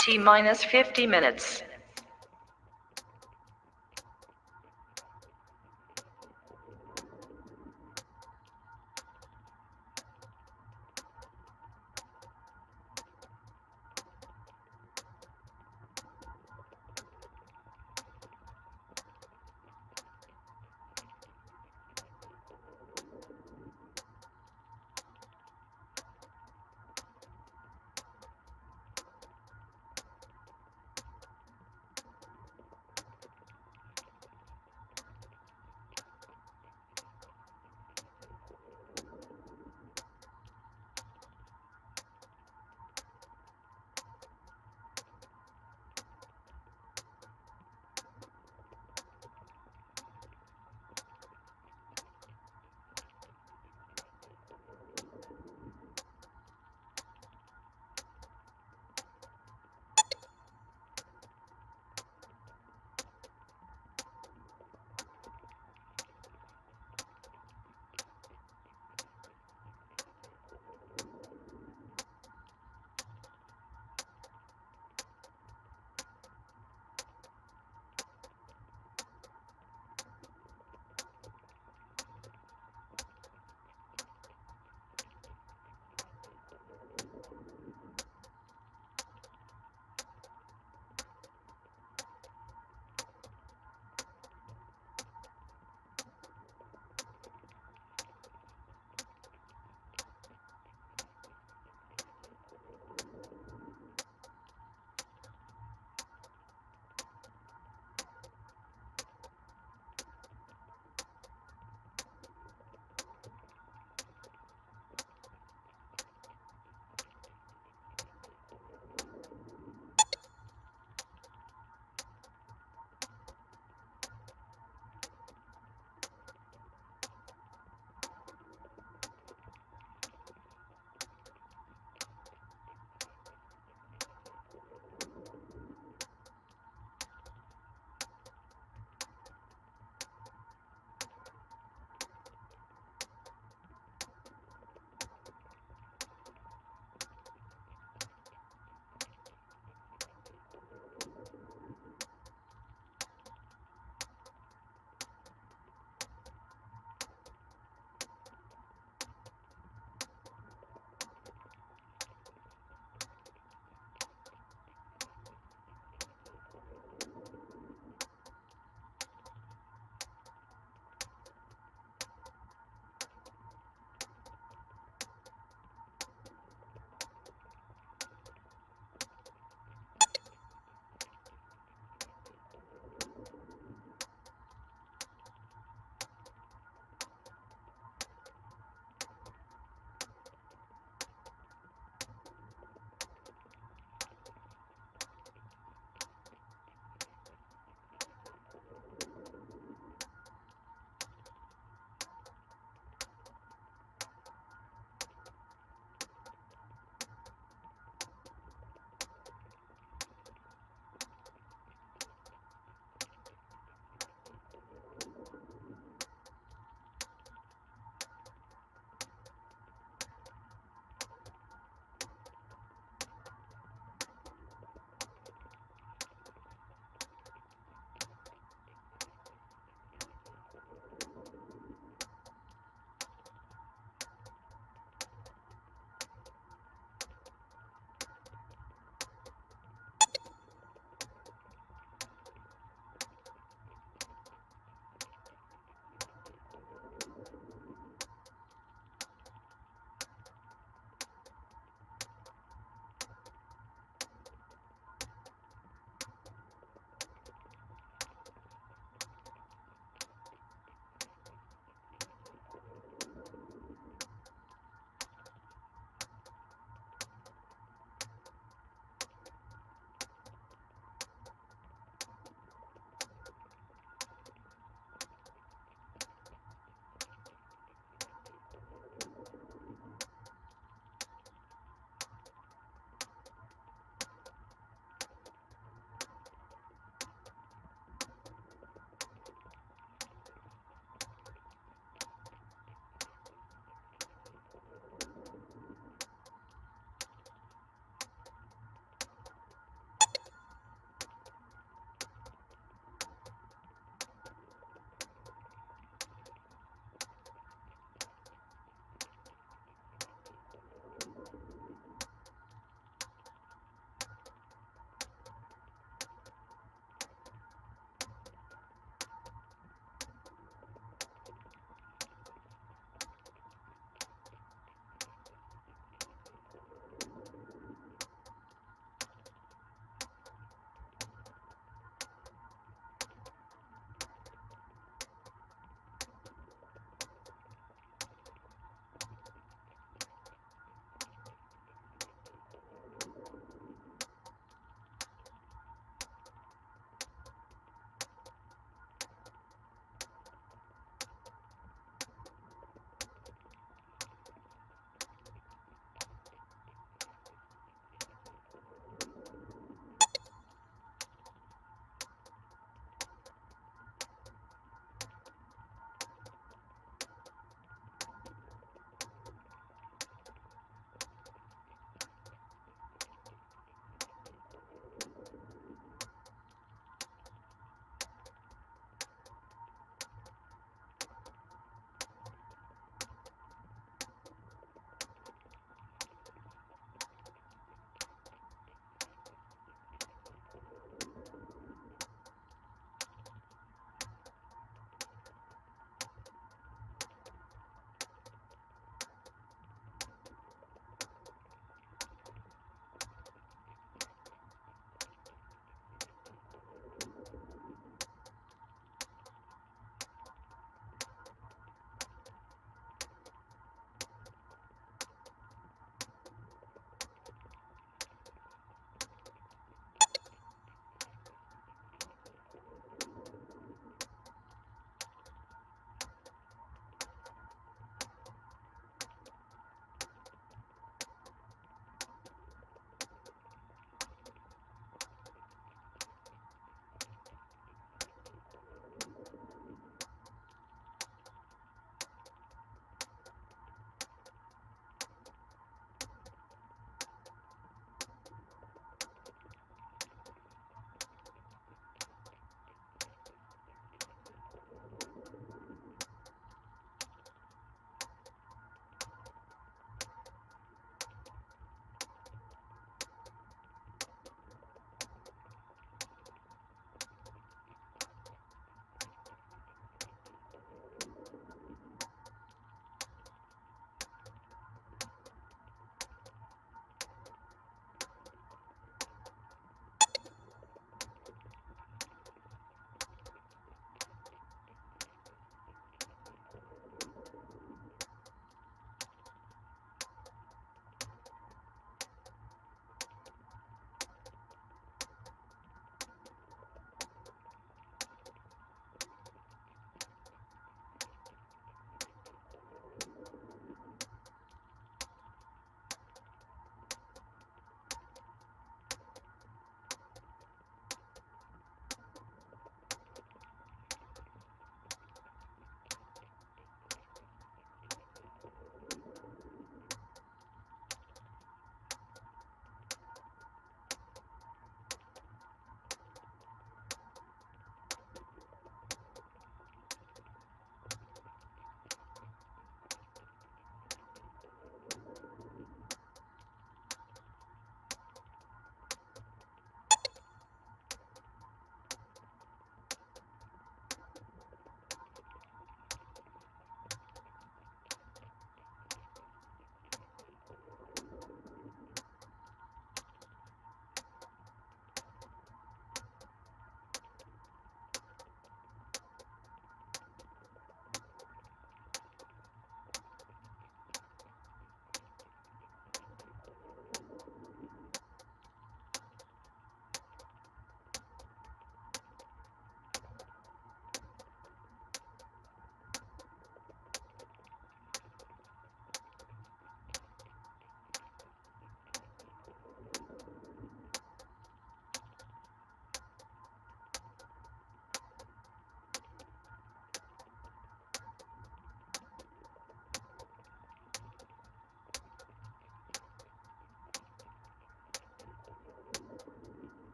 T minus 50 minutes.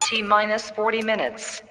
T minus 40 minutes.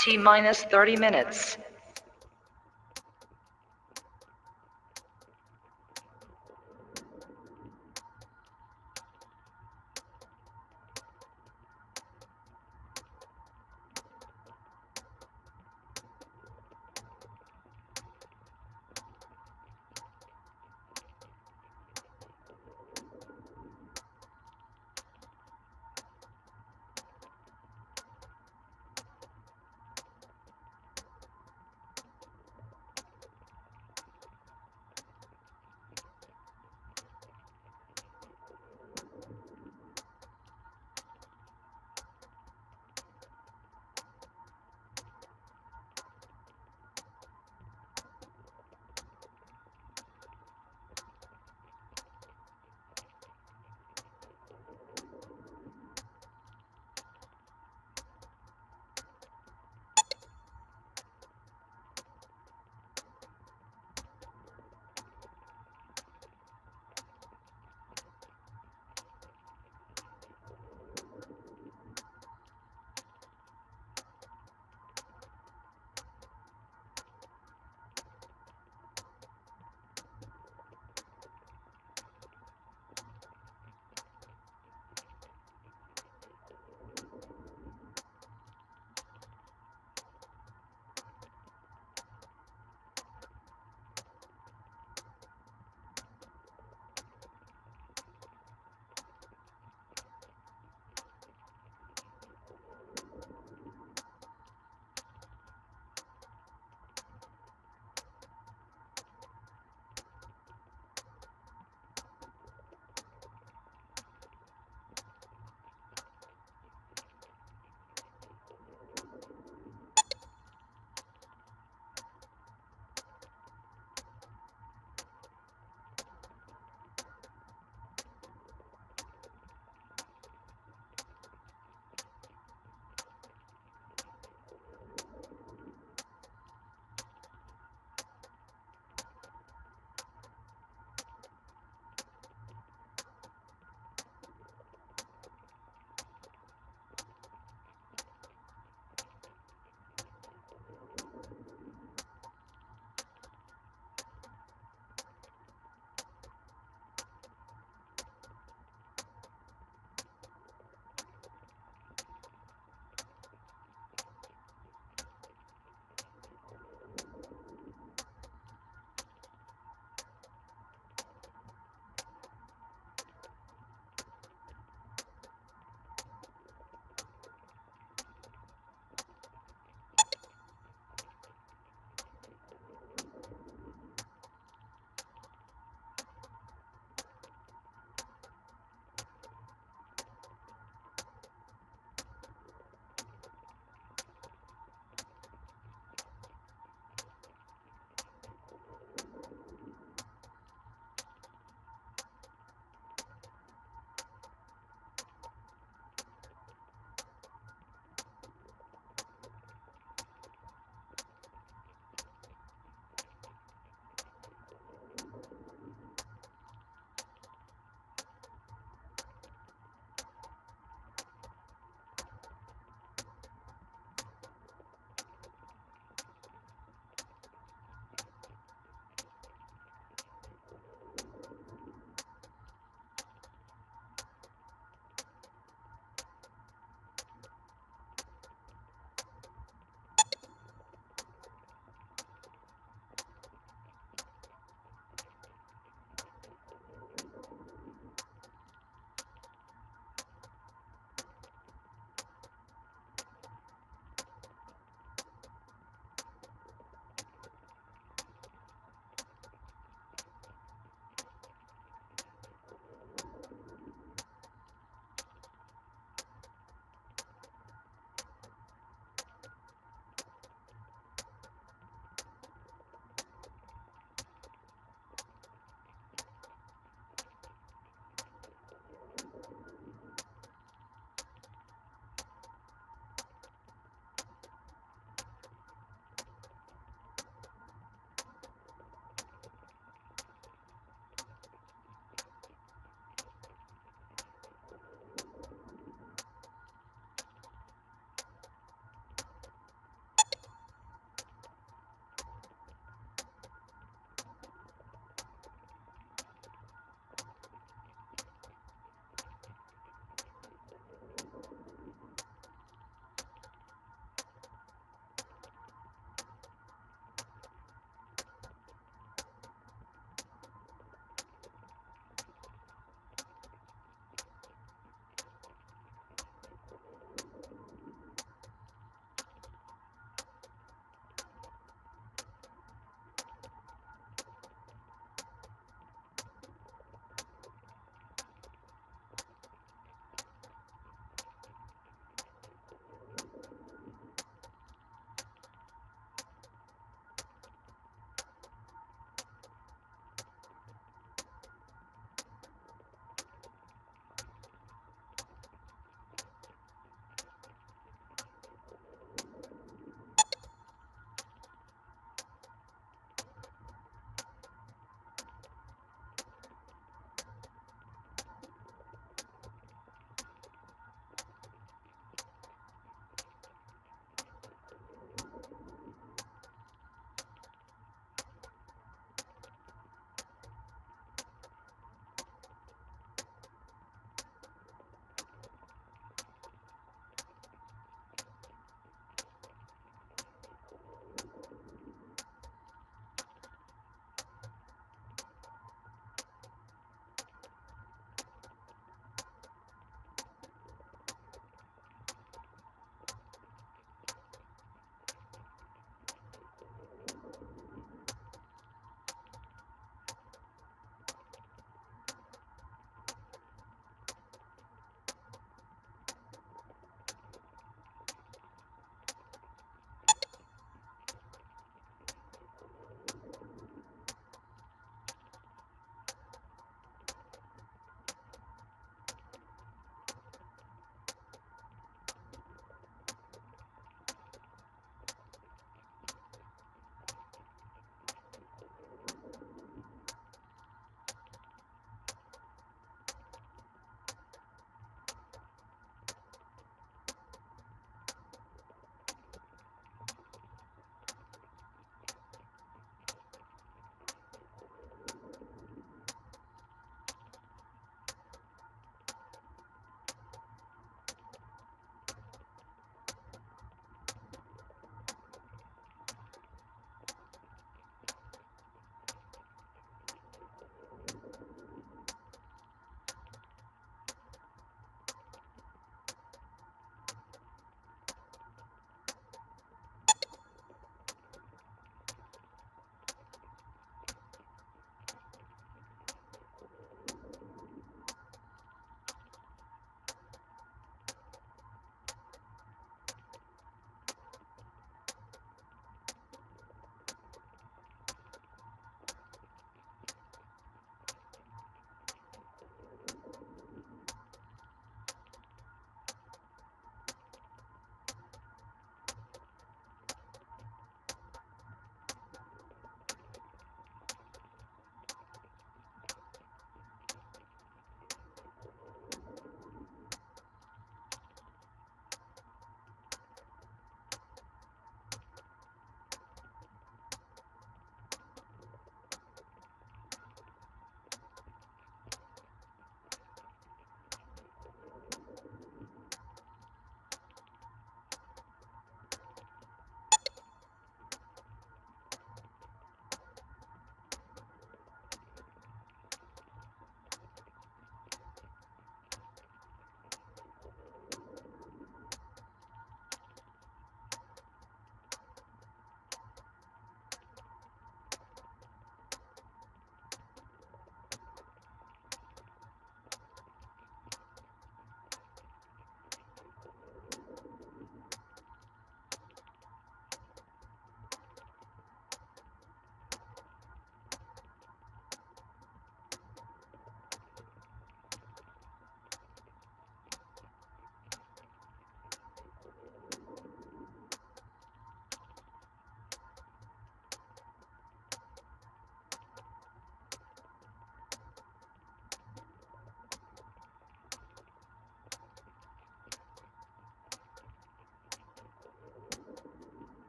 T minus 30 minutes.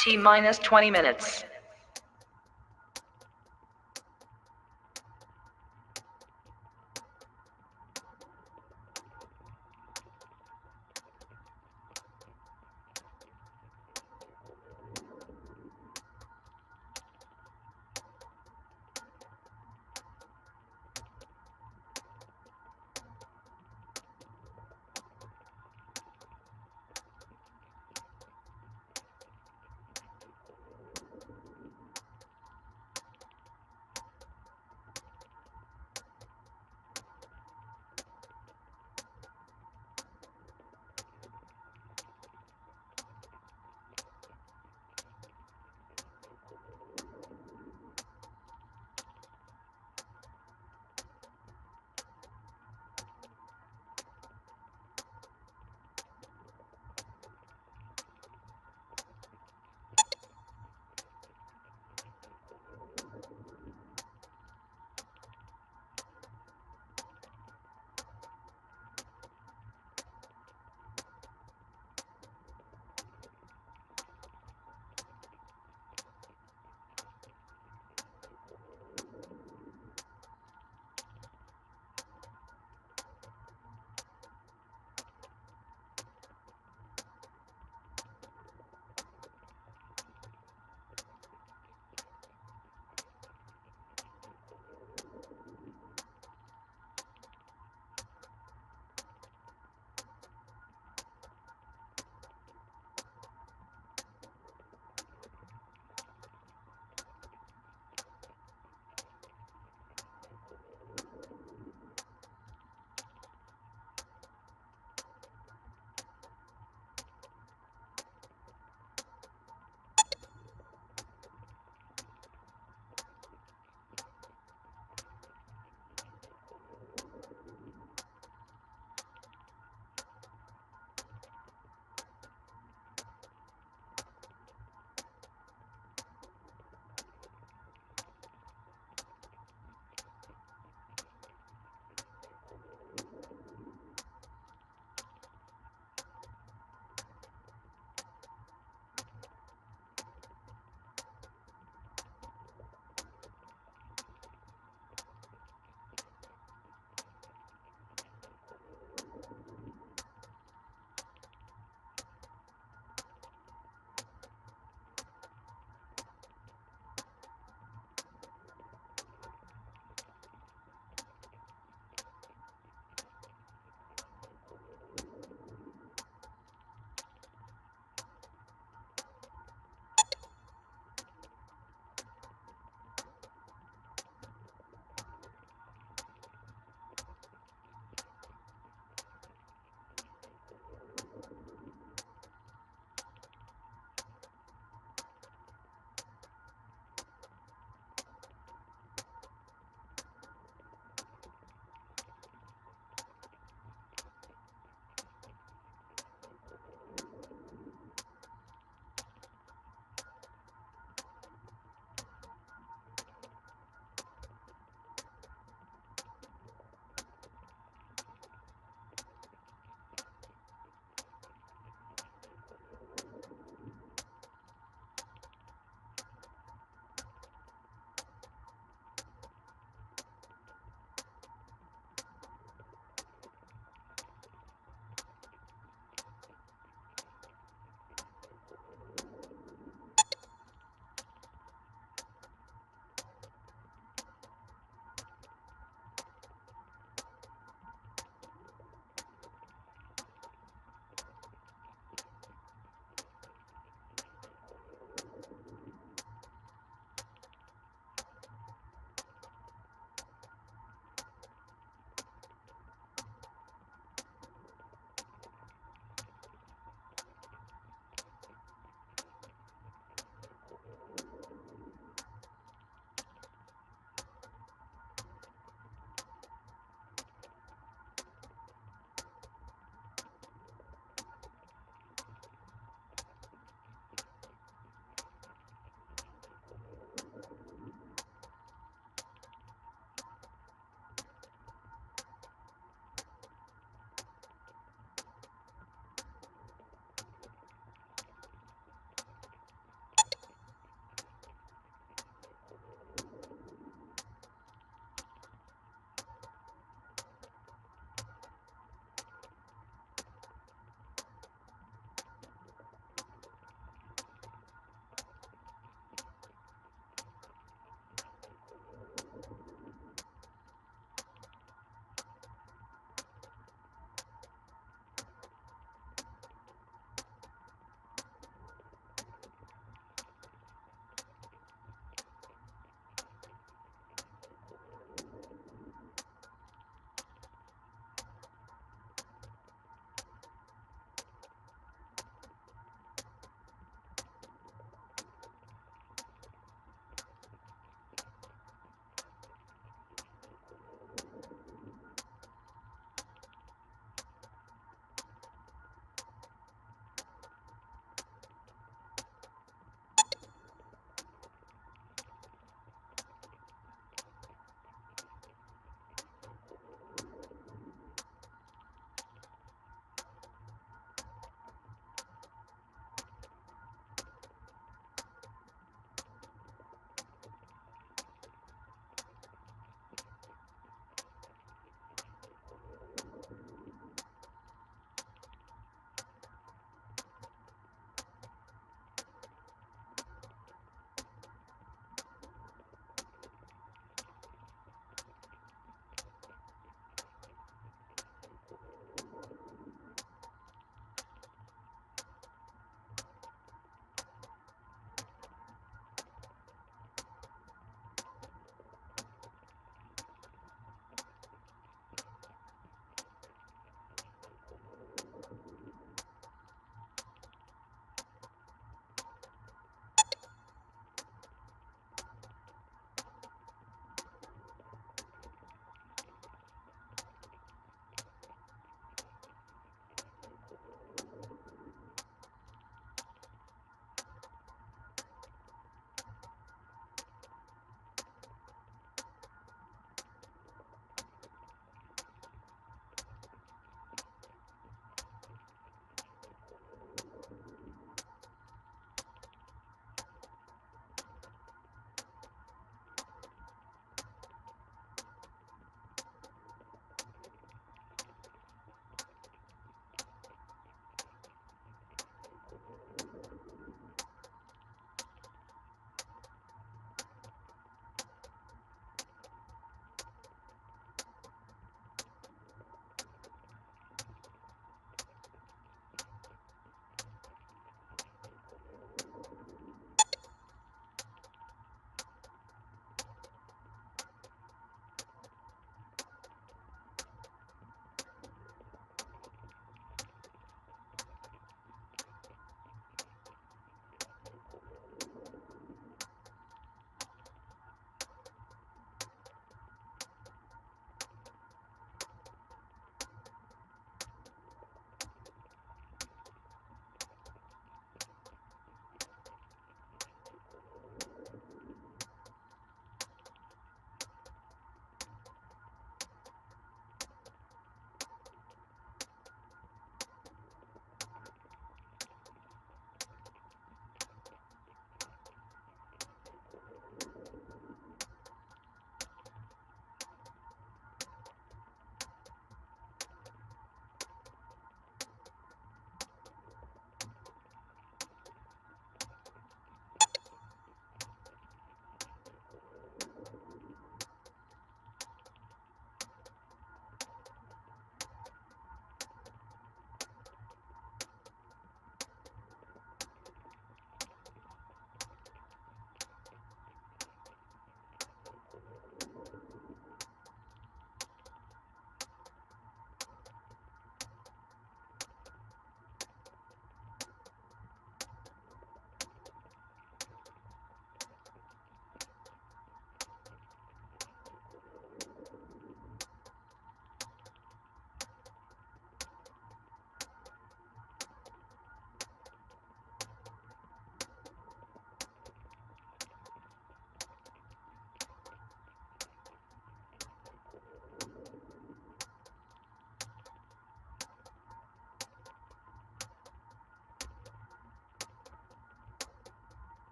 T minus 20 minutes.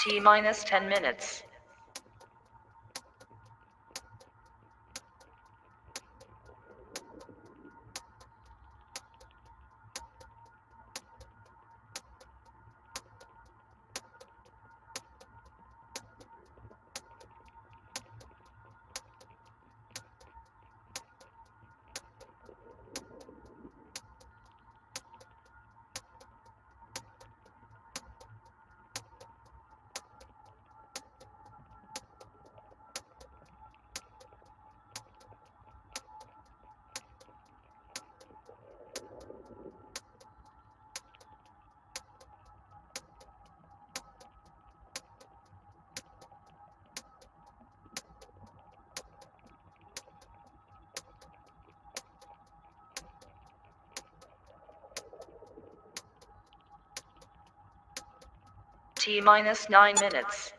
T minus 10 minutes. T minus 9 minutes.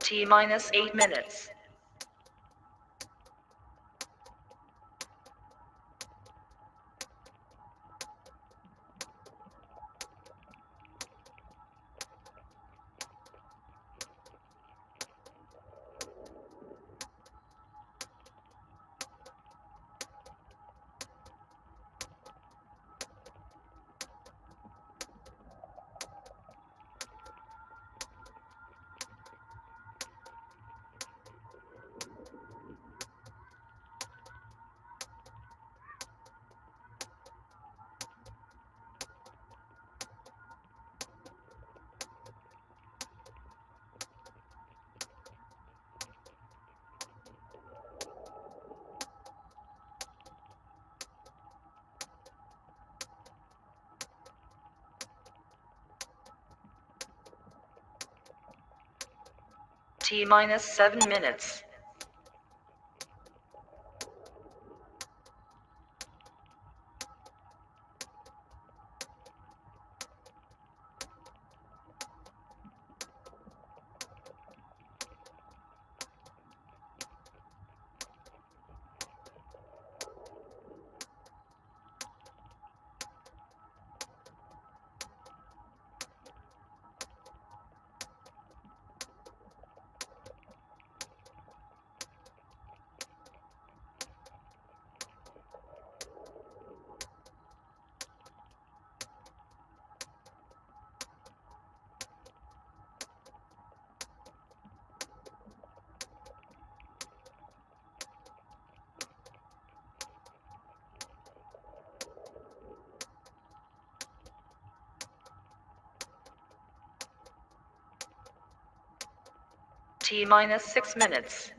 T minus 8 minutes. T minus 7 minutes. T minus 6 minutes.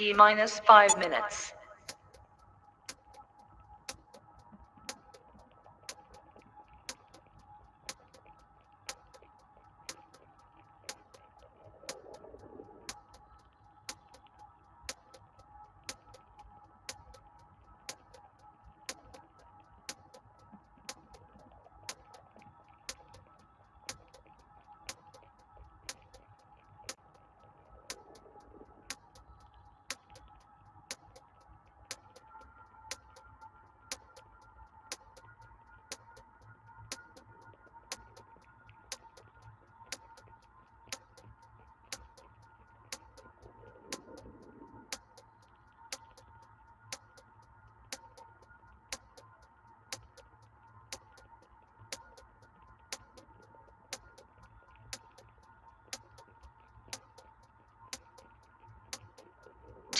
T minus 5 minutes.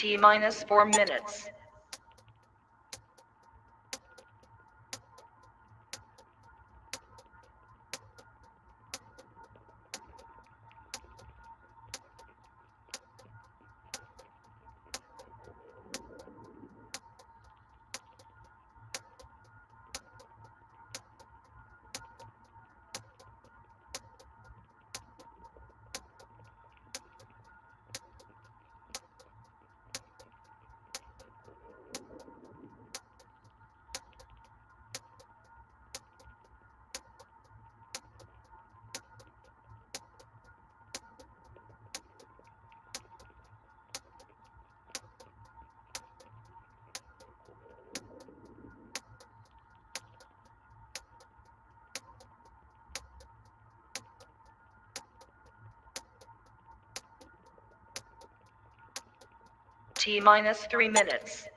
T minus 4 minutes. T minus 3 minutes.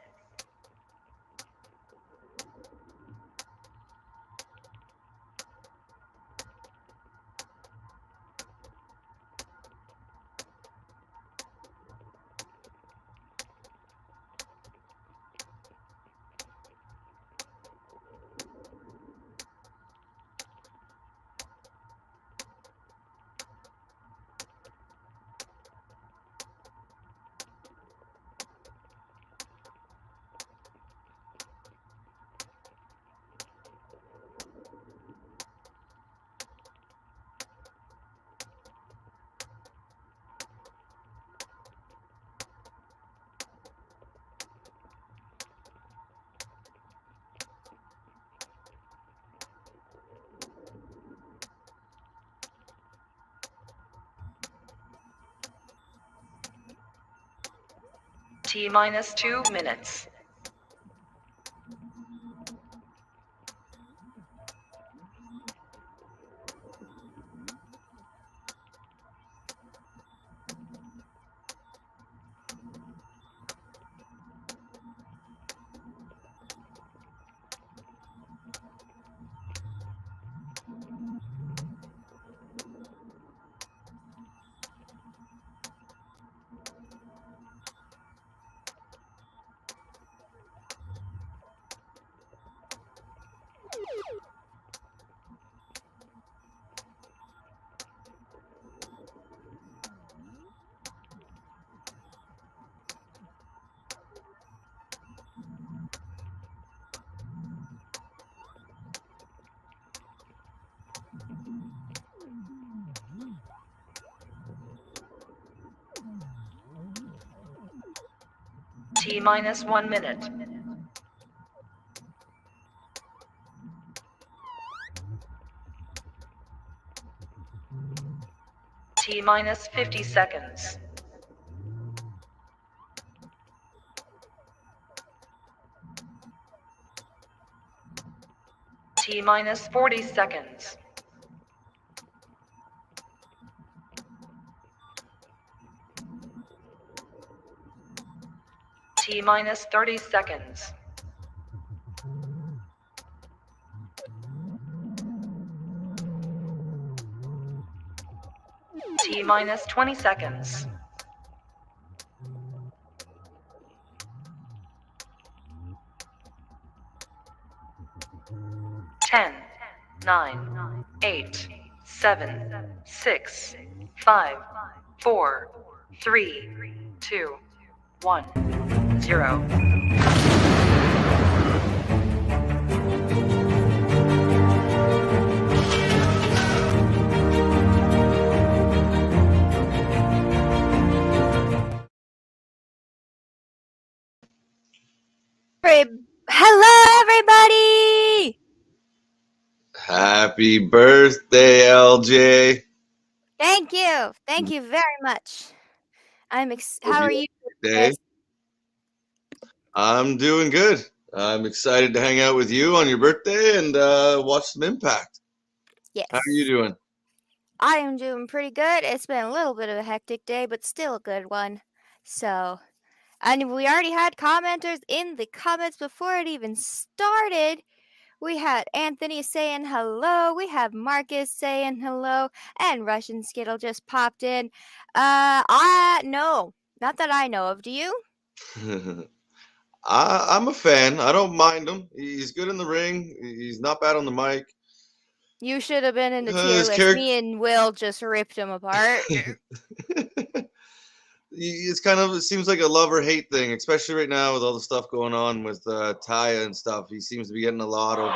T minus 2 minutes. T minus 1 minute. T minus 50 seconds. T minus 40 seconds. T minus 30 seconds. T minus 20 seconds. 10, 9, 8, 7, 6, 5, 4, 3, 2, 1, 0. Hello, everybody! Happy birthday, LJ. Thank you. Thank you very much. How are you, Day. Chris? I'm doing good. I'm excited to hang out with you on your birthday and watch some Impact. How are you Yes. doing? I am doing pretty good. It's been a little bit of a hectic day, but still a good one. So, and we already had commenters in the comments before it even started. We had Anthony saying hello. We have Marcus saying hello, and Russian Skittle just popped in. No, not that I know of. Do you? I'm a fan. I don't mind him. He's good in the ring. He's not bad on the mic. You should have been in the tier His list. character. Me and Will just ripped him apart. It's kind of, it seems like a love or hate thing, especially right now with all the stuff going on with Taya and stuff. He seems to be getting a lot of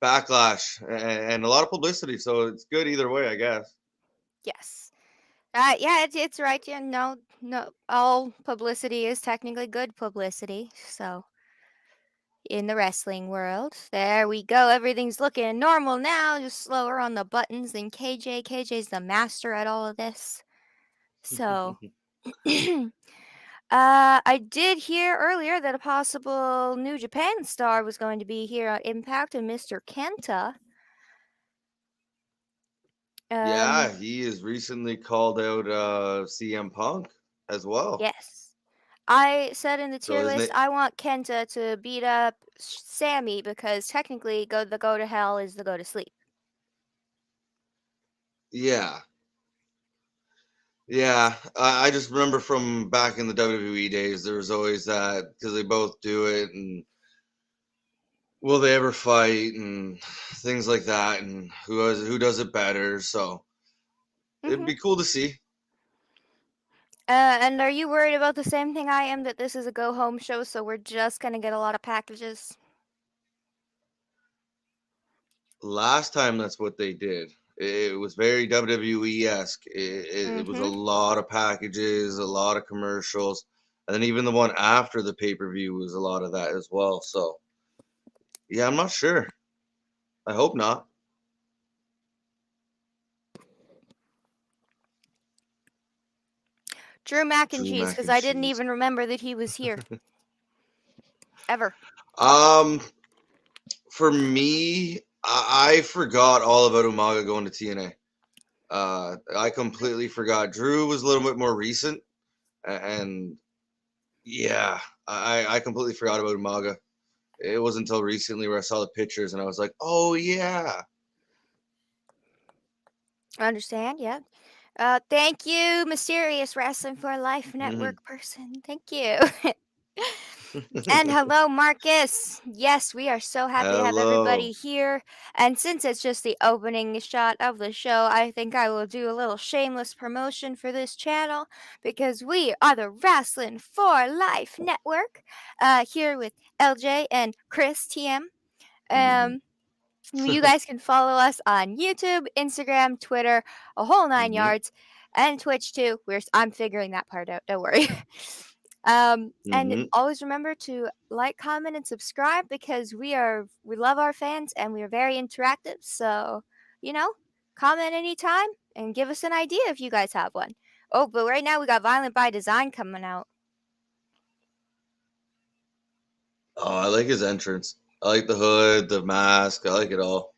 backlash and a lot of publicity. So it's good either way, I guess. Yes. Yeah, it's right. Yeah, no. All publicity is technically good publicity. So, in the wrestling world, there we go. Everything's looking normal now. Just slower on the buttons than KJ. KJ's the master at all of this. So, I did hear earlier that a possible New Japan star was going to be here at Impact, and Mr. Kenta. Yeah, he has recently called out CM Punk as well. Yes. I said in the So tier his list name, I want Kenta to beat up Sammy because technically the go to hell is the go to sleep. yeah, yeah. I just remember from back in the WWE days, there was always that because they both do it, and will they ever fight, and things like that, and who does it better. So it'd Mm-hmm. be cool to see. And are you worried about the same thing I am, that this is a go home show, so we're just gonna get a lot of packages? Last time that's what they did. It was very WWE esque. It was a Mm-hmm. lot of packages, a lot of commercials, and then even the one after the pay per view was a lot of that as well. So yeah, I'm not sure. I hope not. Drew Mac and Drew Cheese, mac because and I didn't cheese. even remember that he was here. Ever. Um, for me, I forgot all about Umaga going to TNA. I completely forgot. Drew was a little bit more recent, and yeah, I completely forgot about Umaga. It wasn't until recently where I saw the pictures and I was like, oh yeah. Understand? Yeah. Thank you, Mysterious Wrestling for Life Network person. Thank you. And hello, Marcus. Yes, we are so happy to have everybody Hello. here. And since it's just the opening shot of the show, I think I will do a little shameless promotion for this channel because we are the Wrasslin for Life Network, here with LJ and Chris TM. You guys can follow us on YouTube, Instagram, Twitter, a whole 9 yards, and Twitch too. I'm figuring that part out. Don't worry. And always remember to like, comment, and subscribe because we love our fans and we are very interactive. So, comment anytime and give us an idea if you guys have one. Oh, but right now we got Violent by Design coming out. Oh, I like his entrance. I like the hood, the mask. I like it all.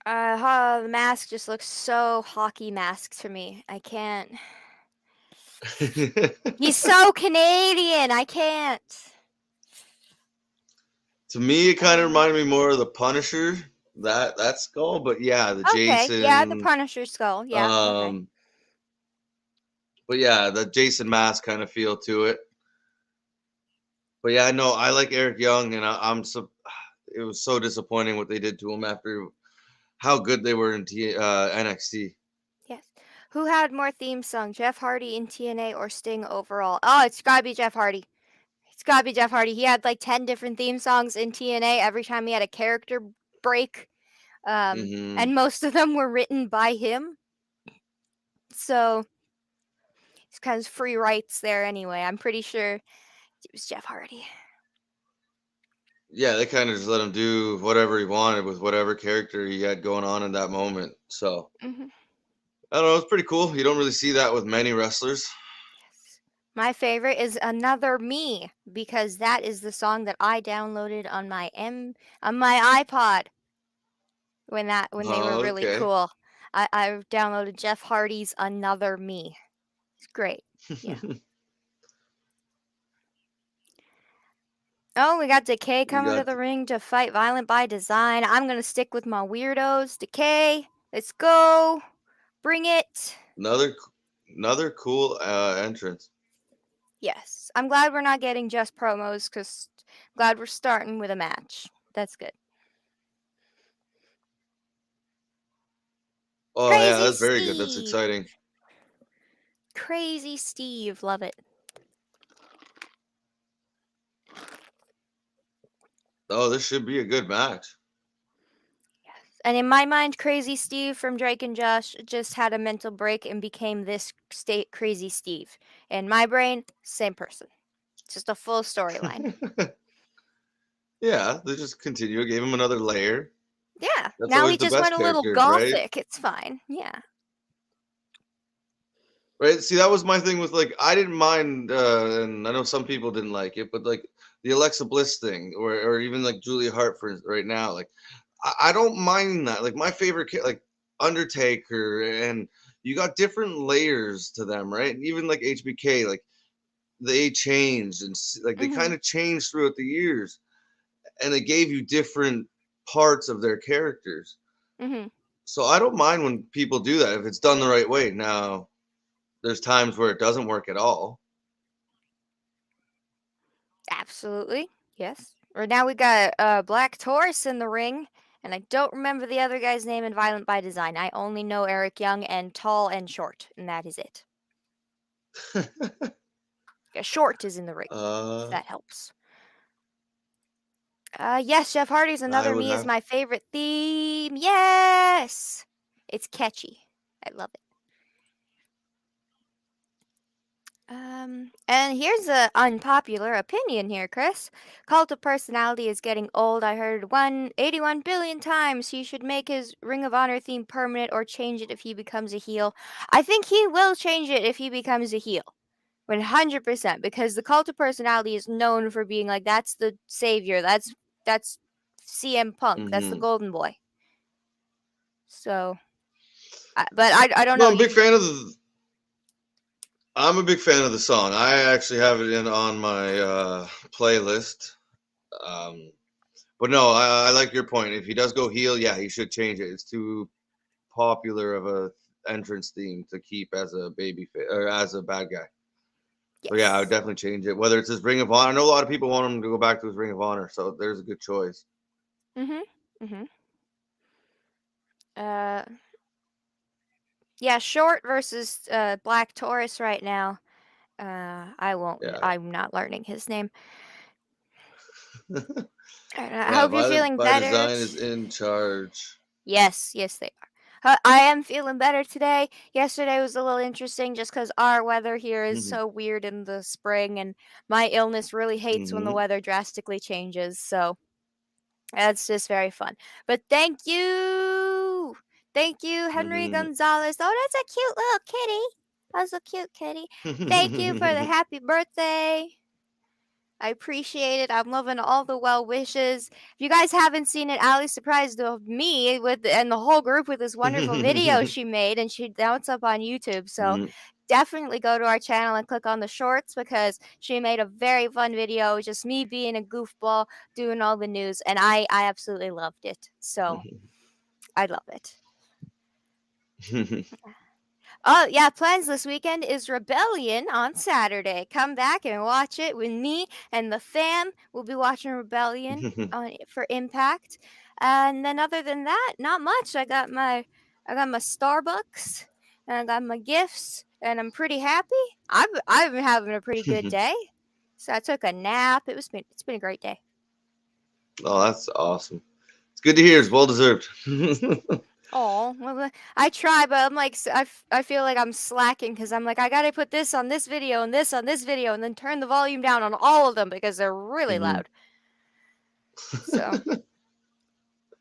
The mask just looks so hockey mask to me. I can't. He's so Canadian. I can't. To me, it kind of reminded me more of the Punisher, that skull. But yeah, the Okay, yeah, the Jason. Punisher skull. Yeah, okay. But yeah, the Jason mask kind of feel to it. But yeah, no, I like Eric Young, and I'm so. It was so disappointing what they did to him after how good they were in NXT. Yes. Who had more theme song, Jeff Hardy in TNA or Sting overall? Oh, it's gotta be Jeff Hardy. It's gotta be Jeff Hardy. He had like 10 different theme songs in TNA every time he had a character break. And most of them were written by him. So it's kind of free rights there anyway. I'm pretty sure it was Jeff Hardy. Yeah, they kind of just let him do whatever he wanted with whatever character he had going on in that moment. So I don't know, it's pretty cool. You don't really see that with many wrestlers. Yes. My favorite is Another Me, because that is the song that I downloaded on my iPod when they were really Okay. cool. I downloaded Jeff Hardy's Another Me. It's great. Yeah. Oh, we got Decay coming to the ring to fight Violent by Design. I'm gonna stick with my weirdos. Decay, let's go. Bring it. Another cool entrance. Yes. I'm glad we're not getting just promos, because I'm glad we're starting with a match. That's good. Oh, Crazy yeah, that's very Steve. good. That's exciting. Crazy Steve. Love it. Oh, this should be a good match. Yes. And in my mind, Crazy Steve from Drake and Josh just had a mental break and became this state Crazy Steve. In my brain, same person. Just a full storyline. Yeah, they just continue. Gave him another layer. Yeah. That's Now always he the just best went a little characters, right? gothic. It's fine. Yeah. Right. See, that was my thing with like I didn't mind, and I know some people didn't like it, but like the Alexa Bliss thing, or even like Julia Hart for right now, like I don't mind that. Like my favorite, like Undertaker, and you got different layers to them, right? Even like HBK, like they changed and like they kind of changed throughout the years, and it gave you different parts of their characters. So I don't mind when people do that if it's done the right way. Now, there's times where it doesn't work at all. Absolutely. Yes. Right now we got Black Taurus in the ring, and I don't remember the other guy's name in Violent by Design. I only know Eric Young and Tall and Short, and that is it. Yeah, Short is in the ring. If that helps. Yes, Jeff Hardy's Another Me is my favorite theme. Yes! It's catchy. I love it. And here's an unpopular opinion here, Chris. Cult of Personality is getting old. I heard 81 billion times he should make his Ring of Honor theme permanent or change it if he becomes a heel. I think he will change it if he becomes a heel. 100%, because the Cult of Personality is known for being like, that's the savior. That's CM Punk. That's the golden boy. So, but I don't know. I'm a big fan of the. I'm a big fan of the song. I actually have it on my playlist. But no, I like your point. If he does go heel, yeah, he should change it. It's too popular of a entrance theme to keep as a baby or as a bad guy. Yes. But yeah, I would definitely change it. Whether it's his Ring of Honor, I know a lot of people want him to go back to his Ring of Honor, so there's a good choice. Yeah, Short versus Black Taurus right now. I won't. Yeah. I'm not learning his name. I hope you're feeling better. Design is in charge. Yes, they are. I am feeling better today. Yesterday was a little interesting just because our weather here is so weird in the spring, and my illness really hates when the weather drastically changes. So that's just very fun. But thank you, Henry Gonzalez. Oh, that's a cute little kitty. That's a cute kitty. Thank you for the happy birthday. I appreciate it. I'm loving all the well wishes. If you guys haven't seen it, Ali surprised me and the whole group with this wonderful video she made, and now it's up on YouTube. So definitely go to our channel and click on the shorts, because she made a very fun video, just me being a goofball doing all the news, and I absolutely loved it. So I love it. Oh, yeah, plans this weekend is Rebellion on Saturday. Come back and watch it with me and the fam. We'll be watching Rebellion for Impact. And then other than that, not much. I got my Starbucks and I got my gifts and I'm pretty happy. I've been having a pretty good day. So I took a nap. It's been a great day. Oh, that's awesome. It's good to hear. It's well deserved. Oh, well, I try, but I'm like, I feel like I'm slacking because I'm like, I gotta put this on this video and this on this video and then turn the volume down on all of them because they're really Mhm. loud. So,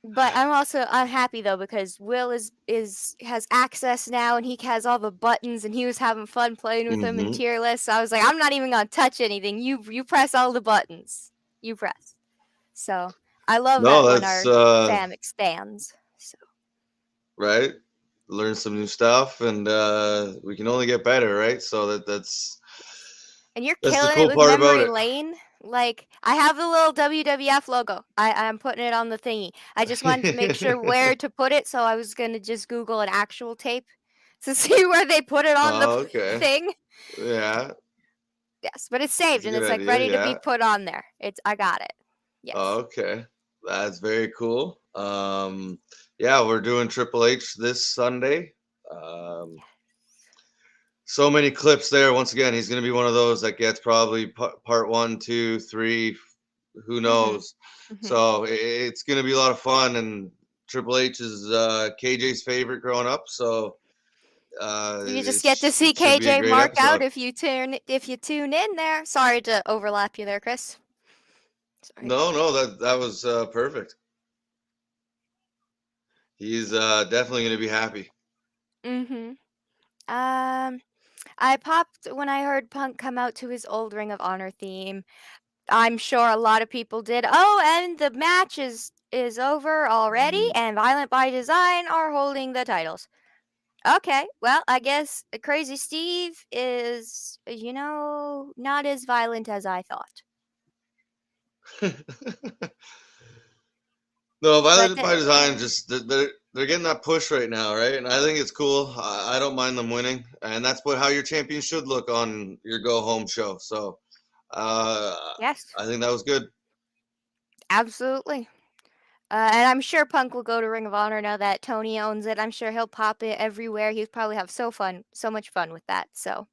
but I'm happy though because Will has access now and he has all the buttons and he was having fun playing with them in Mhm. tier list. So I was like, I'm not even gonna touch anything. You press all the buttons. You press. So I love No, that when that's our fam expands. So. right. Learn some new stuff, and we can only get better, right? So And you're that's the killing it cool with part about memory it. lane. Like I have the little WWF logo. I'm putting it on the thingy. I just wanted to make sure where to put it, so I was gonna just Google an actual tape to see where they put it on the Oh, okay. thing. Yeah, Yes, but it's that's saved a and good it's like idea. ready to be Yeah. put on there. I got it. Oh, Yes. okay. That's very cool. Yeah, we're doing Triple H this Sunday. Um, so many clips there. Once again, he's going to be one of those that gets probably part one, two, three, who Mhm. knows. Mhm. So it's going to be a lot of fun. And Triple H is KJ's favorite growing up. So You just get to see it should be a KJ great mark out episode. if you tune in there. Sorry to overlap you there, Chris. Sorry. No, no, that was perfect. He's definitely going to be happy. Mhm. Um I popped when I heard Punk come out to his old Ring of Honor theme. I'm sure a lot of people did. Oh, and the match is over already, Mhm. and Violent by Design are holding the titles. Okay, well, I guess Crazy Steve is, not as violent as I thought. No, But Violent by Design just they're getting that push right now, right? And I think it's cool. I don't mind them winning, and that's how your champion should look on your go home show. So uh, yes, I think that was good. absolutely. And I'm sure Punk will go to Ring of Honor now that Tony owns it. I'm sure he'll pop it everywhere. He'll probably have so much fun with that. So.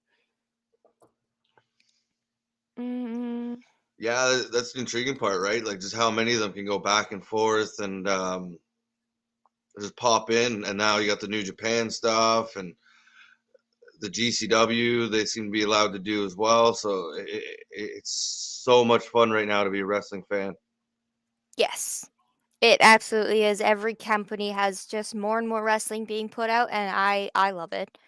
Mm, Yeah, that's the intriguing part, right? Like just how many of them can go back and forth and just pop in, and now you got the New Japan stuff and the GCW. They seem to be allowed to do as well. So it's so much fun right now to be a wrestling fan. yes. It absolutely is. Every company has just more and more wrestling being put out, and I love it.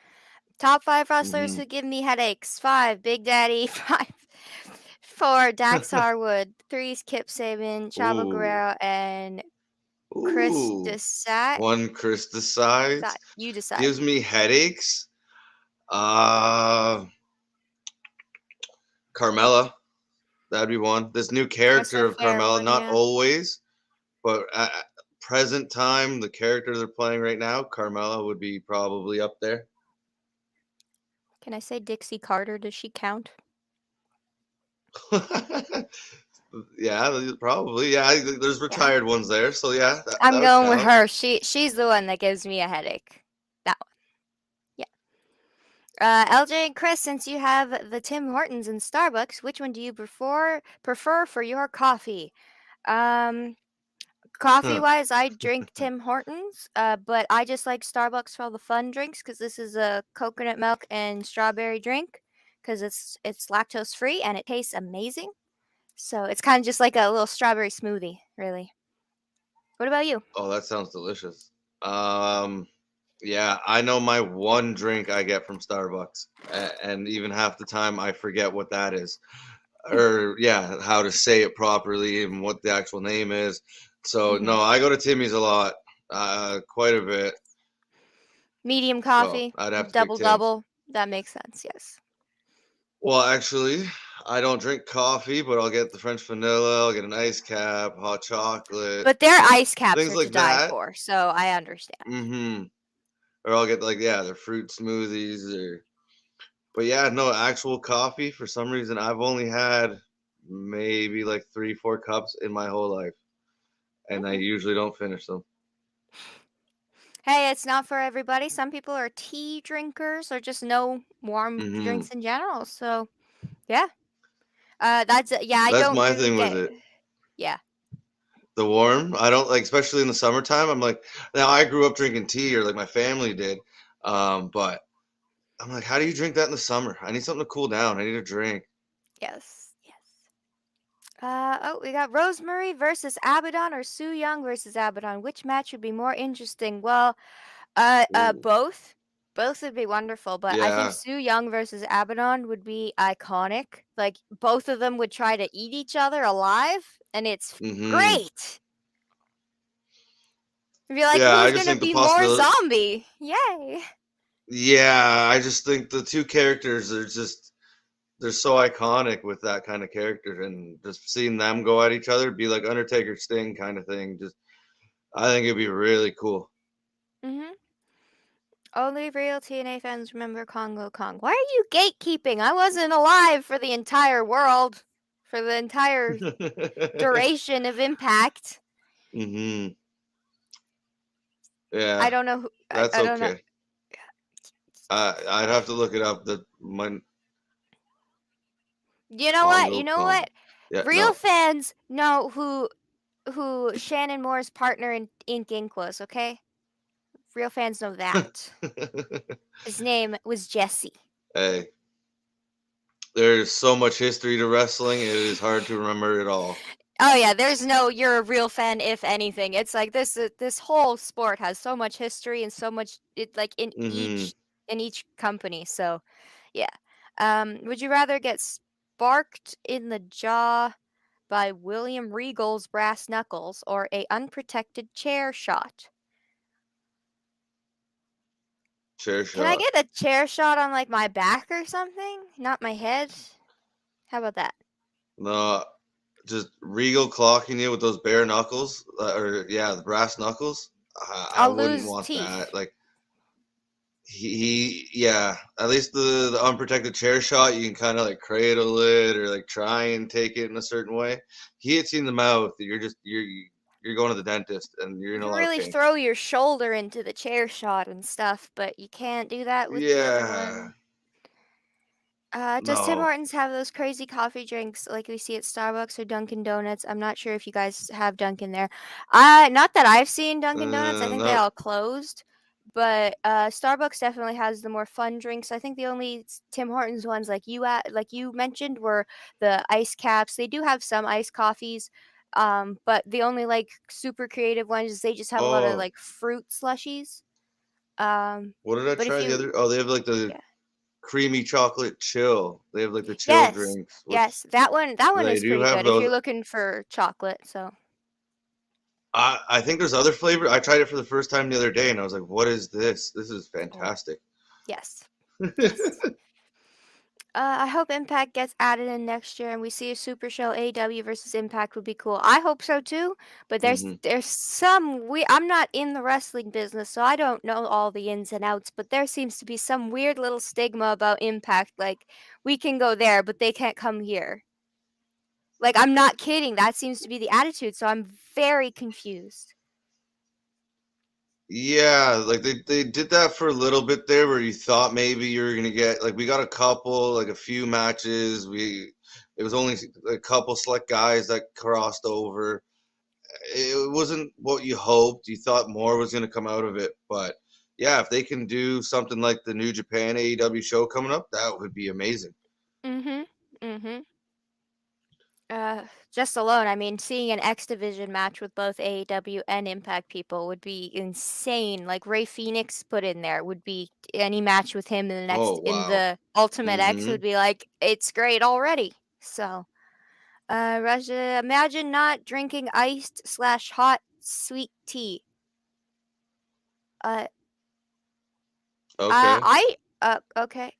Top 5 wrestlers Hmm. who give me headaches. 5, Big Daddy. 5, 4, Dax Harwood. 3 is Kip Sabian, Chavo Ooh. Guerrero, and Chris Ooh, Desat. one Chris decides You decide. gives me headaches. Uh, Carmella, that'd be one. This new That's character a of fair Carmella, one, not yeah. always, but at present time, the character they're playing right now, Carmella would be probably up there. Can I say Dixie Carter? Does she count? Yeah, probably. Yeah, there's Yeah. retired ones there, so yeah, that I'm would going with count. her. She's the one that gives me a headache. That one. Yeah. LJ and Chris, since you have the Tim Hortons and Starbucks, which one do you prefer for your coffee? Um, Coffee Huh. wise, I drink Tim Hortons, but I just like Starbucks for all the fun drinks because this is a coconut milk and strawberry drink because it's lactose free and it tastes amazing. So it's kind of just like a little strawberry smoothie, really. What about you? Oh, that sounds delicious. Um, Yeah, I know my one drink I get from Starbucks, and even half the time I forget what that is, or yeah, how to say it properly and what the actual name is. So Hmm. no, I go to Timmy's a lot, quite a bit. Medium So coffee, I'd have to pick double Tim's. double. That makes sense. Yes. Well, actually, I don't drink coffee, but I'll get the French vanilla. I'll get an ice cap, hot chocolate, But their ice caps things are to like die that. for, so I understand. Mm-hmm. Or I'll get like their fruit smoothies or. But yeah, no, actual coffee for some reason I've only had maybe like 3, 4 cups in my whole life. and I Okay. usually don't finish them. Hey, it's not for everybody. Some people are tea drinkers or just no warm Hmm drinks in general. So yeah, that's yeah. I That's don't my do thing with get it. yeah. The warm, I don't like, especially in the summertime. I'm like, now I grew up drinking tea, or like my family did, but I'm like, how do you drink that in the summer? I need something to cool down. I need a drink. Yes, yes. Oh, we got Rosemary versus Abaddon or Sue Young versus Abaddon. Which match would be more interesting? Well, Ooh, both. Both would be wonderful, but I think yeah. Sue Young versus Abaddon would be iconic. Like both of them would try to eat each other alive, and it's hmm great. It'd be like, Yeah, I who's just gonna think the be more possibility. zombie? Yay! Yeah, I just think the two characters are just they're so iconic with that kind of character, and just seeing them go at each other, be like Undertaker Sting kind of thing. Just I think it'd be really cool. Mhm. Only real TNA fans remember Congo Kong. Why are you gatekeeping? I wasn't alive for the entire world, for the entire duration of Impact. hmm I Yeah, don't know who. that's I don't know. okay. I'd have to look it up. The my You know what? You Congo know what? Kong. Yeah, Real no. fans know who Shannon Moore's partner in Ink Inc was. Okay, real fans know that. His name was Jesse. Hey, there's so much history to wrestling. It is hard to remember it all. Oh yeah, there's no you're a real fan if anything. It's like this whole sport has so much history and so much it like Hmm in each company. So, yeah. Would you rather get sparked in the jaw by William Regal's brass knuckles or a unprotected chair shot? Chair Can I shot. get a chair shot on like my back or something? Not my head? How about that? No, just Regal clocking you with those bare knuckles, or yeah, the brass knuckles. I I'll wouldn't lose want teeth. that. Like yeah. At least the unprotected chair shot, you can kind of like cradle it or like try and take it in a certain way. He hits you in the mouth. You're going to the dentist and you're You in a can lot of really pain. throw your shoulder into the chair shot and stuff, but you can't do that with the other Yeah. one. Does Tim No. Hortons have those crazy coffee drinks like we see at Starbucks or Dunkin' Donuts? I'm not sure if you guys have Dunkin' there. Not that I've seen Dunkin' Donuts. I think they No. all closed. But Starbucks definitely has the more fun drinks. I think the only Tim Hortons ones like you mentioned were the ice caps. They do have some iced coffees. But the only like super creative ones is they just have a lot of Oh, like fruit slushies. Um, what did I but if try the you other? Oh, they have like the yeah. creamy chocolate chill. They have like the chill Yes. drinks, which Yes, that one they is do pretty have good if you're those. looking for chocolate, so I think there's other flavor. I tried it for the first time the other day, and I was like, "What is this? This is oh, fantastic." yes. Yes. I hope Impact gets added in next year and we see a Super Show AEW versus Impact would be cool. I hope so too, but hmm there's some I'm not in the wrestling business, so I don't know all the ins and outs, but there seems to be some weird little stigma about Impact like we can go there, but they can't come here. Like I'm not kidding, that seems to be the attitude, so I'm very confused. Yeah, like they did that for a little bit there, where you thought maybe you were gonna get like we got a couple, like a few matches. It was only a couple select guys that crossed over. It wasn't what you hoped. You thought more was gonna come out of it, but yeah, if they can do something like the New Japan AEW show coming up, that would be amazing. Mhm. Mhm. Just alone, I mean, seeing an X Division match with both AEW and Impact people would be insane. Like Ray Phoenix put in there would be any match with him Oh in wow. the Ultimate X Mm-hmm. would be like it's great already. So, Russia, imagine not drinking iced slash hot sweet tea. Uh, Okay. okay.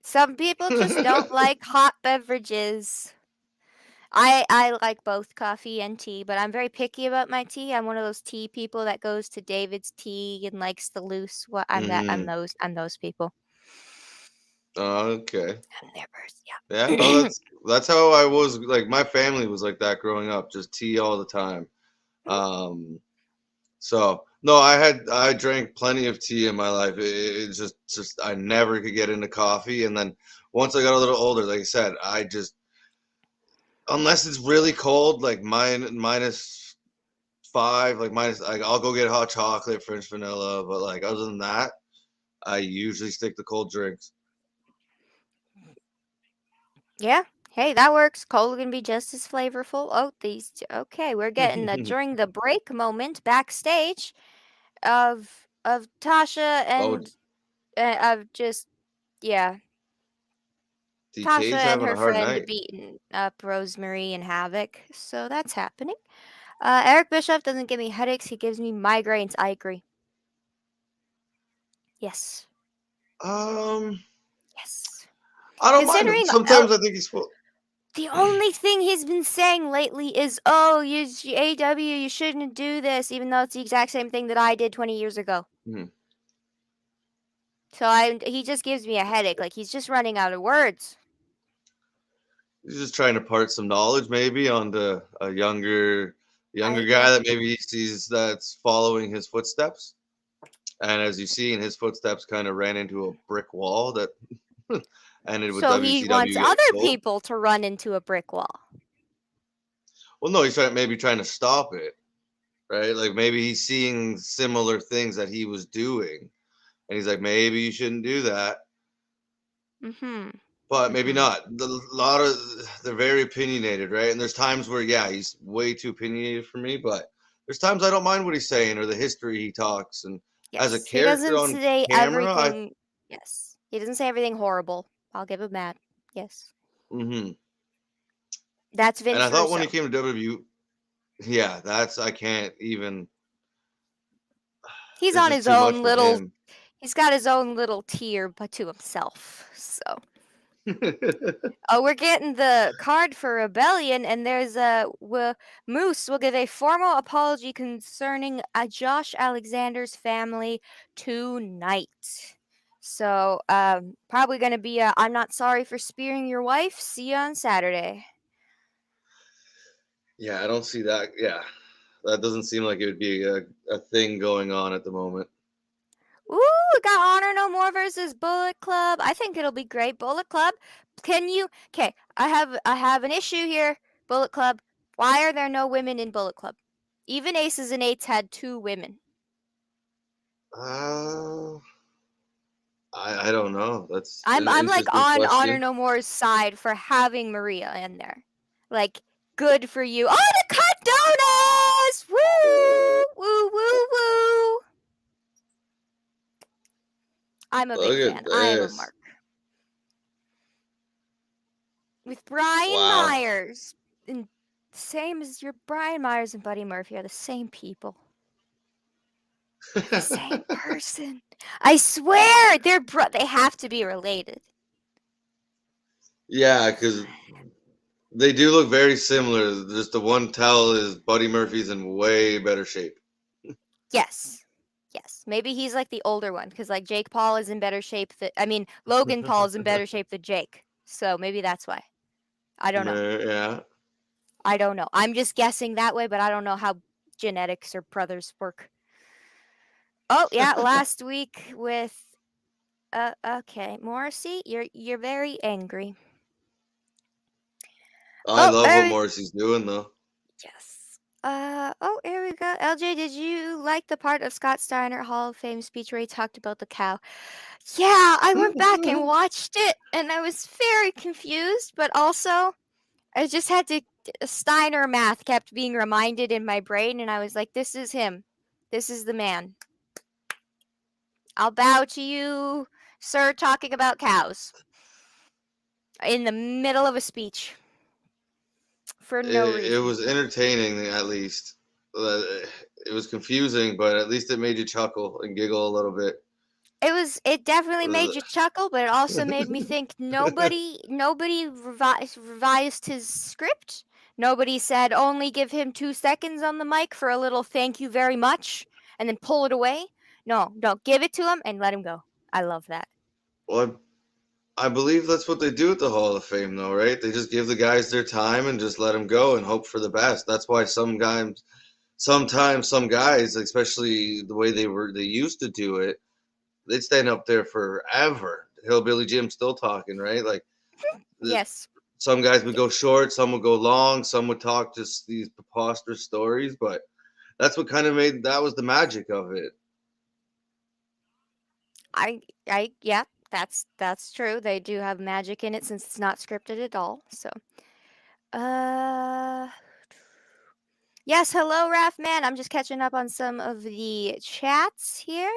Some people just don't like hot beverages. I like both coffee and tea, but I'm very picky about my tea. I'm one of those tea people that goes to David's Tea and likes the loose. What mm-hmm. I'm those people. Okay. I'm their person. Yeah. Oh, Yeah. that's how I was. Like my family was like that growing up, just tea all the time. So no, I drank plenty of tea in my life. It just I never could get into coffee, and then once I got a little older, like I said, I just unless it's really cold, like -5, like I'll go get hot chocolate, French vanilla, but like other than that, I usually stick to cold drinks. Yeah. Hey, that works. Cold can be just as flavorful. Oh, okay, we're getting the during the break moment backstage of Tasha Oh, and of just yeah, Tasha DK's and having a her hard friend night. beating up Rosemary and Havoc. So that's happening. Eric Bischoff doesn't give me headaches, he gives me migraines. I agree. Yes. Um, Yes. I don't mind him. Considering Sometimes I think he's full. the only thing he's been saying lately is, "Oh, AW, you shouldn't do this," even though it's the exact same thing that I did 20 years ago. Hmm. So he just gives me a headache. Like he's just running out of words. He's just trying to part some knowledge, maybe, onto a I younger guy agree. that maybe he sees that's following his footsteps. And as you see, in his footsteps, kind of ran into a brick wall that ended with So he wants WCW getting other sold. people to run into a brick wall. Well, no, he's maybe trying to stop it, right? Like maybe he's seeing similar things that he was doing, and he's like, maybe you shouldn't do that. Mm-hmm. But maybe Mm-hmm. not. They're very opinionated, right? And there's times where yeah, he's way too opinionated for me, but there's times I don't mind what he's saying or the history he talks. And as a Yes. He character doesn't on say camera, I everything. Yes. He doesn't say everything horrible. I'll give him that. Yes. hmm That's and I Vince thought when he Russo. came to WWE, yeah, that's I can't even. He's It's on just his too much own for little. him. He's got his own little tier, but to himself. So. Oh, we're getting the card for Rebellion, and there's Moose will give a formal apology concerning Josh Alexander's family tonight. So, probably going to be a "I'm not sorry for spearing your wife. See you on Saturday." Yeah, I don't see that. Yeah, that doesn't seem like it would be a thing going on at the moment. Ooh, we got Honor No More versus Bullet Club. I think it'll be great. Bullet Club, can you? Okay, I have an issue here. Bullet Club, why are there no women in Bullet Club? Even Aces and Eights had 2 women. Uh, I don't know. That's an I'm like interesting on Honor question. No More's side for having Maria in there. Like, good for you. Oh, the cut donuts! Woo! Woo, woo, woo! I'm a big Look at fan. I am a this. mark. With Brian Wow. Myers. And same as your Brian Myers and Buddy Murphy are the same people. They're the same person. I swear they have to be related. Yeah, because they do look very similar. Just the one tell is Buddy Murphy's in way better shape. Yes. Yes. Maybe he's like the older one because like Jake Paul is in better shape Logan Paul is in better shape than Jake. So maybe that's why. I don't know. Yeah. I don't know. I'm just guessing that way, but I don't know how genetics or brothers work. Oh, yeah, last week with okay, Morrissey, you're very angry. I Oh, love what Morrissey's doing though. yes. Oh, here we go. LJ, did you like the part of Scott Steiner Hall of Fame speech where he talked about the cow? Yeah, I went back and watched it and I was very confused, but also I just had to Steiner math kept being reminded in my brain and I was like, this is him. This is the man. I'll bow to you, sir, talking about cows in the middle of a speech for no It reason. was entertaining at least. It was confusing, but at least it made you chuckle and giggle a little bit. It definitely made you chuckle, but it also made me think nobody revised his script. Nobody said only give him 2 seconds on the mic for a little thank you very much and then pull it away. No, give it to him and let him go. I love that. Well, I believe that's what they do at the Hall of Fame, though, right? They just give the guys their time and just let them go and hope for the best. That's why sometimes some guys, especially the way they used to do it, they'd stand up there forever. Hillbilly Jim still talking, right? Like Yes. some guys would go short, some would go long, some would talk just these preposterous stories, but that's what kind of made that was the magic of it. Yeah, that's true. They do have magic in it since it's not scripted at all. So, uh, yes, hello, Raf man. I'm just catching up on some of the chats here.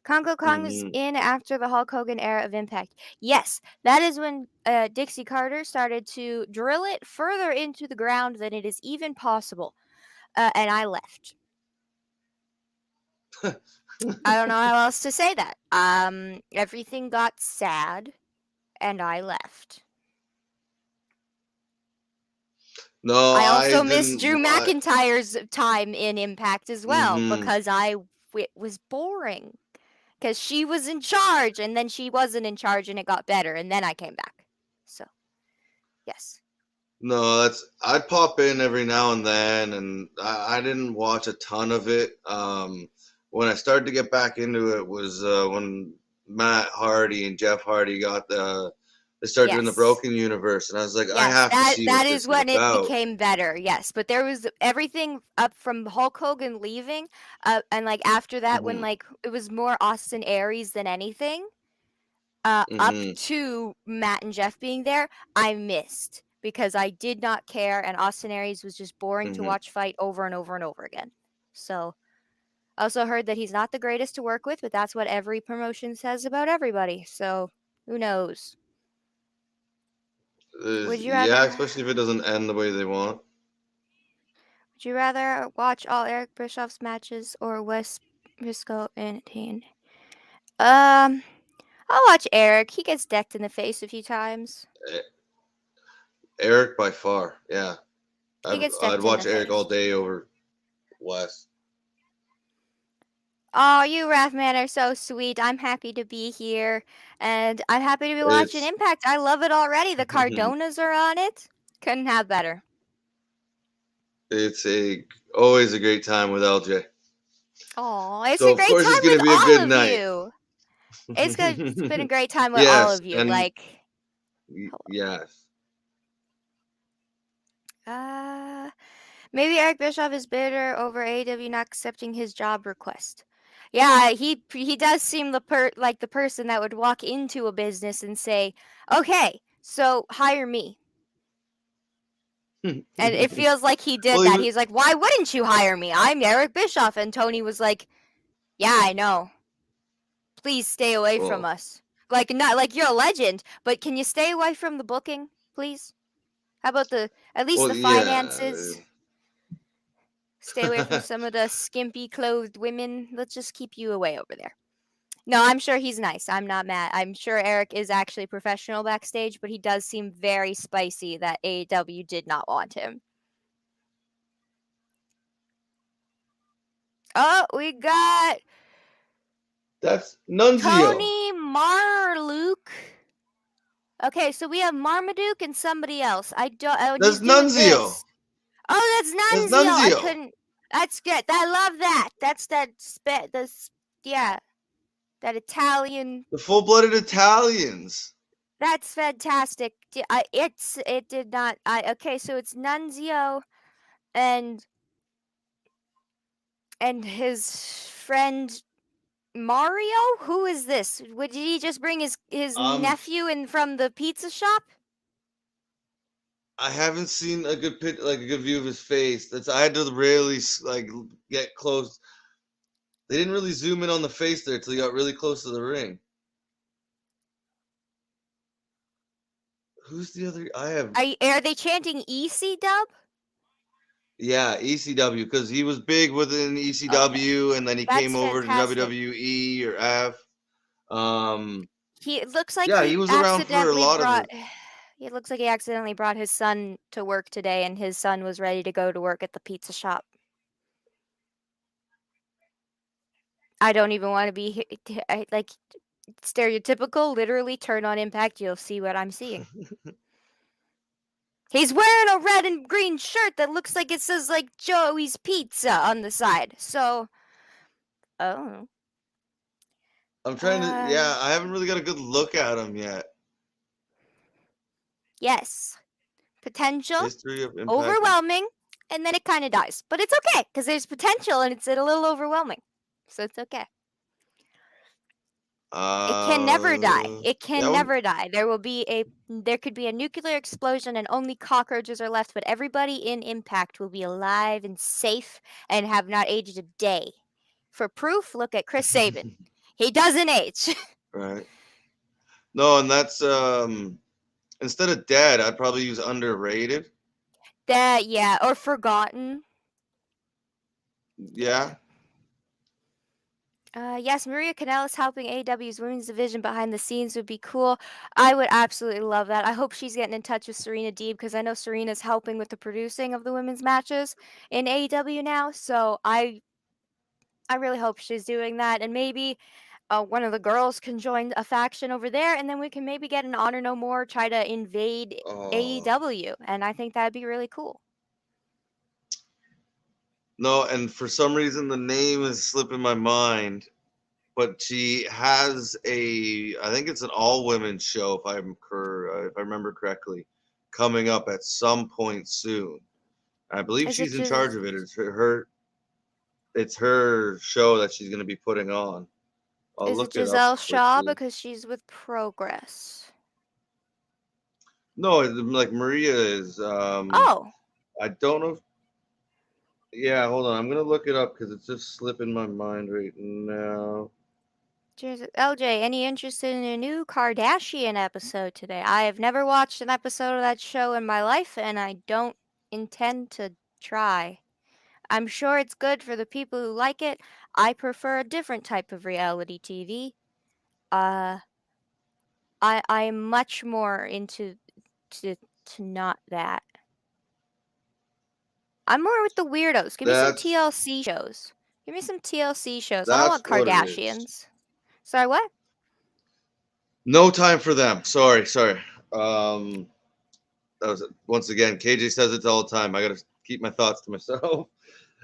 Congo Kong was Mm-hmm. in after the Hulk Hogan era of Impact. Yes, that is when Dixie Carter started to drill it further into the ground than it is even possible. And I left. I don't know how else to say that. Everything got sad, and I left. No, I I also miss didn't. Drew McIntyre's time in Impact as well Mm-hmm. because it was boring. Because she was in charge, and then she wasn't in charge, and it got better, and then I came back. So, yes. No, I'd pop in every now and then, and I didn't watch a ton of it. When I started to get back into it was when Matt Hardy and Jeff Hardy they started doing the Yes. Broken Universe, and I was like, I Yes, have to see that what is this is when it about. became better. Yes, but there was everything up from Hulk Hogan leaving, and like after that, when Mm-hmm. like it was more Austin Aries than anything. Up Mm-hmm. to Matt and Jeff being there, I missed because I did not care, and Austin Aries was just boring to Mm-hmm. watch fight over and over and over again. So, I also heard that he's not the greatest to work with, but that's what every promotion says about everybody. So, who knows? Would you Yeah, rather? especially if it doesn't end the way they want. Would you rather watch all Eric Bischoff's matches or Wes Briscoe and Teen? I'll watch Eric. He gets decked in the face a few times. E- Eric by far, yeah. He gets I'd decked in the watch Eric all face. day over Wes. Oh, you Rathman are so sweet. I'm happy to be here, and I'm happy to be watching It's Impact. I love it already. The Cardonas are on it. Couldn't have better. it's a always a great time with LJ. Oh, it's So a of great course it's time gonna with be a all good of night. you. It's been a great time with all Yes, of you. and Like, yes. uh, maybe Eric Bischoff is bitter over AEW not accepting his job request. Yeah, he does seem like the person that would walk into a business and say, "Okay, so hire me." And it feels like he did Well, that. He's like, "Why wouldn't you hire me? I'm Eric Bischoff." And Tony was like, "Yeah, I know. Please stay away from well, us. Like, not like you're a legend, but can you stay away from the booking, please? How about at least well, the yeah. finances? Stay away from some of the skimpy clothed women. Let's just keep you away over there." No, I'm sure he's nice. I'm not mad. I'm sure Eric is actually professional backstage, but he does seem very spicy that AEW did not want him. Oh, we got That's Nunzio. Tony Marluke. Okay, so we have Marmaduke and somebody else. And That's he's doing Nunzio. this. Oh, that's That's Nunzio. I Nunzio. couldn't. That's good. I love that. That's yeah, that Italian. The full-blooded Italians. That's fantastic. It did not. Okay, so it's Nunzio and his friend Mario. Who is this? Did he just bring his Um, nephew in from the pizza shop? I haven't seen a good like a good view of his face. I had to really like get close. They didn't really zoom in on the face there till he got really close to the ring. Who's the other? I have. Are they chanting EC dub? Yeah, ECW, because he was big within Okay, ECW, and then he came that's over to fantastic. WWE or F. It looks like Yeah, he was around for a lot of it. It looks like he accidentally brought his son to work today, and his son was ready to go to work at the pizza shop. I don't even want to be like stereotypical. Literally, turn on Impact, you'll see what I'm seeing. He's wearing a red and green shirt that looks like it says like Joey's Pizza on the side. So, oh. I'm trying to. Yeah, I haven't really got a good look at him yet. Yes. Potential, History of Impact. overwhelming, and then it kind of dies. But it's okay because there's potential and it's a little overwhelming. So it's okay. It can never die. It can never die. There could be a nuclear explosion and only cockroaches are left, but everybody in Impact will be alive and safe and have not aged a day. For proof, look at Chris Sabin. He doesn't age. Right. No, and that's instead of dead, I'd probably use underrated. Or forgotten. Yeah. Yes, Maria Kanellis helping AEW's women's division behind the scenes would be cool. I would absolutely love that. I hope she's getting in touch with Serena Deeb because I know Serena's helping with the producing of the women's matches in AEW now. So I really hope she's doing that, and maybe one of the girls can join a faction over there, and then we can maybe get an Honornomore try to invade AEW, and I think that'd be really cool. No, and for some reason the name is slipping my mind, but she has I think it's an all-women show if I remember correctly, coming up at some point soon. I believe she's in charge of it. It's her show that she's going to be putting on. I'll look it up. Is it Giselle Shaw because she's with Progress? No, like Maria is. Oh. I don't know. Yeah, hold on. I'm going to look it up because it's just slipping my mind right now. LJ, any interest in a new Kardashian episode today? I have never watched an episode of that show in my life, and I don't intend to try. I'm sure it's good for the people who like it. I prefer a different type of reality TV. I'm much more into to not that. I'm more with the weirdos. Give me some TLC shows. Give me some TLC shows. I don't want Kardashians. Sorry, what? No time for them. Sorry. That was once again. KJ says it all the time. I gotta keep my thoughts to myself.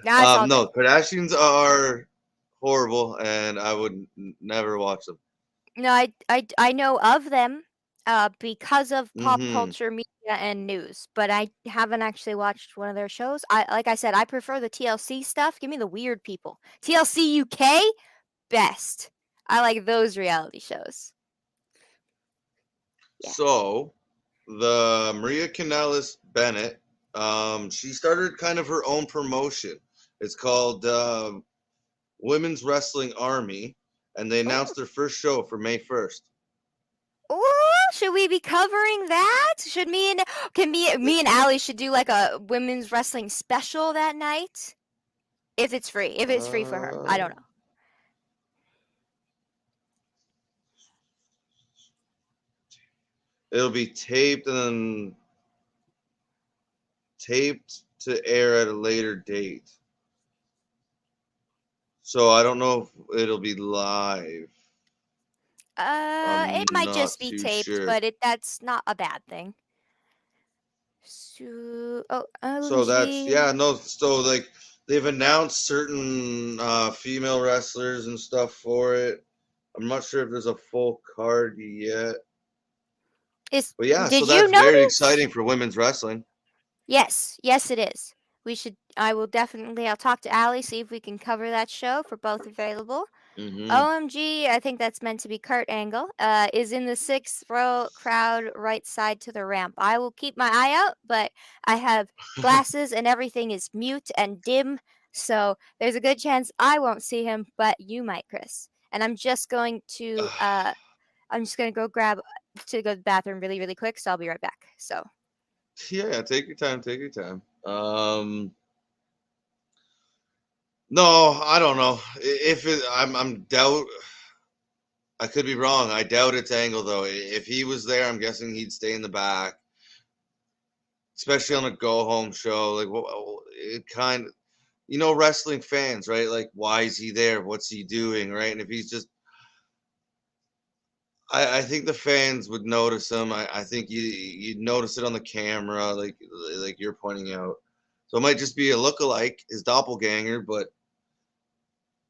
No, Kardashians are horrible, and I would never watch them. No, I know of them because of pop culture, media, and news, but I haven't actually watched one of their shows. Like I said, I prefer the TLC stuff. Give me the weird people. TLC UK, best. I like those reality shows. Yeah. So, the Maria Kanellis Bennett, she started kind of her own promotion. It's called Women's Wrestling Army, and they announced their first show for May 1st. Oh, should we be covering that? Should me and Allie should do like a women's wrestling special that night? If it's free. If it's free for her. I don't know. It'll be taped and taped to air at a later date. So I don't know if it'll be live. It might just be taped, but that's not a bad thing. So so like they've announced certain female wrestlers and stuff for it. I'm not sure if there's a full card yet. But yeah, so that's very exciting for women's wrestling. Yes, it is. I'll talk to Allie, see if we can cover that show for both available. OMG, I think that's meant to be Kurt Angle, is in the 6th row crowd right side to the ramp. I will keep my eye out, but I have glasses and everything is mute and dim, so there's a good chance I won't see him, but you might, Chris. And I'm just going to go to the bathroom really, really quick, so I'll be right back. So yeah, take your time. No, I don't know. I could be wrong. I doubt it's Angle though. If he was there, I'm guessing he'd stay in the back, especially on a go-home show. Like, it kind of, wrestling fans, right? Like, why is he there? What's he doing, right? And if he's just, I think the fans would notice him. I think you'd notice it on the camera, like you're pointing out. So it might just be a look-alike, his doppelganger, but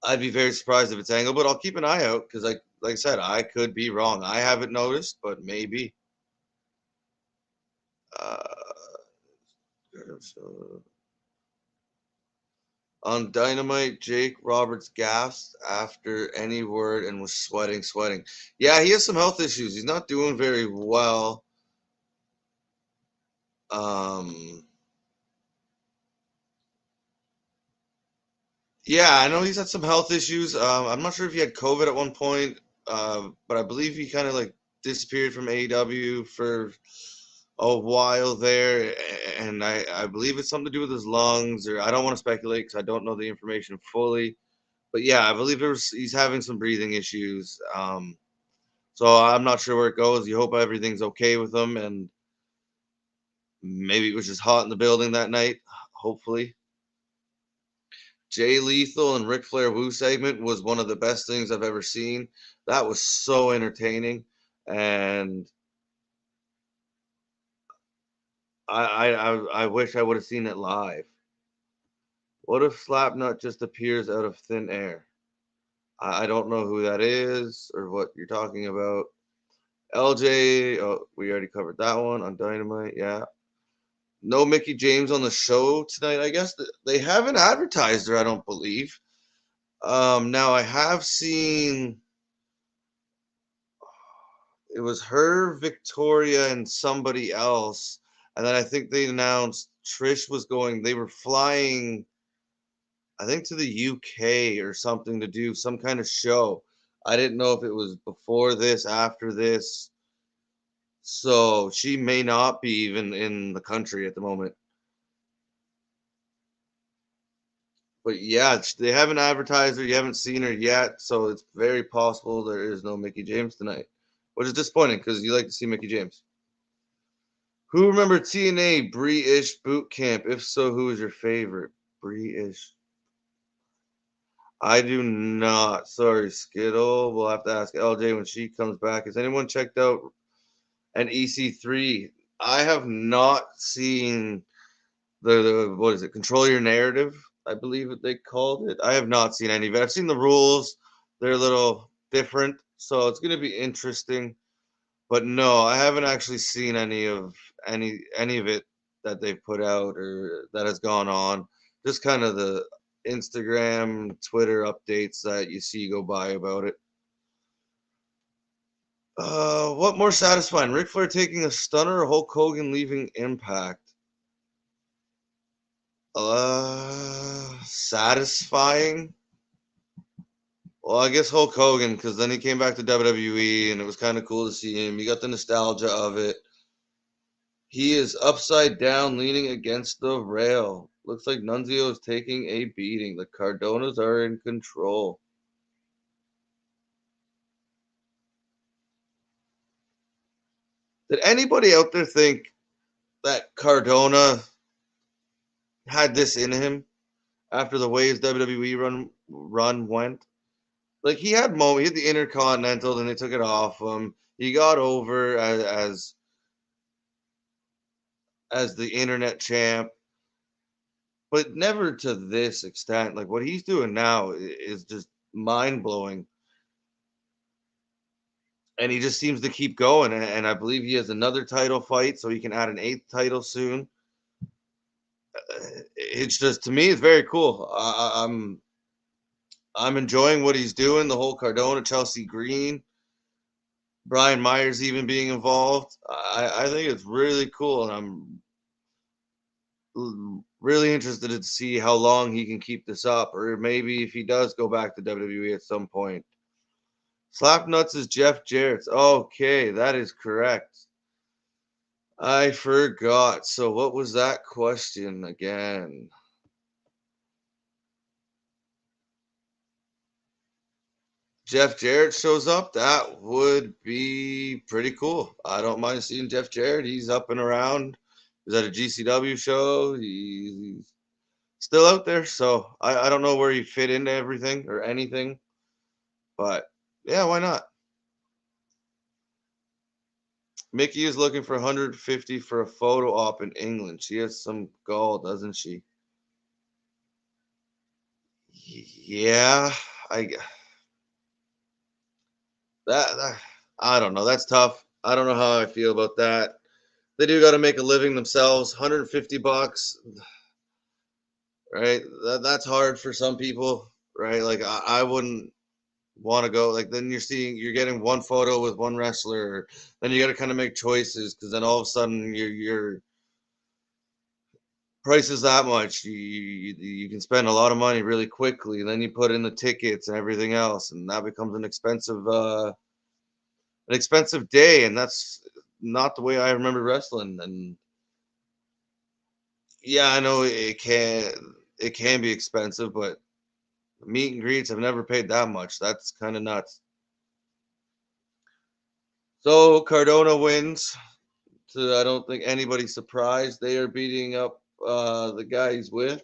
I'd be very surprised if it's Angle. But I'll keep an eye out because, like I said, I could be wrong. I haven't noticed, but maybe. Uh, on Dynamite, Jake Roberts gasped after any word and was sweating. Yeah, he has some health issues. He's not doing very well. Yeah, I know he's had some health issues. I'm not sure if he had COVID at one point, but I believe he kind of like disappeared from AEW for a while there, and I believe it's something to do with his lungs, or I don't want to speculate because I don't know the information fully. But yeah, I believe he's having some breathing issues. So I'm not sure where it goes. You hope everything's okay with him, and maybe it was just hot in the building that night. Hopefully. Jay Lethal and Ric Flair Woo segment was one of the best things I've ever seen. That was so entertaining, and I wish I would have seen it live. What if Slapnut just appears out of thin air? I don't know who that is or what you're talking about. LJ, oh, we already covered that one on Dynamite. Yeah. No Mickey James on the show tonight. I guess they haven't advertised her. I don't believe. Now I have seen it was her, Victoria, and somebody else, and then I think they announced Trish was going. They were flying, I think, to the UK or something to do some kind of show. I didn't know if it was before this, after this. So she may not be even in the country at the moment. But yeah, they haven't advertised her. You haven't seen her yet, so it's very possible there is no Mickey James tonight, which is disappointing because you like to see Mickey James. Who remember TNA Bree-ish boot camp? If so, who is your favorite? Bree-ish. I do not. Sorry, Skittle. We'll have to ask LJ when she comes back. Has anyone checked out an EC3? I have not seen the what is it? Control Your Narrative, I believe that they called it. I have not seen any of it. I've seen the rules. They're a little different, so it's going to be interesting. But no, I haven't actually seen any of it that they've put out or that has gone on. Just kind of the Instagram, Twitter updates that you see go by about it. What more satisfying? Ric Flair taking a stunner or Hulk Hogan leaving Impact? Satisfying. Well, I guess Hulk Hogan, because then he came back to WWE, and it was kind of cool to see him. You got the nostalgia of it. He is upside down, leaning against the rail. Looks like Nunzio is taking a beating. The Cardonas are in control. Did anybody out there think that Cardona had this in him after the way his WWE run went? Like he had moment, he had the Intercontinental, then they took it off him. He got over as the internet champ, but never to this extent. Like what he's doing now is just mind blowing, and he just seems to keep going. And I believe he has another title fight, so he can add an 8th title soon. It's just to me, it's very cool. I'm enjoying what he's doing. The whole Cardona, Chelsea Green, Brian Myers even being involved. I think it's really cool, and I'm really interested to see how long he can keep this up, or maybe if he does go back to WWE at some point. Slapnuts is Jeff Jarrett's. Okay, that is correct. I forgot. So what was that question again? Jeff Jarrett shows up. That would be pretty cool. I don't mind seeing Jeff Jarrett. He's up and around. He's at a GCW show. He's still out there. So I don't know where he fit into everything or anything. But yeah, why not? Mickey is looking for 150 for a photo op in England. She has some gall, doesn't she? Yeah, I that I don't know. That's tough. I don't know how I feel about that. They do got to make a living themselves. $150, right? That's hard for some people, right? Like I wouldn't want to go. Like then you're getting one photo with one wrestler. Then you got to kind of make choices because then all of a sudden your price is that much. You can spend a lot of money really quickly. Then you put in the tickets and everything else, and that becomes an expensive day, and that's not the way I remember wrestling. And yeah, I know it can be expensive, but meet and greets I've never paid that much. That's kind of nuts. So Cardona wins. So I don't think anybody's surprised. They are beating up the guy he's with.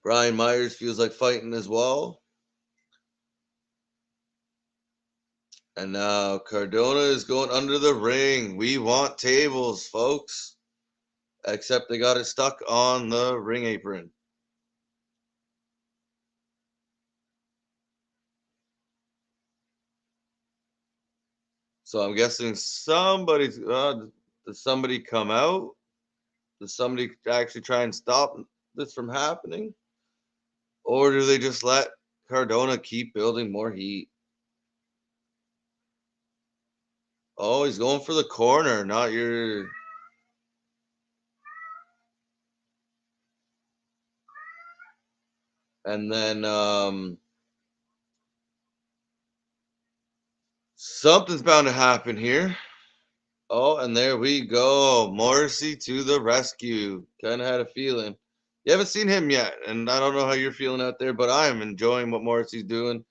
Brian Myers feels like fighting as well. And now Cardona is going under the ring. We want tables, folks. Except they got it stuck on the ring apron. So I'm guessing does somebody come out? Does somebody actually try and stop this from happening? Or do they just let Cardona keep building more heat? Oh, he's going for the corner, not your. And then something's bound to happen here. Oh, and there we go. Morrissey to the rescue. Kind of had a feeling. You haven't seen him yet, and I don't know how you're feeling out there, but I am enjoying what Morrissey's doing.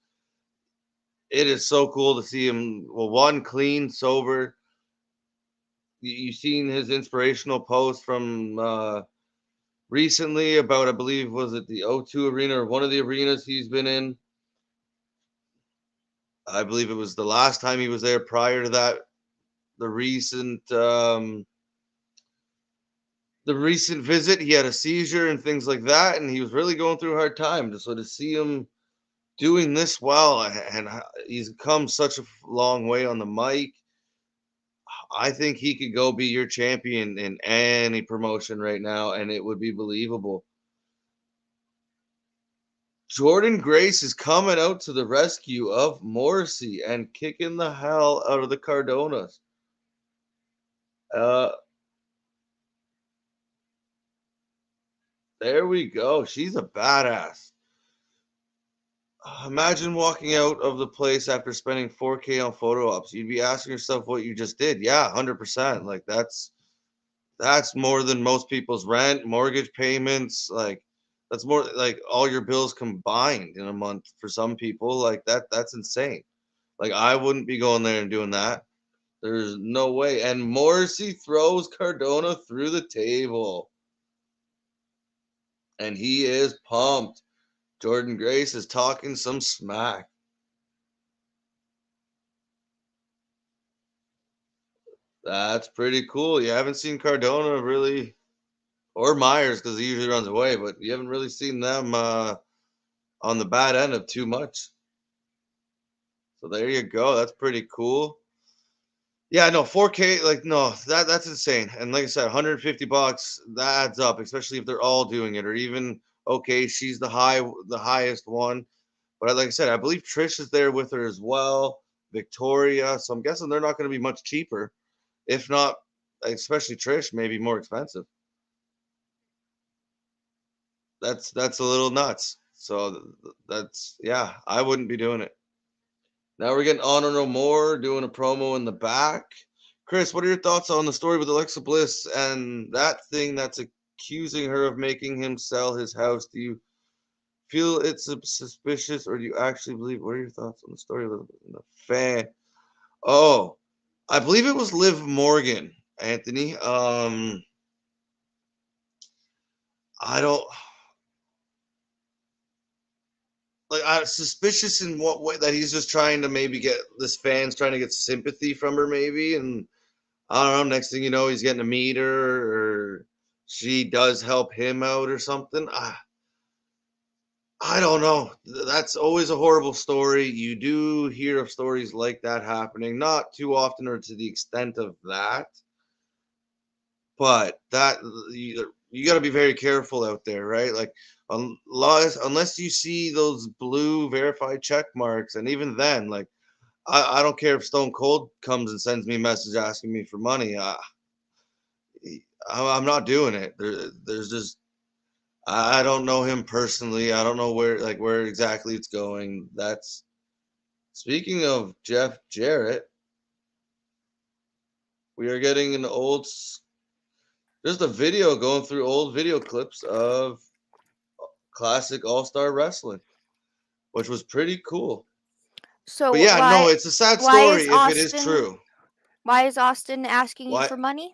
It is so cool to see him. Well, one, clean, sober. You seen his inspirational post from recently about, I believe, was it the O2 Arena or one of the arenas he's been in? I believe it was the last time he was there. Prior to that, the recent visit, he had a seizure and things like that, and he was really going through a hard time. So to see him doing this well, and he's come such a long way on the mic. I think he could go be your champion in any promotion right now, and it would be believable. Jordan Grace is coming out to the rescue of Morrissey and kicking the hell out of the Cardonas. Uh, there we go. She's a badass. Imagine walking out of the place after spending 4K on photo ops. You'd be asking yourself what you just did. Yeah, 100%. Like that's more than most people's rent, mortgage payments. Like that's more like all your bills combined in a month for some people. Like that's insane. Like I wouldn't be going there and doing that. There's no way. And Morrissey throws Cardona through the table. And he is pumped. Jordan Grace is talking some smack. That's pretty cool. You haven't seen Cardona really, or Myers because he usually runs away, but you haven't really seen them on the bad end of too much. So there you go. That's pretty cool. Yeah, no, 4K, like no, that's insane. And like I said, $150, that adds up, especially if they're all doing it, or even okay, she's the highest one. But like I said, I believe Trish is there with her as well, Victoria. So I'm guessing they're not going to be much cheaper. If not, especially Trish, maybe more expensive. That's a little nuts. So that's yeah, I wouldn't be doing it. Now we're getting Honornomore doing a promo in the back. Chris, what are your thoughts on the story with Alexa Bliss and that thing that's accusing her of making him sell his house? Do you feel it's suspicious, or do you actually believe? What are your thoughts on the story with the fan? Oh, I believe it was Liv Morgan, Anthony. I don't. like suspicious in what way, that he's just trying to maybe get this fans trying to get sympathy from her, maybe, and I don't know. Next thing you know, he's getting to meet her, or she does help him out, or something. I don't know. That's always a horrible story. You do hear of stories like that happening, not too often or to the extent of that, but that you got to be very careful out there, right? Like unless you see those blue verified check marks, and even then, like I don't care if Stone Cold comes and sends me a message asking me for money. I'm not doing it. There's just I don't know him personally. I don't know where exactly it's going. That's speaking of Jeff Jarrett. We are getting just a video going through old video clips of classic All Star Wrestling, which was pretty cool. But So yeah, no, it's a sad why story is if it is Austin true. why is Austin asking you Why? for money?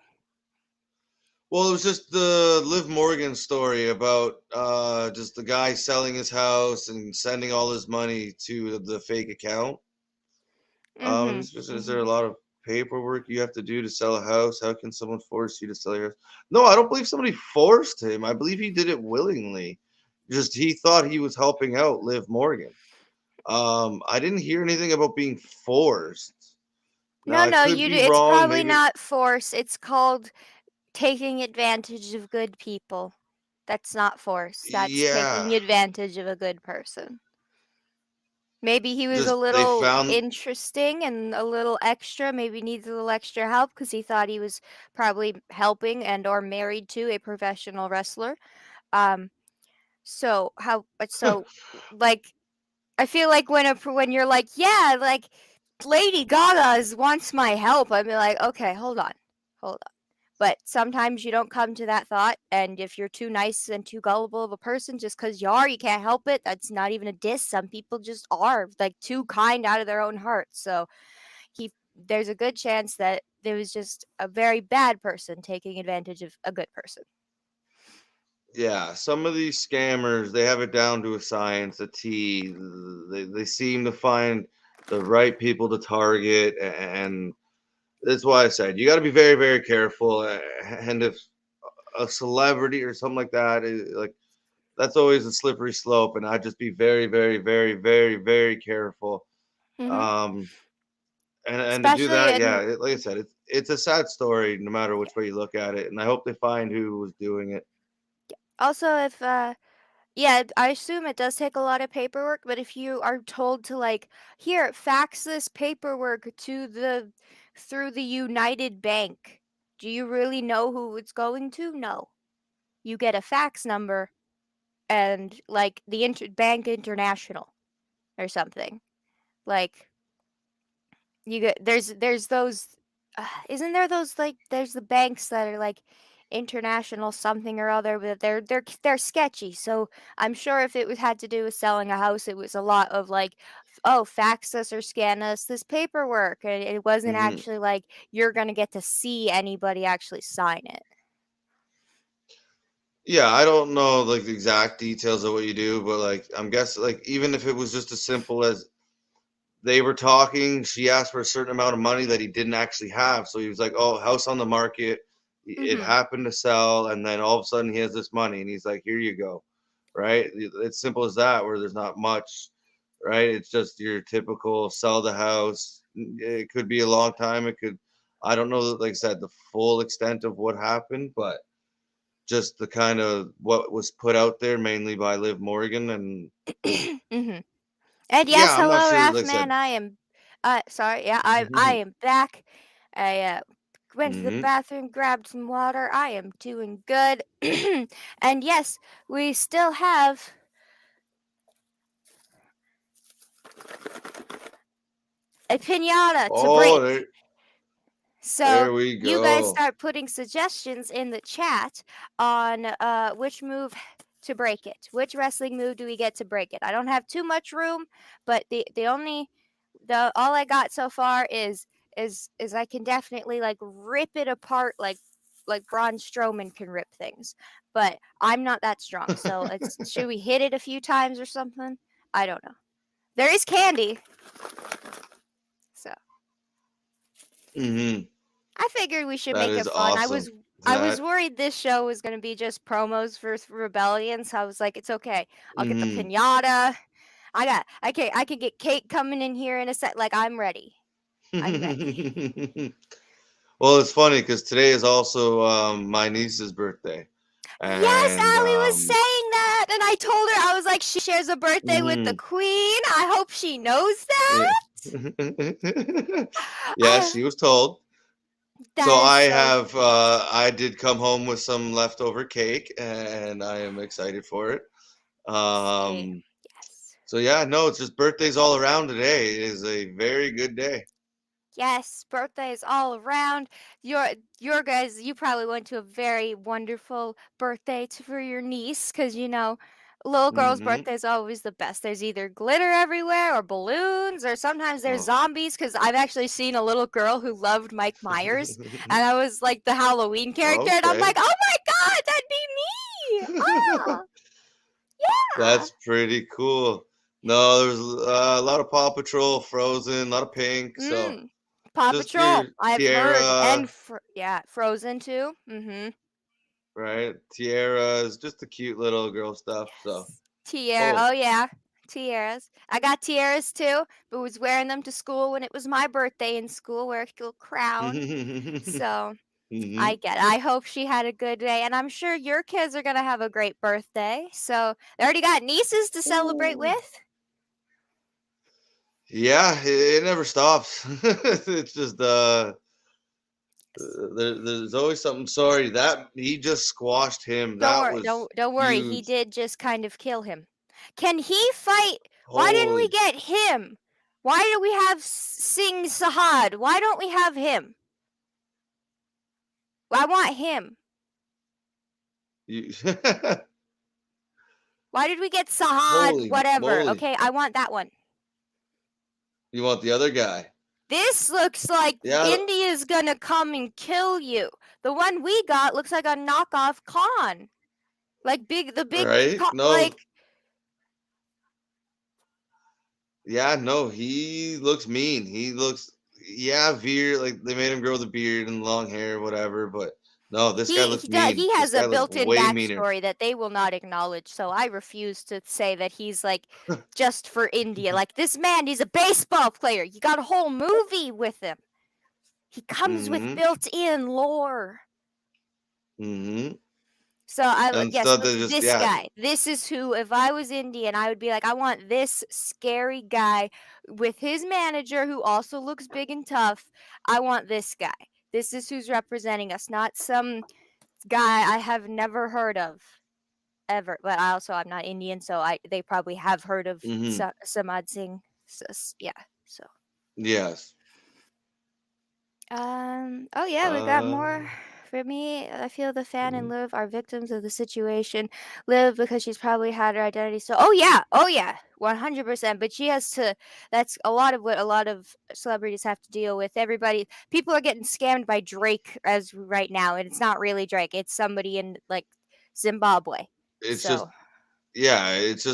Well, it was just the Liv Morgan story about just the guy selling his house and sending all his money to the fake account. Is there a lot of paperwork you have to do to sell a house? How can someone force you to sell your house? No, I don't believe somebody forced him. I believe he did it willingly. Just he thought he was helping out Liv Morgan. I didn't hear anything about being forced. Now I No, could be it's wrong. probably Maybe. not force. It's called taking advantage of good people. That's not force. That's Yeah. taking advantage of a good person. Maybe he was a Just they little found. interesting and a little extra, maybe needs a little extra help because he thought he was probably helping and or married to a professional wrestler. Um, so like I feel like when you're like, yeah, like Lady Gaga wants my help, I'd be like, okay, hold on. But sometimes you don't come to that thought, and if you're too nice and too gullible of a person, just because you are, you can't help it. That's not even a diss. Some people just are like too kind out of their own heart. So there's a good chance that there was just a very bad person taking advantage of a good person. Yeah, some of these scammers, they have it down to a science, a T. They seem to find the right people to target, and that's why I said you got to be very, very careful. And if a celebrity or something like that is like, that's always a slippery slope, and I'd just be very, very, very, very, very careful. Mm-hmm. Um, and to do Especially that, yeah, in like I said, it's a sad story no matter which way you look at it, and I hope they find who was doing it. also if yeah, I assume it does take a lot of paperwork, but if you are told to like, here, fax this paperwork to the through the United Bank, do you really know who it's going to? No. You get a fax number and like the Bank International or something. Like you get there's those isn't there those like there's the banks that are like international something or other, but they're sketchy. So I'm sure if it was had to do with selling a house, it was a lot of like, oh, fax us or scan us this paperwork, and it wasn't Hmm. actually like you're gonna get to see anybody actually sign it. Yeah, I don't know like the exact details of what you do, but like I'm guessing like even if it was just as simple as they were talking, she asked for a certain amount of money that he didn't actually have. So he was like, "Oh, house on the market. It Mm-hmm. happened to sell." And then all of a sudden he has this money and he's like, "Here you go." Right? It's simple as that, where there's not much, right? It's just your typical sell the house. It could be a long time. It could, I don't know, like I said, the full extent of what happened, but just the kind of what was put out there mainly by Liv Morgan. And Mm-hmm. And yes, yeah, I'm not hello, sure. Like I Raph man. said, I am. Sorry. Yeah, I am back. I went to the hmm. bathroom, grabbed some water. I am doing good. And yes, we still have a pinata to Oh, break. So there we you guys go. start putting suggestions in the chat on which move to break it. Which wrestling move do we get to break it? I don't have too much room, but the all I got so far is I can definitely like rip it apart like Braun Strowman can rip things. But I'm not that strong. So it's should we hit it a few times or something? I don't know. There is candy. So I figured we should That make is it fun. awesome. I was worried this show was going to be just promos for Rebellion, so I was like, it's okay. I'll get the pinata. I can get cake coming in here in a sec. Like, I'm ready. I'm ready. Well, it's funny because today is also my niece's birthday. Yes, And Allie was saying that, and I told her, I was like, she shares a birthday with the queen. I hope she knows that. Yeah, she was told. So I did come home with some leftover cake, and I am excited for it. Yes. So yeah, no, it's just birthdays all around today. It is a very good day. Yes, birthdays all around. Your guys, you probably went to a very wonderful birthday for your niece, because little girls' birthday is always the best. There's either glitter everywhere, or balloons, or sometimes there's zombies. Because I've actually seen a little girl who loved Mike Myers, and I was like the Halloween character, and I'm like, oh my god, that'd be me! Oh, yeah. That's pretty cool. No, there's a lot of Paw Patrol, Frozen, a lot of Pink. So Paw just Patrol, your I've heard, and Tiara, Frozen too. right? Tiara is just the cute little girl stuff. So Tiara, oh yeah, tiaras. I got tiaras too, but was wearing them to school when it was my birthday in school, wear a little crown. So I get it. I hope she had a good day, and I'm sure your kids are gonna have a great birthday. So they already got nieces to celebrate with. Yeah, it never stops. It's just there's always something. Sorry, that he just squashed him. That was Don't worry. He huge. did just kind of kill him. Can he fight? Why didn't we Holy. get him? Why do we have Singh Sahad? Why don't we have him? I want him. Why did we get Sahad? Holy Whatever. moly. Okay, I want that one. You want the other guy? This looks like India's gonna come and kill you. The one we got looks like a knockoff Khan. Like the big right? No. like. Yeah, no, he looks mean. He looks Veer, like they made him grow the beard and long hair, whatever, but no, this guy looks mean. He has a built-in backstory meaner. that they will not acknowledge, so I refuse to say that he's like just for India. Like, this man, he's a baseball player. You got a whole movie with him. He comes with built-in lore. So this guy. This is who, if I was Indian, I would be like, I want this scary guy with his manager who also looks big and tough. I want this guy. This is who's representing us, not some guy I have never heard of ever. But I'm not Indian, so they probably have heard of Samad Singh. So, yeah. So. Yes. Oh yeah, we got more. For me, I feel the fan and Liv are victims of the situation. Liv, because she's probably had her identity. So, oh yeah, 100%. But she has to. That's a lot of what a lot of celebrities have to deal with. People are getting scammed by Drake as right now, and it's not really Drake. It's somebody in like Zimbabwe. It's just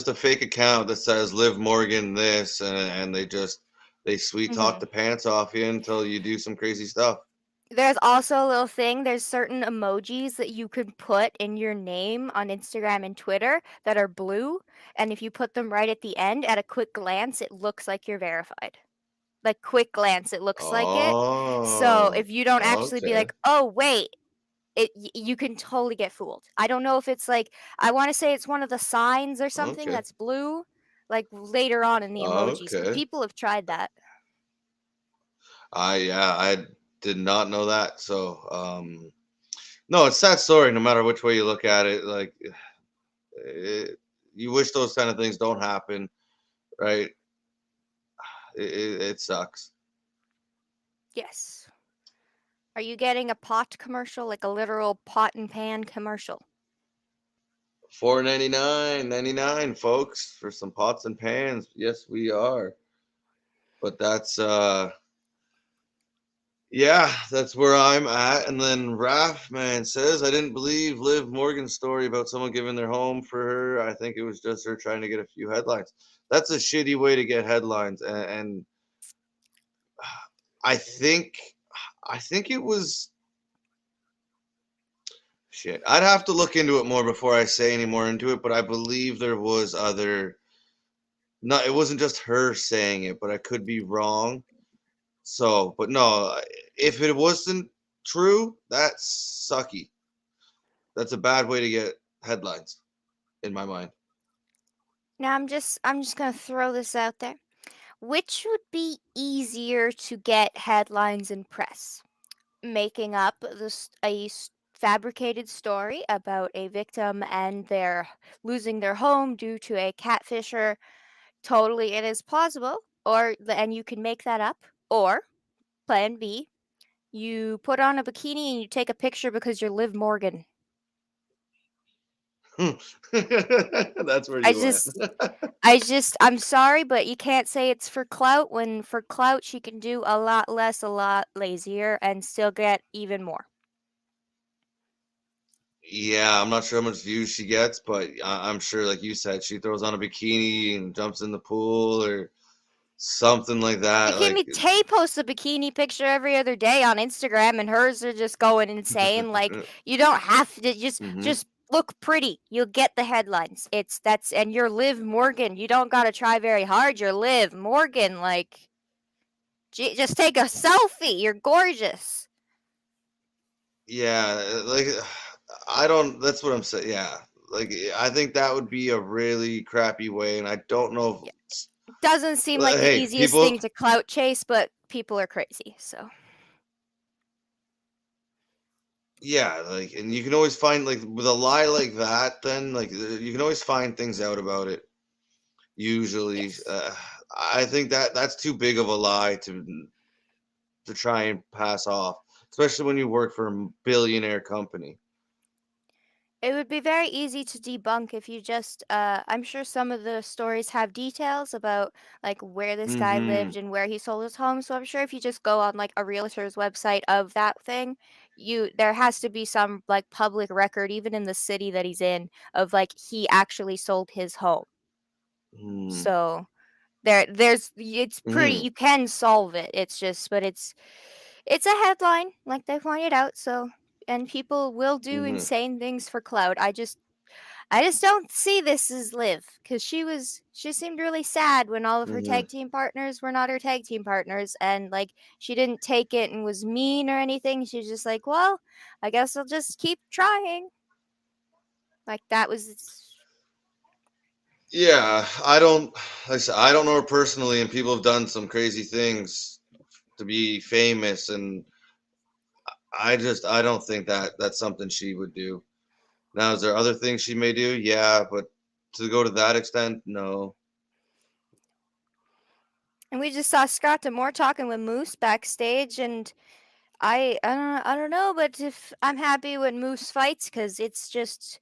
a fake account that says Liv Morgan this, and they sweet talk the pants off you until you do some crazy stuff. There's also a little thing. There's certain emojis that you can put in your name on Instagram and Twitter that are blue. And if you put them right at the end, at a quick glance, it looks like you're verified. Like, quick glance, it looks like it. So if you don't actually be like, oh, wait, you can totally get fooled. I don't know if it's like, I want to say it's one of the signs or something that's blue, like later on in the emojis. People have tried that. I did not know that. So, no, it's a sad story. No matter which way you look at it, like you wish those kind of things don't happen, right? It sucks. Yes. Are you getting a pot commercial, like a literal pot and pan commercial? $4.99, folks, for some pots and pans. Yes, we are. But that's that's where I'm at. And then Raph, man, says, I didn't believe Liv Morgan's story about someone giving their home for her. I think it was just her trying to get a few headlines. that's a shitty way to get headlines. And I think I think it was shit. I'd have to look into it more before I say any more into it, but I believe there was other. No, it wasn't just her saying it, but I could be wrong. So, but no, if it wasn't true, that's sucky. That's a bad way to get headlines, in my mind. Now I'm just gonna throw this out there. Which would be easier to get headlines in press? Making up fabricated story about a victim and their losing their home due to a catfisher. Totally, it is plausible, and you can make that up. Or plan B, you put on a bikini and you take a picture because you're Liv Morgan. That's where I you went. just I'm sorry, but you can't say it's for clout when for clout she can do a lot less, a lot lazier, and still get even more. Yeah, I'm not sure how much views she gets, but I'm sure, like you said, she throws on a bikini and jumps in the pool or something like that. Like, Bikini Tay posts a bikini picture every other day on Instagram, and hers are just going insane. Like you don't have to hmm just look pretty. You'll get the headlines. And you're Liv Morgan. You don't gotta try very hard. You're Liv Morgan. Like just take a selfie. You're gorgeous. yeah, like I don't. That's what I'm saying. Yeah, like I think that would be a really crappy way, and I don't know. Yeah. Doesn't seem like the Hey, easiest people. thing to clout chase, but people are crazy. So Yeah, like, and you can always find like with a lie like that. Then like you can always find things out about it. Usually, yes. I think that that's too big of a lie to try and pass off, especially when you work for a billionaire company. It would be very easy to debunk if you just I'm sure some of the stories have details about like where this guy Mm-hmm. lived and where he sold his home. So I'm sure if you just go on like a realtor's website of that thing, you there has to be some like public record even in the city that he's in of like he actually sold his home. Mm-hmm. So it's pretty Mm-hmm. you can solve it. It's just but it's a headline like they pointed out, so and people will do Mm-hmm. insane things for clout. I just don't see this as Liv because she seemed really sad when all of her Mm-hmm. tag team partners were not her tag team partners, and like she didn't take it and was mean or anything. She was just like, well, I guess I'll just keep trying. Like that was Yeah, I don't. Like I said, I don't know her personally, and people have done some crazy things to be famous, and I don't think that that's something she would do. Now, is there other things she may do? Yeah, but to go to that extent, no. and we just saw Scott Demore talking with Moose backstage, and I don't know, but if I'm happy when Moose fights because it's just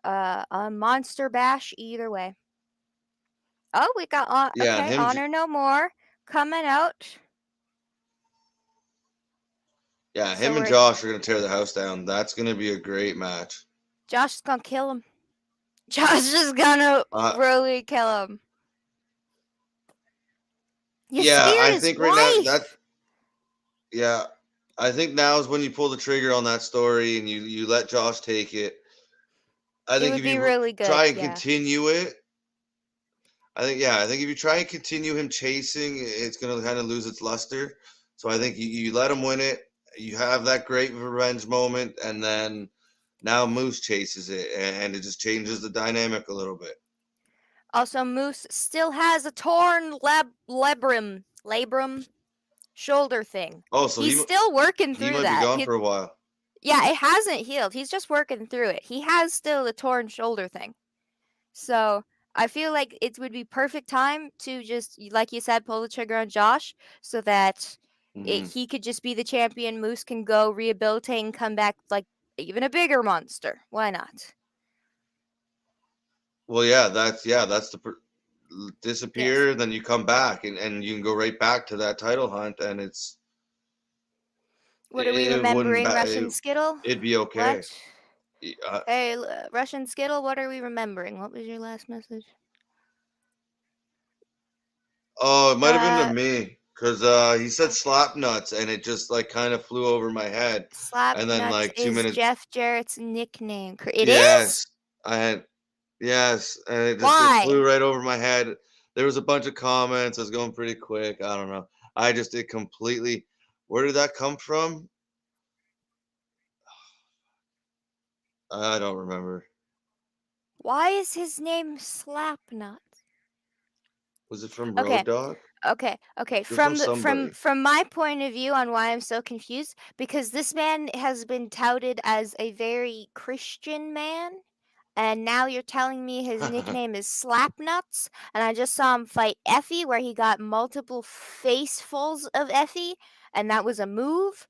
a monster bash either way. Oh, we got Yeah, and okay, him. Honor No More coming out. Yeah, So him and we're Josh are gonna tear the house down. That's gonna be a great match. Josh is gonna kill him. Josh is gonna Uh, really kill him. You yeah, speared I his think right now that wife. yeah, I think now is when you pull the trigger on that story and you let Josh take it. I It think would if be you really try good, and yeah. continue it, I think if you try and continue him chasing, it's gonna kind of lose its luster. So I think you let him win it. You have that great revenge moment, and then now Moose chases it, and it just changes the dynamic a little bit. Also, Moose still has a torn labrum shoulder thing. Oh, so He's still working he through might be that. gone for a while. Yeah, it hasn't healed. He's just working through it. He has still the torn shoulder thing. So I feel like it would be perfect time to just, like you said, pull the trigger on Josh so that hmm he could just be the champion. Moose can go rehabilitate and come back like even a bigger monster. Why not? Well, yeah, that's the Yes. disappear, then you come back, and you can go right back to that title hunt, and What are we it wouldn't remembering, Russian Skittle? it'd be okay. What? Uh, Hey, Russian Skittle, what are we remembering? What was your last message? Oh, it might have been Uh, to me because he said slap nuts, and it just like kind of flew over my head. Slap And then Nuts like 2 minutes. is Jeff Jarrett's nickname. It is? Yes, I had. Yes, and it Why? flew right over my head. There was a bunch of comments. I was going pretty quick. I don't know. I just did completely. Where did that come from? I don't remember. Why is his name Slap Nuts? Was it from Okay. Road Dog? Okay. It was from somebody. From my point of view on why I'm so confused, because this man has been touted as a very Christian man, and now you're telling me his nickname is Slapnuts, and I just saw him fight Effie where he got multiple facefuls of Effie, and that was a move.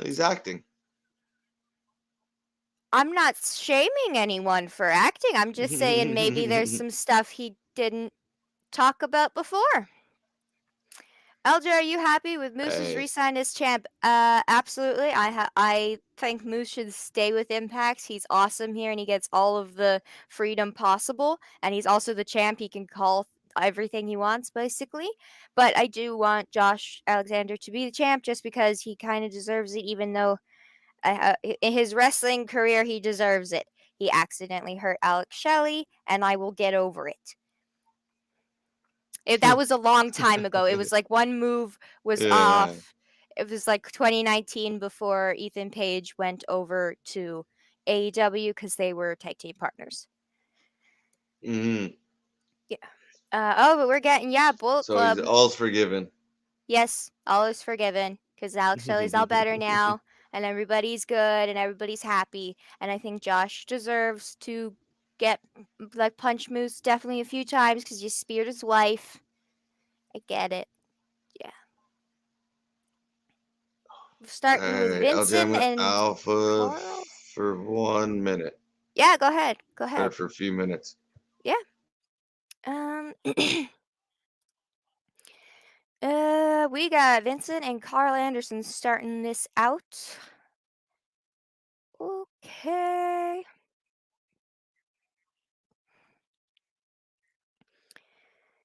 He's acting. I'm not shaming anyone for acting. I'm just saying maybe there's some stuff he didn't talk about before. Elger, are you happy with Moose's Hey. re-sign as champ? Absolutely. I think Moose should stay with Impact. He's awesome here, and he gets all of the freedom possible. And he's also the champ. He can call everything he wants, basically. But I do want Josh Alexander to be the champ, just because he kind of deserves it. Even though in his wrestling career, he deserves it. He accidentally hurt Alex Shelley, and I will get over it. That was a long time ago. It was like one move was off. It was like 2019 before Ethan Page went over to AEW because they were tag team partners. Mm-hmm. Yeah. But we're getting Bullet So Club. he's all's forgiven. Yes, all is forgiven because Alex Shelley's all better now, and everybody's good and everybody's happy. And I think Josh deserves to get like punch Moose definitely a few times because you speared his wife. I get it. Yeah. Starting with LJ, I'm Vincent gonna and alpha Carl. for 1 minute. Yeah, go ahead. Go Or ahead. for a few minutes. Yeah. We got Vincent and Carl Anderson starting this out. Okay.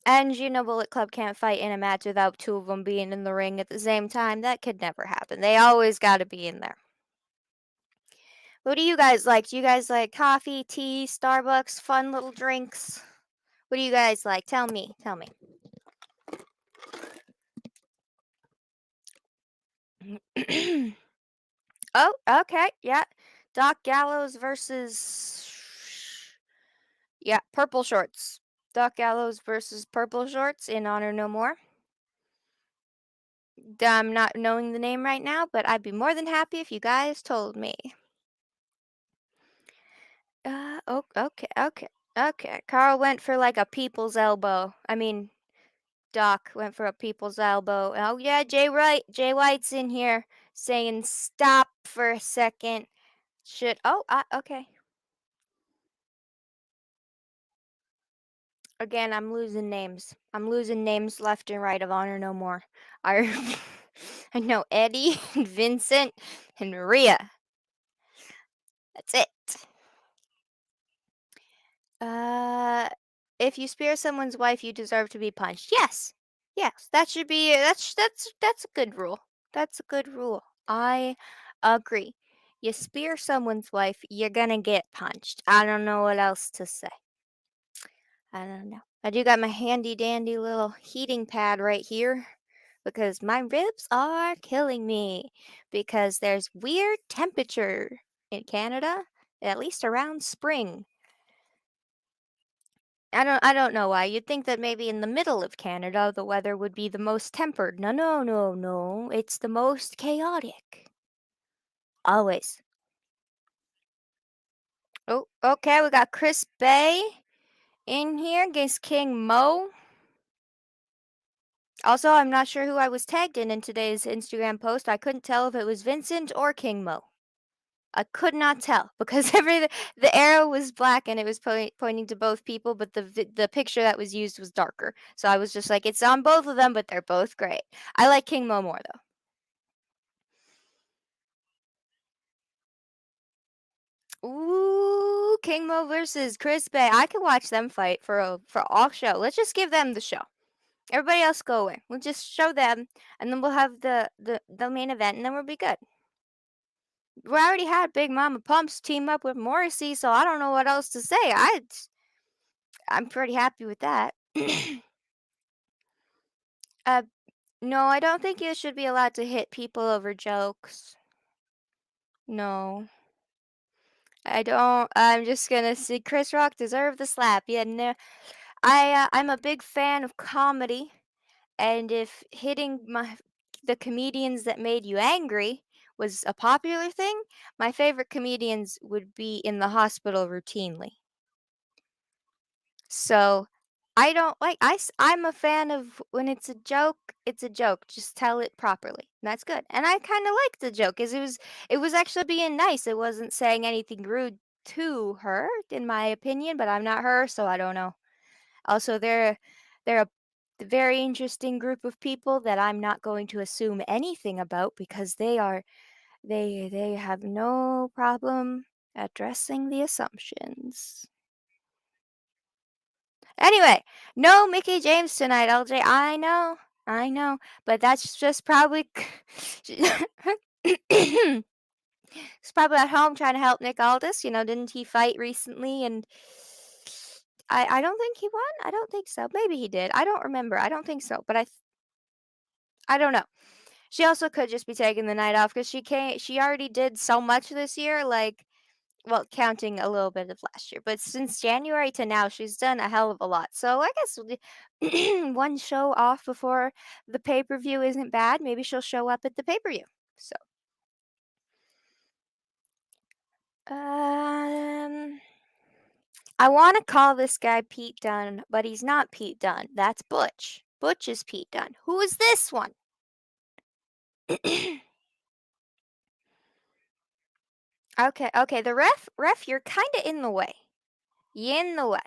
And Bullet Club can't fight in a match without two of them being in the ring at the same time. That could never happen. They always got to be in there. What do you guys like? Do you guys like coffee, tea, Starbucks, fun little drinks? What do you guys like? Tell me. Tell me. Oh, okay. Yeah. Doc Gallows versus. Yeah, Purple Shorts. Doc Gallows versus Purple Shorts in Honornomore. I'm not knowing the name right now, but I'd be more than happy if you guys told me. Okay. Carl went for like a people's elbow. I mean, Doc went for a people's elbow. Oh yeah, Jay White's in here saying stop for a second. Okay. Again, I'm losing names. I'm losing names left and right of Honornomore. I I know Eddie and Vincent and Maria. That's it. If you spear someone's wife, you deserve to be punched. Yes. Yes, that should be that's a good rule. That's a good rule. I agree. You spear someone's wife, you're gonna get punched. I don't know what else to say. I don't know. I do got my handy dandy little heating pad right here because my ribs are killing me because there's weird temperature in Canada, at least around spring. I don't know why. You'd think that maybe in the middle of Canada the weather would be the most tempered. No. It's the most chaotic. Always. Oh, okay, we got Chris Bay in here against King Mo. Also, I'm not sure who I was tagged in today's Instagram post. I couldn't tell if it was Vincent or King Mo. I could not tell because the arrow was black and it was pointing to both people, but the picture that was used was darker. So I was just like, it's on both of them, but they're both great. I like King Mo more though. Ooh, King Mo versus Chris Bay. I could watch them fight for all show. Let's just give them the show. Everybody else go away. We'll just show them, and then we'll have the main event, and then we'll be good. We already had Big Mama Pumps team up with Morrissey, so I don't know what else to say. I'm pretty happy with that. No, I don't think you should be allowed to hit people over jokes. No. I don't. I'm just gonna say Chris Rock deserved the slap. Yeah, no. I'm a big fan of comedy, and if hitting the comedians that made you angry was a popular thing, my favorite comedians would be in the hospital routinely. So, I don't like I'm a fan of when it's a joke, it's a joke. Just tell it properly. That's good. And I kind of liked the joke cuz it was actually being nice. It wasn't saying anything rude to her in my opinion, but I'm not her, so I don't know. Also, they're a very interesting group of people that I'm not going to assume anything about because they have no problem addressing the assumptions. Anyway, no Mickey James tonight, LJ. I know, but that's just probably he's probably at home trying to help Nick Aldis. Didn't he fight recently? And I don't think he won. I don't think so. Maybe he did. I don't remember. I don't think so. But I don't know. She also could just be taking the night off because she already did so much this year. Like, well, counting a little bit of last year, but since January to now, she's done a hell of a lot. So I guess one show off before the pay-per-view isn't bad. Maybe she'll show up at the pay-per-view. So, I want to call this guy Pete Dunne, but he's not Pete Dunne. That's Butch. Butch is Pete Dunne. Who is this one? Okay. The ref, you're kind of in the way. You're in the way.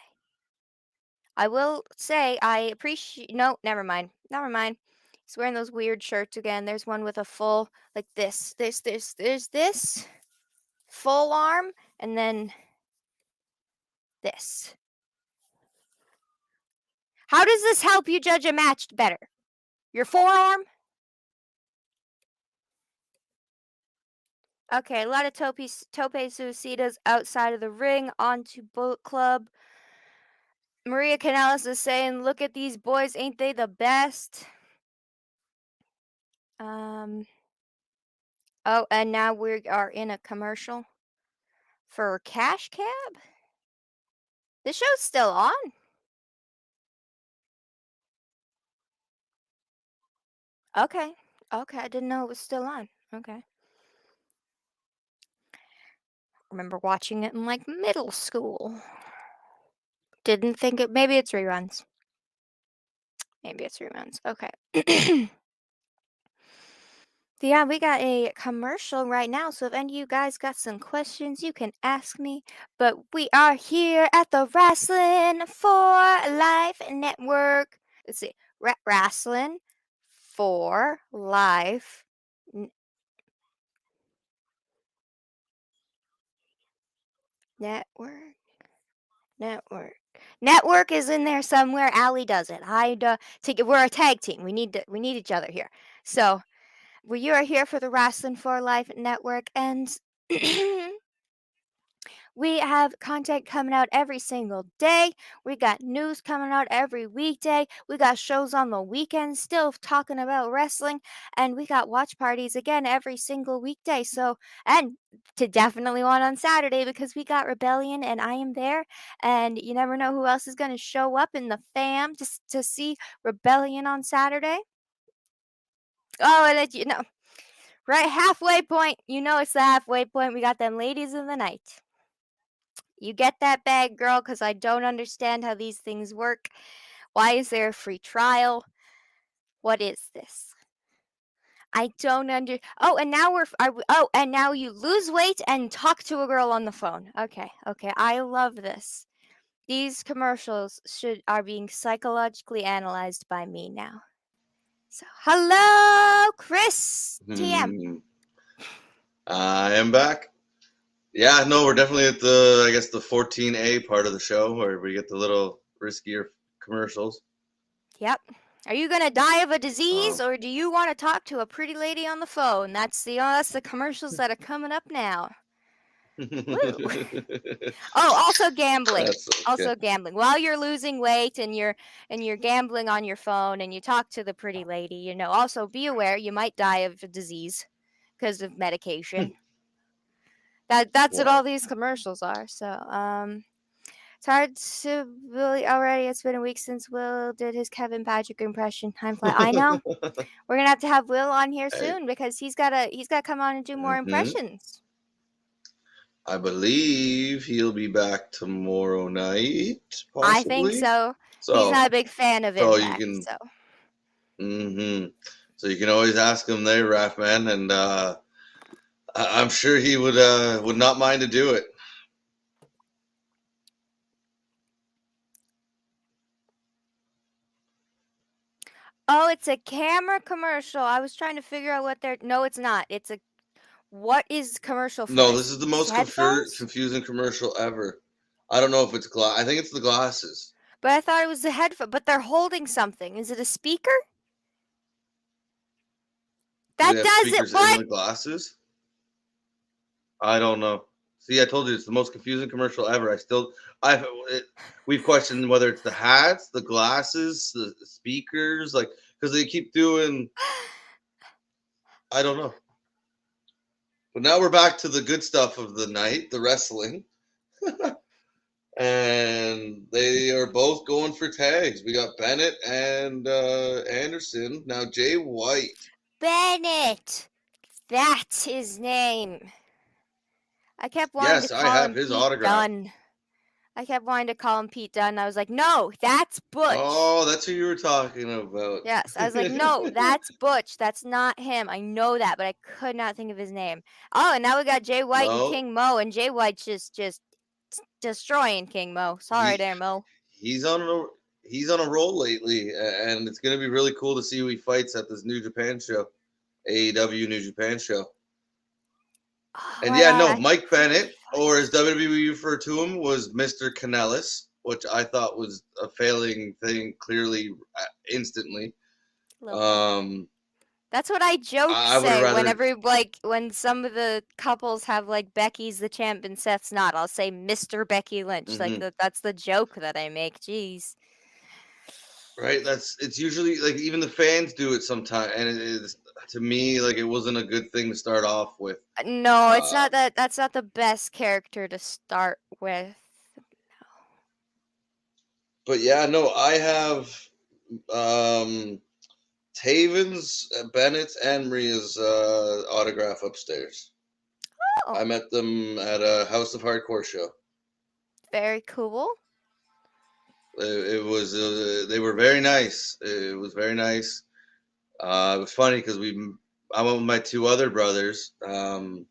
I will say I appreciate. No, never mind. He's wearing those weird shirts again. There's one with a full like this. There's this full arm, and then this. How does this help you judge a match better? Your forearm? Okay, a lot of tope suicidas outside of the ring onto Bullet Club. Maria Kanellis is saying, "Look at these boys, ain't they the best?" Oh, and now we are in a commercial for Cash Cab. The show's still on. Okay. I didn't know it was still on. Okay. Remember watching it in like middle school. Didn't think it. Maybe it's reruns. Okay. Yeah, we got a commercial right now. So if any of you guys got some questions, you can ask me. But we are here at the Wrasslin for Life Network. Let's see. Wrasslin for Life Network. Network is in there somewhere. Allie does it. We're a tag team. We need each other here. So you are here for the Wrasslin for Life Network, and we have content coming out every single day. We got news coming out every weekday. We got shows on the weekends still talking about wrestling. And we got watch parties again every single weekday. So, and to definitely one on Saturday because we got Rebellion and I am there. And you never know who else is going to show up in the fam to see Rebellion on Saturday. Oh, and right halfway point. It's the halfway point. We got them ladies of the night. You get that bag, girl, because I don't understand how these things work. Why is there a free trial? What is this? I don't Oh, and now and now you lose weight and talk to a girl on the phone. Okay. I love this. These commercials are being psychologically analyzed by me now. So, hello, Chris TM. I am back. Yeah, no, we're definitely at the 14A part of the show where we get the little riskier commercials. Yep. Are you gonna die of a disease, or do you want to talk to a pretty lady on the phone? That's the commercials that are coming up now. Woo. Oh, also gambling. That's okay. Also gambling. While you're losing weight and you're gambling on your phone and you talk to the pretty lady, also be aware you might die of a disease because of medication. That's what all these commercials are. So it's hard to really already. It's been a week since Will did his Kevin Patrick impression. Time flies. I know. We're gonna have to have Will on here soon because he's gotta come on and do more impressions. I believe he'll be back tomorrow night. Possibly. I think so. He's not a big fan of Impact. So you can always ask him there, Raffman, and I'm sure he would not mind to do it. Oh, it's a camera commercial. I was trying to figure out what they're. No, it's not. What is commercial for? No, this is the most confusing commercial ever. I don't know if it's glass. I think it's the glasses. But I thought it was the headphone. But they're holding something. Is it a speaker? That does it. What? In the glasses? I don't know. See, I told you it's the most confusing commercial ever. We've questioned whether it's the hats, the glasses, the speakers, because they keep doing. I don't know. But now we're back to the good stuff of the night, the wrestling. And they are both going for tags. We got Bennett and Anderson. Now Jay White. Bennett. That's his name. I kept wanting to call him his autograph. Dunne. I kept wanting to call him Pete Dunne. I was like, no, that's Butch. Oh, that's who you were talking about. Yes, I was like, no, that's Butch. That's not him. I know that, but I could not think of his name. Oh, and now we got Jay White and King Mo, and Jay White's just destroying King Mo. Sorry there, Mo. He's on a roll lately, and it's going to be really cool to see who he fights at this New Japan show, AEW New Japan show. And Mike Bennett, or as WWE referred to him, was Mr. Kanellis, which I thought was a failing thing, clearly, instantly. That's what I joke whenever, when some of the couples have, Becky's the champ and Seth's not. I'll say Mr. Becky Lynch. Mm-hmm. That's the joke that I make. Jeez. Right? It's usually, even the fans do it sometimes, and it is, to me, it wasn't a good thing to start off with. No, it's not that. That's not the best character to start with. No. But yeah, no, I have Taven's, Bennett's, and Maria's autograph upstairs. Oh. I met them at a House of Hardcore show. Very cool. It was. They were very nice. It was very nice. It was funny because I went with my two other brothers, and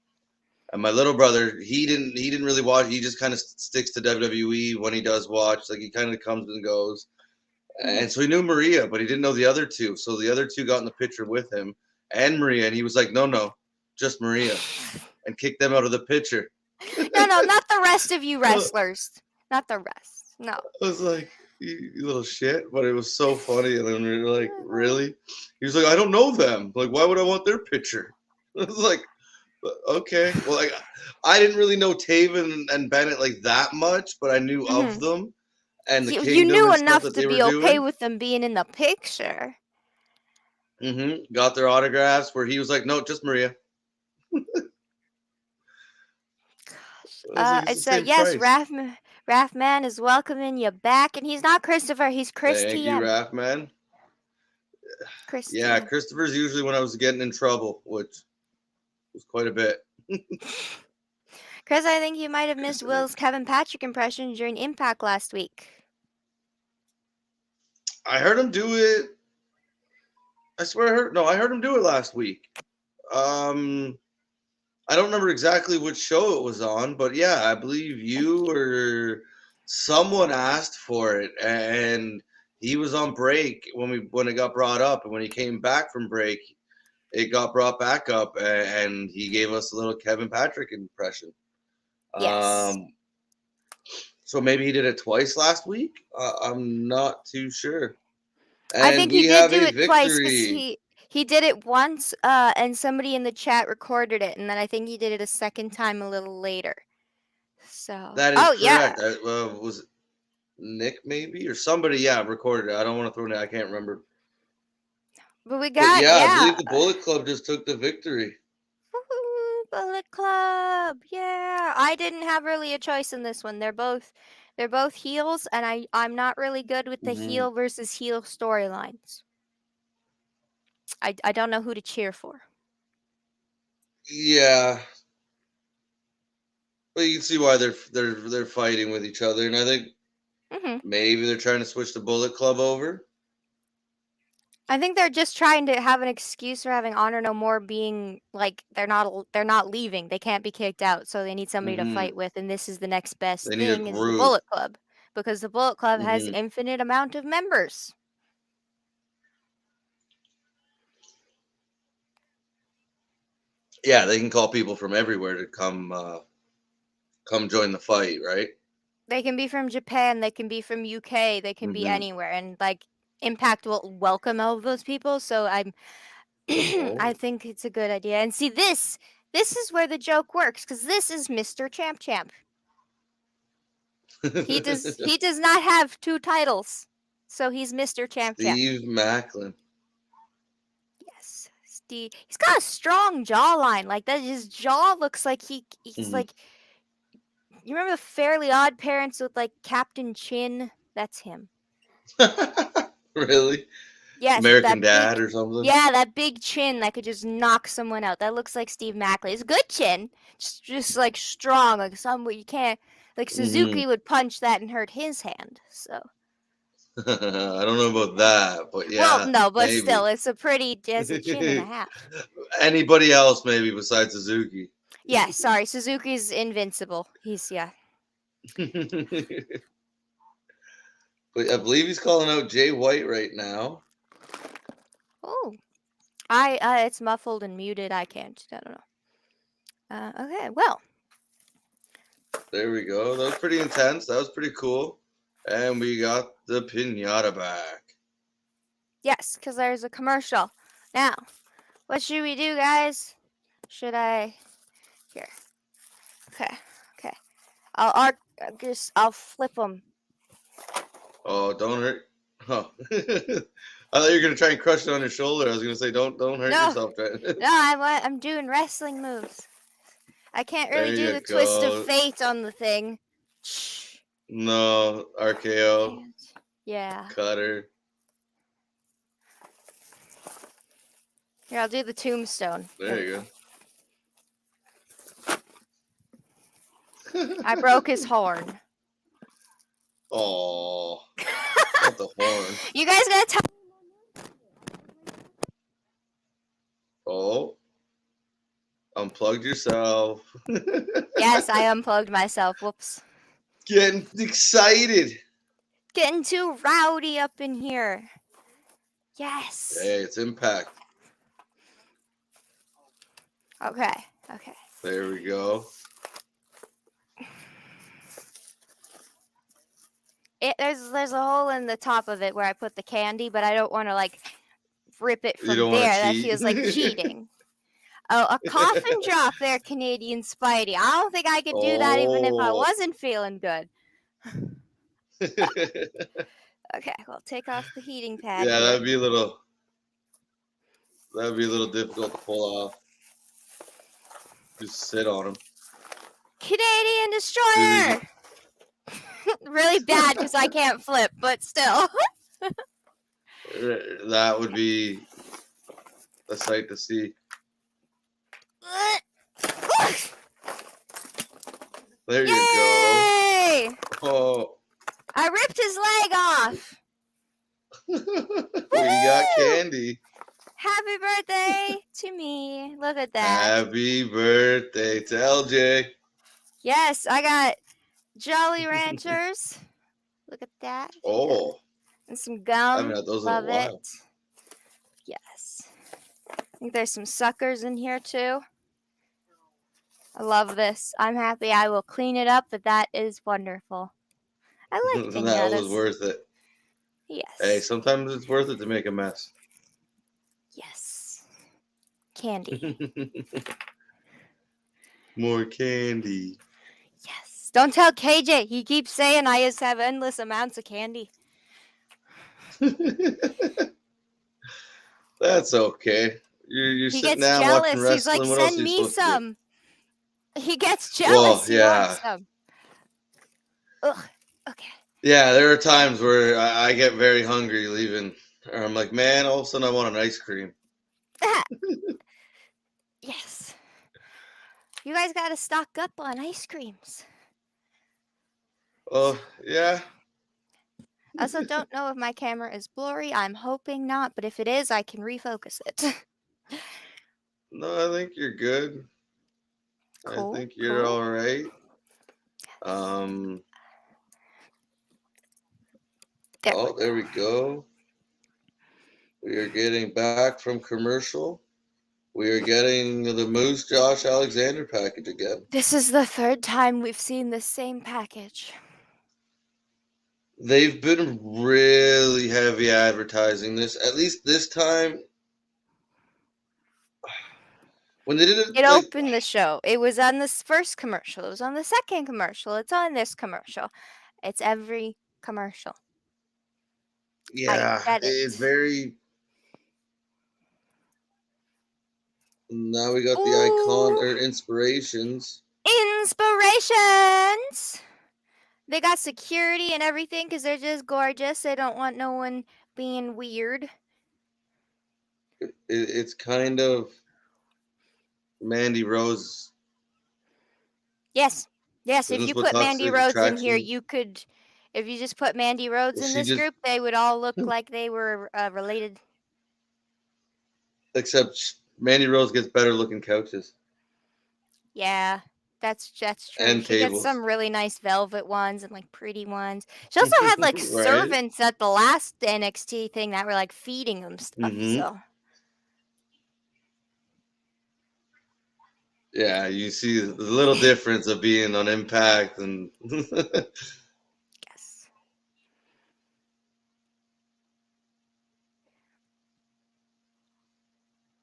my little brother, he didn't really watch. He just kind of sticks to WWE when he does watch. He kind of comes and goes, and so he knew Maria, but he didn't know the other two. So the other two got in the picture with him and Maria, and he was like, "No, just Maria," and kicked them out of the picture. No, not the rest of you wrestlers. Not the rest. No. I was like, you little shit, but it was so funny. And then we were like, really? He was like, I don't know them. Why would I want their picture? I was like, okay. Well, I didn't really know Taven and Bennett that much, but I knew of them. And the you knew enough to be okay with them being in the picture. Mm-hmm. Got their autographs where he was like, no, just Maria. So yes, Raffman is welcoming you back, and he's not Christopher, he's Chris Thank TM. you, Raffman. Yeah, Christopher's usually when I was getting in trouble, which was quite a bit. Chris, I think you might have missed Will's Kevin Patrick impression during Impact last week. I heard him do it. I swear I heard him do it last week. I don't remember exactly which show it was on, but yeah, I believe you or someone asked for it, and he was on break when it got brought up, and when he came back from break, it got brought back up, and he gave us a little Kevin Patrick impression. Yes. So maybe he did it twice last week. I'm not too sure. I And think he we did have do a it twice because victory. he did it once, and somebody in the chat recorded it, and then I think he did it a second time a little later. So. That is Oh yeah. correct. Was it Nick maybe or somebody? Yeah, recorded it. I don't want to throw it. I can't remember. But we But got yeah, I yeah. believe the Bullet Club just took the victory. Woohoo, Bullet Club. Yeah. I didn't have really a choice in this one. They're both heels, and I'm not really good with the heel versus heel storylines. I don't know who to cheer for. Yeah, but you can see why they're fighting with each other, and I think maybe they're trying to switch the Bullet Club over. I think they're just trying to have an excuse for having Honornomore being like they're not leaving. They can't be kicked out, so they need somebody to fight with, and this is the next best They need a thing is the group. Bullet Club because the Bullet Club has infinite amount of members. Yeah, they can call people from everywhere to come join the fight, right? They can be from Japan, they can be from UK, they can be anywhere, and like Impact will welcome all of those people. So I think it's a good idea. And see, this is where the joke works because this is Mr. Champ Champ. He does not have 2 titles, so he's Mr. Champ Champ. Steve Macklin. Yes, Steve. He's got a strong jawline. Like that, his jaw looks like he's like. You remember the Fairly Odd Parents with like Captain Chin? That's him. Really? Yes, American that Dad big, or something? Yeah, that big chin that could just knock someone out. That looks like Steve Macklin. It's a good chin, just like strong, like somebody you can't. Like Suzuki would punch that and hurt his hand. So. I don't know about that, but yeah. Well, no, but maybe. still, it's a chin and a half. Anybody else maybe besides Suzuki? Yeah, sorry, Suzuki's invincible. He's But I believe he's calling out Jay White right now. Oh, it's muffled and muted. I don't know. Okay, well. There we go. That was pretty intense. That was pretty cool. And we got the pinata back. Yes, because there's a commercial. Now, what should we do, guys? Should I? Here. Okay. I'll flip them. Oh, don't hurt. Oh. I thought you were gonna try and crush it on your shoulder. I was gonna say, don't hurt yourself. No, I'm doing wrestling moves. I can't really do the twist of fate on the thing. No, RKO. Yeah. Cutter. Here, I'll do the tombstone. There you go. I broke his horn. Oh, not the horn. You guys gotta tell. Oh, unplugged yourself. Yes, I unplugged myself. Whoops. Getting excited. Getting too rowdy up in here. Yes. Hey, it's Impact. Okay. There we go. There's a hole in the top of it where I put the candy, but I don't want to like rip it from there. That feels like cheating. Oh, a coffin drop there, Canadian Spidey. I don't think I could do that even if I wasn't feeling good. Okay, well, take off the heating pad. Yeah, that'd be a little difficult to pull off. Just sit on him. Canadian Destroyer! Really bad because I can't flip, but still. That would be a sight to see. There Yay! you go. Oh. I ripped his leg off. We got candy. Happy birthday to me. Look at that. Happy birthday to LJ. Yes, I got Jolly Ranchers. Look at that. Oh. And some gum. I haven't had those Love in a while. it. Yes. I think there's some suckers in here too. I love this. I'm happy. I will clean it up, but that is wonderful. I like That was pinatas. worth it. Yes. Hey, sometimes it's worth it to make a mess. Yes. Candy. More candy. Yes. Don't tell KJ. He keeps saying I just have endless amounts of candy. That's okay. You're He sitting gets down watching jealous. He's like, wrestling. What else send are you me supposed to do? some. He gets jealous. Well, He yeah. wants some. Ugh. Okay. Yeah, there are times where I get very hungry leaving. Or I'm like, man, all of a sudden I want an ice cream. Yes. You guys got to stock up on ice creams. Oh, yeah. I also don't know if my camera is blurry. I'm hoping not, but if it is, I can refocus it. No, I think you're good. Cool. I think you're all right. There we go. We are getting back from commercial. We are getting the Moose Josh Alexander package again. This is the third time we've seen the same package. They've been really heavy advertising this. At least this time, when they did it, It opened the show. It was on this first commercial. It was on the second commercial. It's on this commercial. It's every commercial. Yeah, I get it's it. very. Now we got the icon or inspirations. Inspirations! They got security and everything because they're just gorgeous. They don't want no one being weird. It's kind of Mandy Rose. Yes. Yes, if you put Mandy Toxic Rhodes in here, Attraction. you could. If you just put Mandy Rhodes in this group, they would all look like they were related. Except Mandy Rose gets better looking couches. Yeah, that's true. And She gets tables. some really nice velvet ones and like pretty ones. She also had like Right? servants at the last NXT thing that were like feeding them stuff. So yeah, you see the little difference of being on Impact and. yes.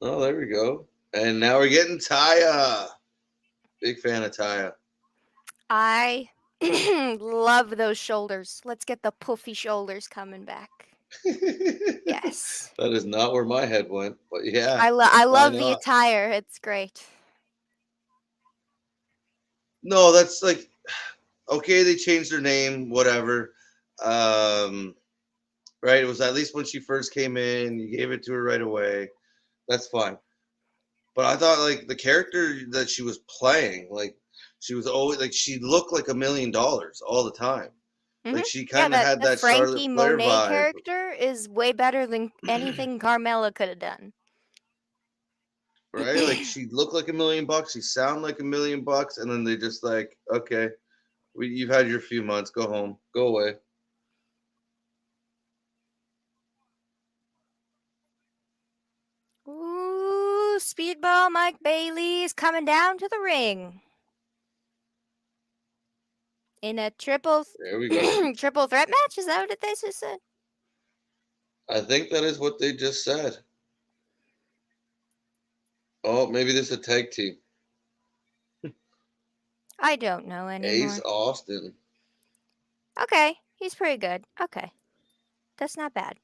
Oh, there we go. And now we're getting Taya. Big fan of Taya. I love those shoulders. Let's get the puffy shoulders coming back. Yes. That is not where my head went, but yeah. I love the attire. It's great. No, that's like okay, they changed their name, whatever. Right? It was at least when she first came in, you gave it to her right away. That's fine. But I thought like the character that she was playing, like she was always like she looked like $1 million all the time. Mm-hmm. Like she kind of had that Frankie Charlotte Flair Monet vibe. character is way better than anything Carmella could have done. Right? Like she looked like $1 million, she sounded like $1 million, and then they just like, okay, you've had your few months, go home, go away. Ooh, Speedball Mike Bailey's coming down to the ring. In a triple triple threat match? Is that what they just said? I think that is what they just said. Oh, maybe this is a tag team. I don't know anymore. Ace Austin. Okay, he's pretty good. Okay. That's not bad.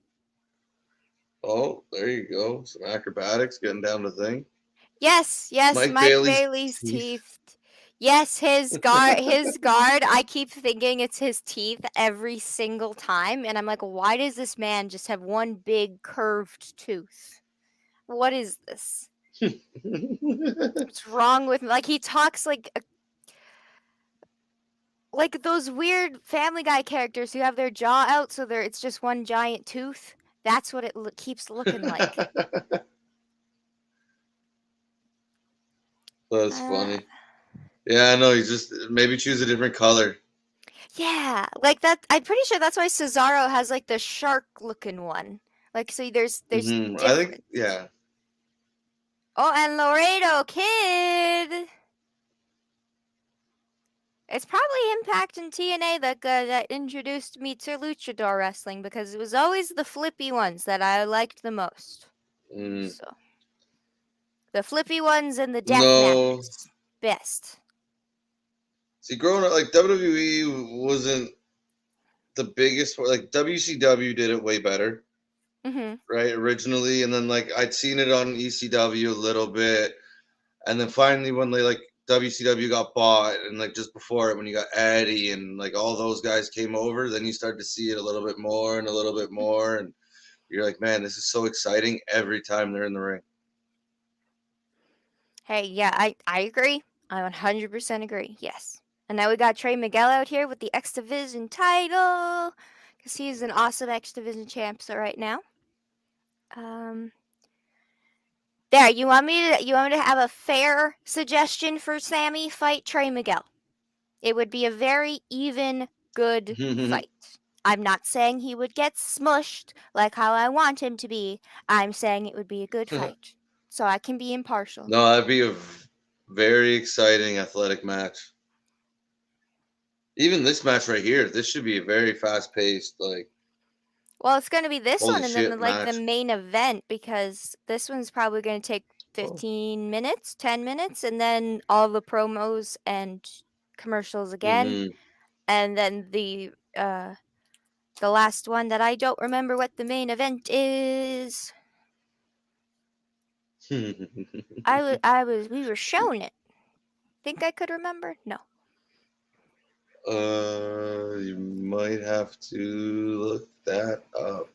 Oh, there you go. Some acrobatics, getting down the thing. Yes, Mike Bailey's teeth. Yes, his guard. I keep thinking it's his teeth every single time, and I'm like, why does this man just have one big curved tooth? What is this? What's wrong with me? Like he talks like those weird Family Guy characters who have their jaw out, so it's just one giant tooth. That's what it keeps looking like. That's funny. Yeah, I know. He's just maybe choose a different color. Yeah, like that. I'm pretty sure that's why Cesaro has like the shark-looking one. Like, so there's different. I think, yeah. Oh, and Laredo Kid. It's probably Impact and TNA that introduced me to luchador wrestling because it was always the flippy ones that I liked the most. So the flippy ones and the death No. matches, best. See, growing up, like WWE wasn't the biggest. Like WCW did it way better, right? Originally, and then like I'd seen it on ECW a little bit, and then finally when they like WCW got bought, and like just before it when you got Eddie and like all those guys came over, then you started to see it a little bit more and a little bit more, and you're like, man, this is so exciting every time they're in the ring. Hey, yeah, I agree. I 100% agree. Yes. And now we got Trey Miguel out here with the X Division title because he's an awesome X Division champ. So right now, there. You want me to have a fair suggestion for Sammy? Fight Trey Miguel. It would be a very even, good fight. I'm not saying he would get smushed like how I want him to be. I'm saying it would be a good fight. So I can be impartial. No, that'd be a very exciting athletic match. Even this match right here, this should be a very fast-paced, like. Well, it's going to be this holy one and then shit the match. main event because this one's probably going to take 15 minutes, 10 minutes, and then all the promos and commercials again. And then the last one that I don't remember what the main event is. We were shown it. Think I could remember? No. You might have to look that up.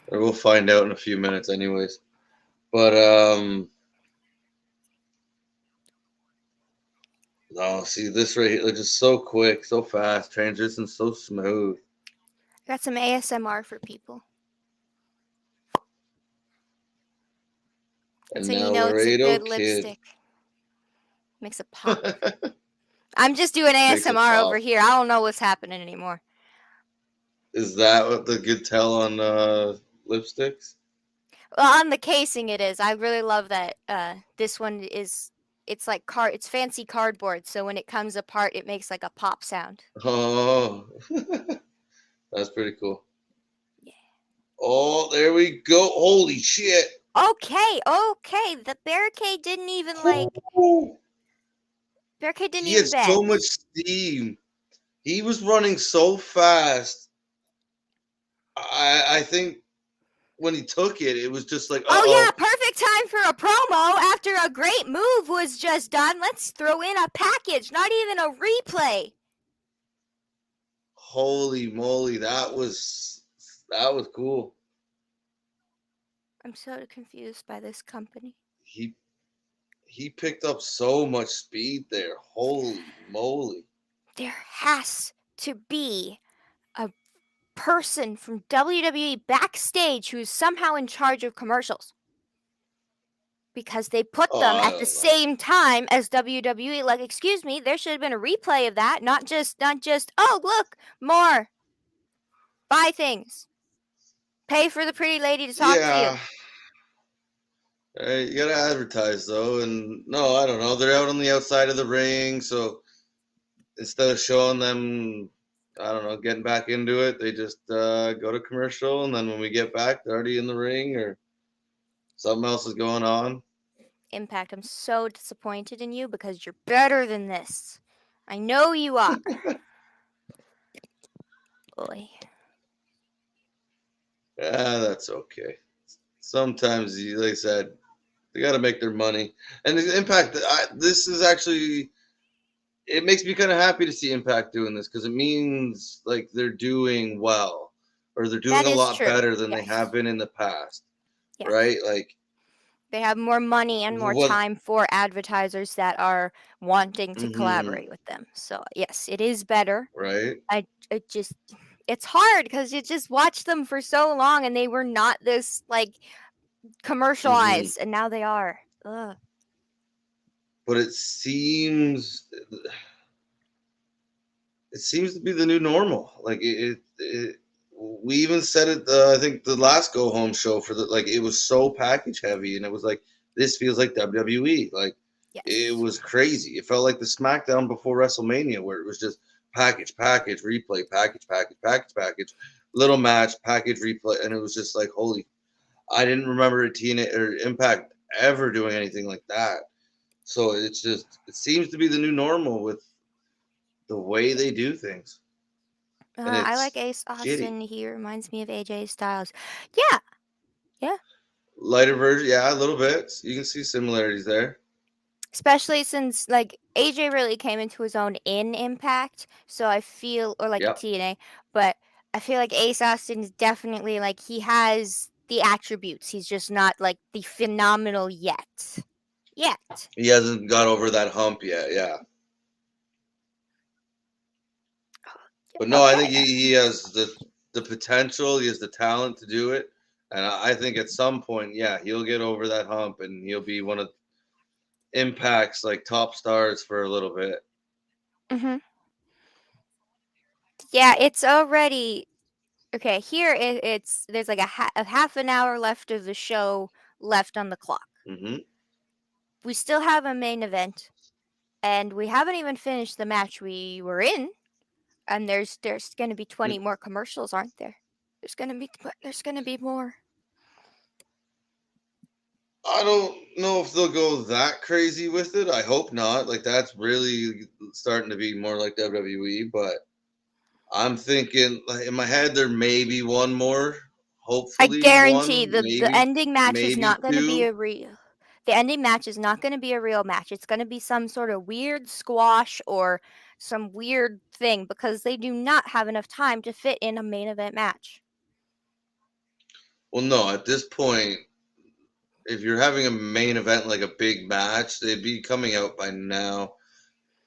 Or we'll find out in a few minutes anyways. But no, see this right here, just so quick, so fast, transition so smooth. Got some ASMR for people. And so now you know it's a good lipstick. Makes a pop. I'm just doing ASMR over here. I don't know what's happening anymore. Is that what the good tell on lipsticks? Well, on the casing it is. I really love that this one it's like it's fancy cardboard, so when it comes apart it makes like a pop sound. Oh. That's pretty cool. Yeah. Oh, there we go. Holy shit. Okay. The barricade didn't even like Barricade didn't even bend. He had so much steam. He was running so fast. I think when he took it, it was just like, oh yeah, perfect time for a promo after a great move was just done. Let's throw in a package, not even a replay. Holy moly, that was cool. I'm so confused by this company. He picked up so much speed there. Holy moly. There has to be a person from WWE backstage who's somehow in charge of commercials. Because they put them at the same time as WWE. Like, excuse me, there should have been a replay of that, not just oh, look, more. Buy things. Pay for the pretty lady to talk to you. You gotta advertise though, and no, I don't know. They're out on the outside of the ring, so instead of showing them, I don't know, getting back into it, they just go to commercial, and then when we get back, they're already in the ring or something else is going on. Impact, I'm so disappointed in you because you're better than this. I know you are. Boy. Yeah, that's okay. Sometimes, like I said, they got to make their money. And the Impact, this is actually, it makes me kind of happy to see Impact doing this because it means like they're doing well or they're doing a lot better than they have been in the past. Yes. Right? Like, they have more money and more time for advertisers that are wanting to collaborate with them. So, yes, it is better. Right. It's hard because you just watched them for so long and they were not this, like, commercialized, and now they are. Ugh. But it seems to be the new normal. Like, we even said it, I think the last Go Home show for it was so package heavy, and it was like, this feels like WWE. Like, it Yes. was crazy. It felt like the SmackDown before WrestleMania, where it was just package, package, replay, package, package, package, package, little match, package, replay, and it was just like, holy! I didn't remember TNA or Impact ever doing anything like that. So it's just, it seems to be the new normal with the way they do things, and I like it's Ace shitty. Austin. He reminds me of AJ Styles. Yeah, yeah. Lighter version, yeah, a little bit. You can see similarities there. Especially since like AJ really came into his own in Impact, so I feel or like Yep. TNA, but I feel like Ace Austin is definitely like he has the attributes. He's just not like the phenomenal yet. Yet. He hasn't got over that hump yet, yeah. But no, I think Okay. he has the potential, he has the talent to do it. And I think at some point, yeah, he'll get over that hump and he'll be one of Impact's like top stars for a little bit. Mhm. Yeah, it's already okay. Here it's there's like a half an hour left of the show left on the clock. Hmm. We still have a main event, and we haven't even finished the match we were in. And there's going to be 20 more commercials, aren't there? There's going to be more. I don't know if they'll go that crazy with it. I hope not. Like that's really starting to be more like WWE, but I'm thinking like, in my head there may be one more, I hopefully guarantee one, the ending match is maybe not going to be two. a real. The ending match is not going to be a real match. It's going to be some sort of weird squash or some weird thing because they do not have enough time to fit in a main event match. Well, no, at this point, if you're having a main event like a big match, they'd be coming out by now.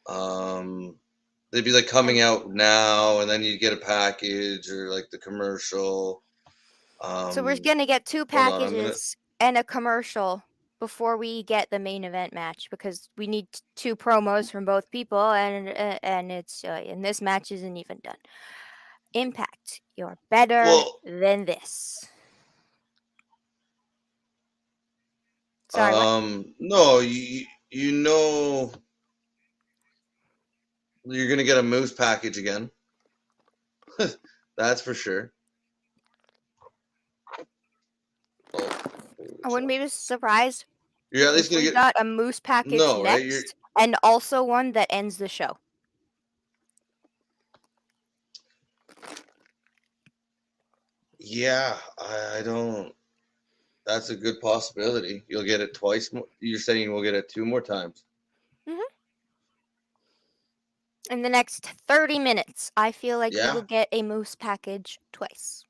Um, they'd be like coming And out now, and then you get a package or like the commercial. so we're Um, going to get two hold on, I'm gonna. packages and a commercial before we get the main event match because we need two promos from both people and it's and this match isn't even done. Impact, you're better Well, than this. Sorry, what? no, you know you're gonna get a moose package again. That's for sure. Oh, I wouldn't be surprised you're at least if gonna we get got a moose package no, right? You're next and also one that ends the show. yeah. I don't. That's a good possibility. You'll get it twice more. You're saying we'll get it two more times. Hmm. In the next 30 minutes, I feel like we will Yeah. get a moose package twice.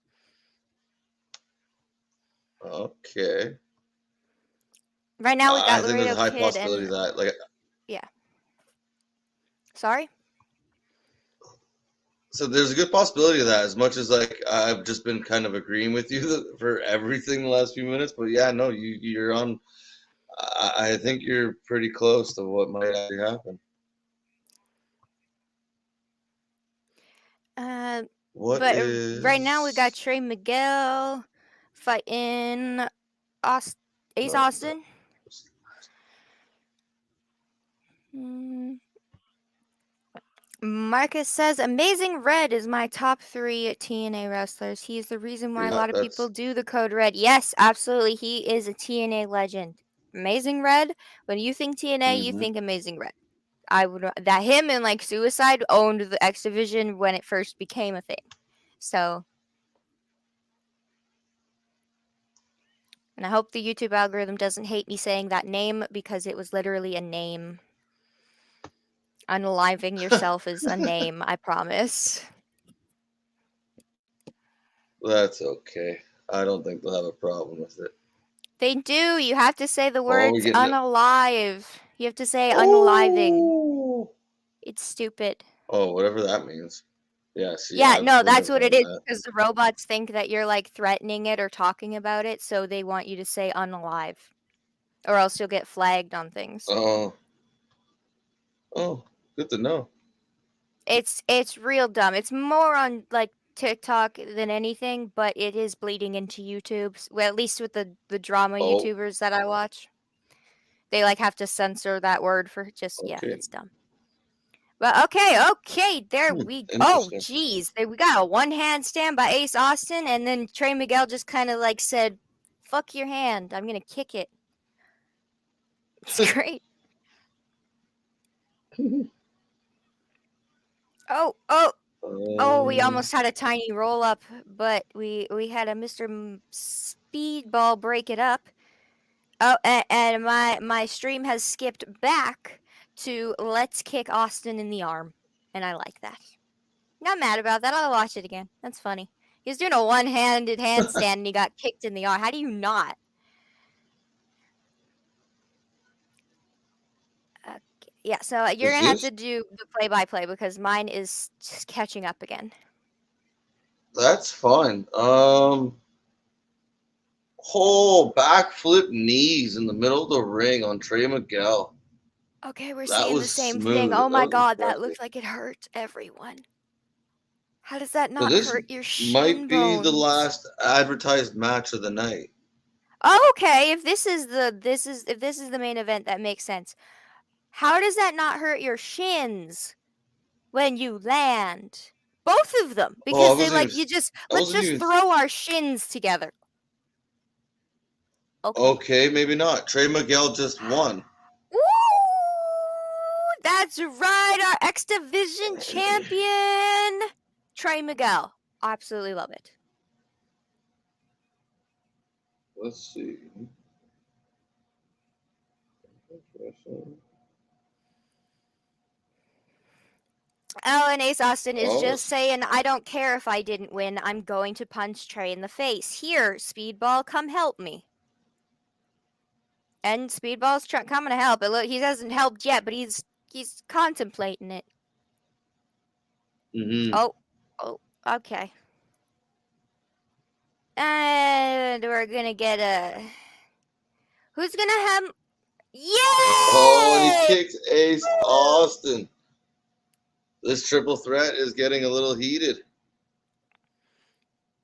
Okay. Right now, we I got think there's a Laredo high Kid possibility and. of that. Like, Yeah. Sorry? so there's a good possibility of that. As much as like I've just been kind of agreeing with you for everything the last few minutes, but yeah, no, you're on. I think you're pretty close to what might actually happen. Uh, What but right now, we got is Trey Miguel fighting Ace no? Austin. Mm. Marcus says Amazing Red is my top 3 TNA wrestlers. He's the reason why a Yeah, lot of people that's. do the code red. Yes, absolutely. He is a TNA legend. Amazing Red. When you think TNA, you Hmm. think Amazing Red. I would that him and like Suicide owned the X Division when it first became a thing. So, and I hope the YouTube algorithm doesn't hate me saying that name because it was literally a name. Unaliving yourself is a name, I promise. That's okay. I don't think they'll have a problem with it. They do. You have to say the Oh, we words getting it. unalive. You have to say unaliving. Oh. It's stupid. Oh, whatever that means. Yeah. See, Yeah, no, we're that's never what it doing is that. because the robots think that you're like threatening it or talking about it, so they want you to say unalive. Or else you'll get flagged on things. Oh. Oh. Good to know. It's real dumb. It's more on like TikTok than anything, but it is bleeding into YouTube. Well, at least with the drama Oh. YouTubers that I watch. They like have to censor that word for just yeah, Okay. it's dumb. But okay, there we oh Interesting. geez. We got a one handstand by Ace Austin, and then Trey Miguel just kind of like said, "Fuck your hand, I'm gonna kick it." It's great. Oh, we almost had a tiny roll up, but we had a Mr. Speedball break it up. Oh, and my stream has skipped back to let's kick Austin in the arm, and I like that. Not mad about that. I'll watch it again. That's funny. He was doing a one-handed handstand and he got kicked in the arm. How do you not? Okay. Yeah, so you're Is gonna have this? to do the play-by-play because mine is just catching up again. That's fine. Whole backflip knees in the middle of the ring on Trey Miguel. Okay, we're That seeing the was same smooth. thing. Oh That my was god, that impressive. looks like it hurt everyone. How does that So not this hurt your shin might be the bones? last advertised match of the night. Oh, okay. If this is the main event, that makes sense. How does that not hurt your shins when you land? Both of them, Oh, I because they wasn't like even. you just I let's wasn't just even. throw our shins together. Okay. Okay, maybe not. Trey Miguel just won. Ooh, that's right, our X Division champion, Trey Miguel. I absolutely love it. Let's see. Oh, and Ace Austin is Oh, just saying, I don't care if I didn't win. I'm going to punch Trey in the face. Here, Speedball, come help me. And Speedball's coming to help. Look, he hasn't helped yet, but he's contemplating it. mm-hmm. Oh, okay. And we're gonna get a. Who's gonna have? Yay! Oh, and he kicks Ace Austin. This triple threat is getting a little heated.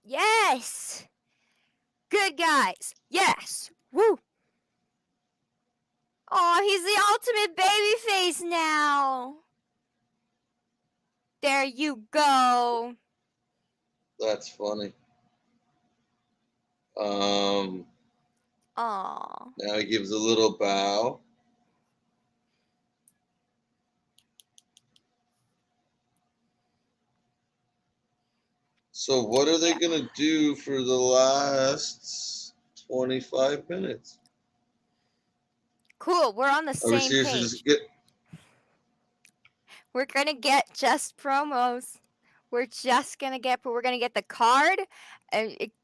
Yes. Good guys. Yes. Woo. Oh, he's the ultimate babyface now. There you go. That's funny. Aw. Now he gives a little bow. So what are they gonna do for the last 25 minutes? Cool. We're on the Are we same seriously page. just get? We're gonna get just promos. We're gonna get the card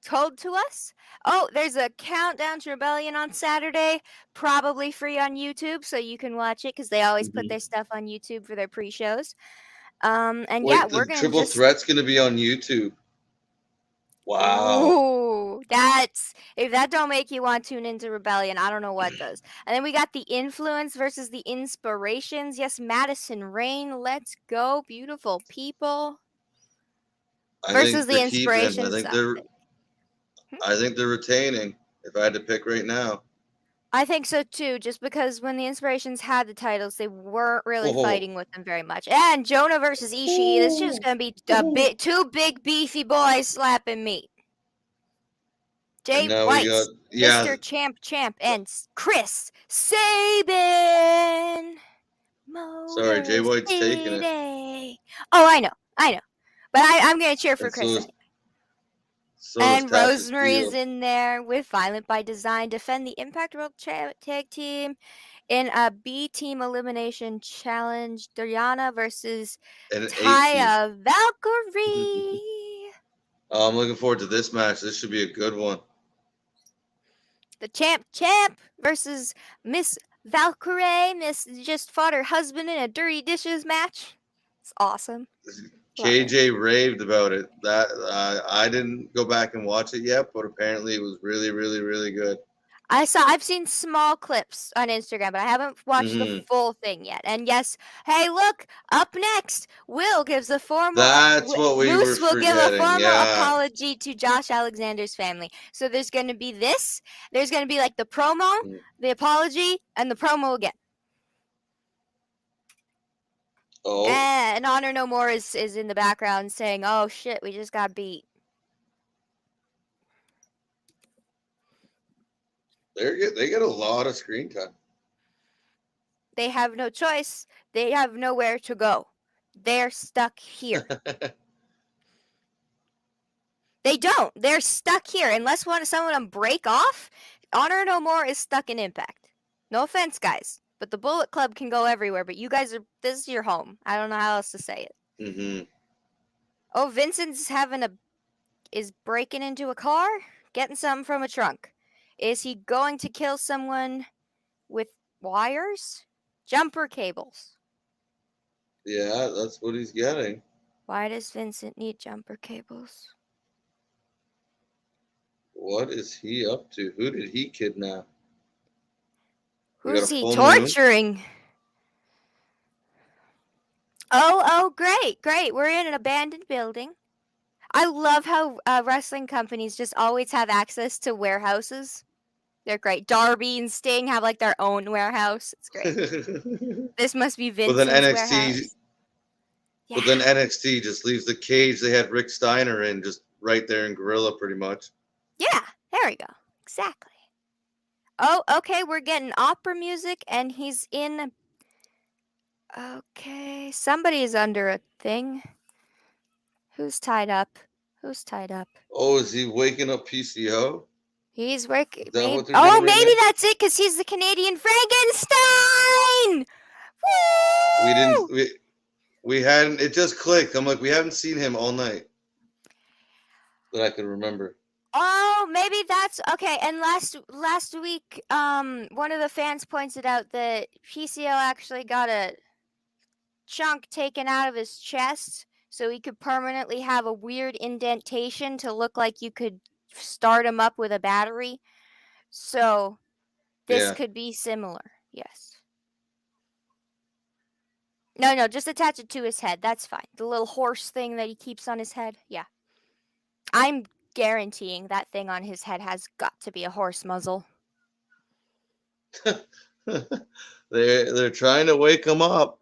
told to us. Oh, there's a countdown to Rebellion on Saturday, probably free on YouTube, so you can watch it because they always put their stuff on YouTube for their pre-shows. And Wait, yeah, the we're gonna triple threat's gonna be on YouTube. Wow. Ooh, if that don't make you want to tune into Rebellion, I don't know what does. And then we got the Influence versus the Inspirations. Yes, Madison Rain, let's go, beautiful people. Versus the Inspirations. I think they're retaining. If I had to pick right now. I think so too, just because when the Inspirations had the titles, they weren't really fighting with them very much. And Jonah versus Ishii, this is just gonna be two big beefy boys slapping meat. Jay White, Mr. Champ, and Chris Sabin. Sorry, Jay White's taking it. Oh, I know. But I'm gonna cheer for Chris. And Rosemary's in there with Violent by Design. Defend the Impact World Tag Team in a B Team Elimination Challenge. Diana versus Taya Valkyrie. I'm looking forward to this match. This should be a good one. The champ versus Miss Valkyrie. Miss just fought her husband in a dirty dishes match. It's awesome. KJ raved about it. That I didn't go back and watch it yet, but apparently it was really, really, really good. I've seen small clips on Instagram, but I haven't watched the full thing yet. And yes, hey, look, up next, Will gives a formal That's what we were Moose will give a forgetting. formal Yeah. apology to Josh Alexander's family. So there's going to be this. There's going to be like the promo, the apology, and the promo again. Oh. And Honornomore is in the background saying, "Oh shit, we just got beat." They get a lot of screen time. They have no choice. They have nowhere to go. They're stuck here. They don't. They're stuck here. Unless someone break off, Honornomore is stuck in Impact. No offense, guys, but the Bullet Club can go everywhere. But you guys this is your home. I don't know how else to say it. Oh, Vincent's is breaking into a car, getting something from a trunk. Is he going to kill someone with wires? Jumper cables. Yeah, that's what he's getting. Why does Vincent need jumper cables? What is he up to? Who did he kidnap? Who's he torturing? Oh, great. We're in an abandoned building. I love how wrestling companies just always have access to warehouses. They're great. Darby and Sting have like their own warehouse. It's great. This must be Vincent's warehouse. But then NXT just leaves the cage they had Rick Steiner in just right there in Gorilla pretty much. Yeah, there we go. Exactly. Oh, okay, we're getting opera music and he's in... Okay, somebody's under a thing. Who's tied up? Oh, is he waking up PCO? He's working. Maybe that's it, because he's the Canadian Frankenstein! Woo! We hadn't, it just clicked. I'm like, we haven't seen him all night that I can remember. Oh, maybe that's okay. And last week, one of the fans pointed out that PCO actually got a chunk taken out of his chest, so he could permanently have a weird indentation to look like you could start him up with a battery. So this could be similar. Yes. No, just attach it to his head. That's fine. The little horse thing that he keeps on his head. Yeah. I'm guaranteeing that thing on his head has got to be a horse muzzle. They're trying to wake him up.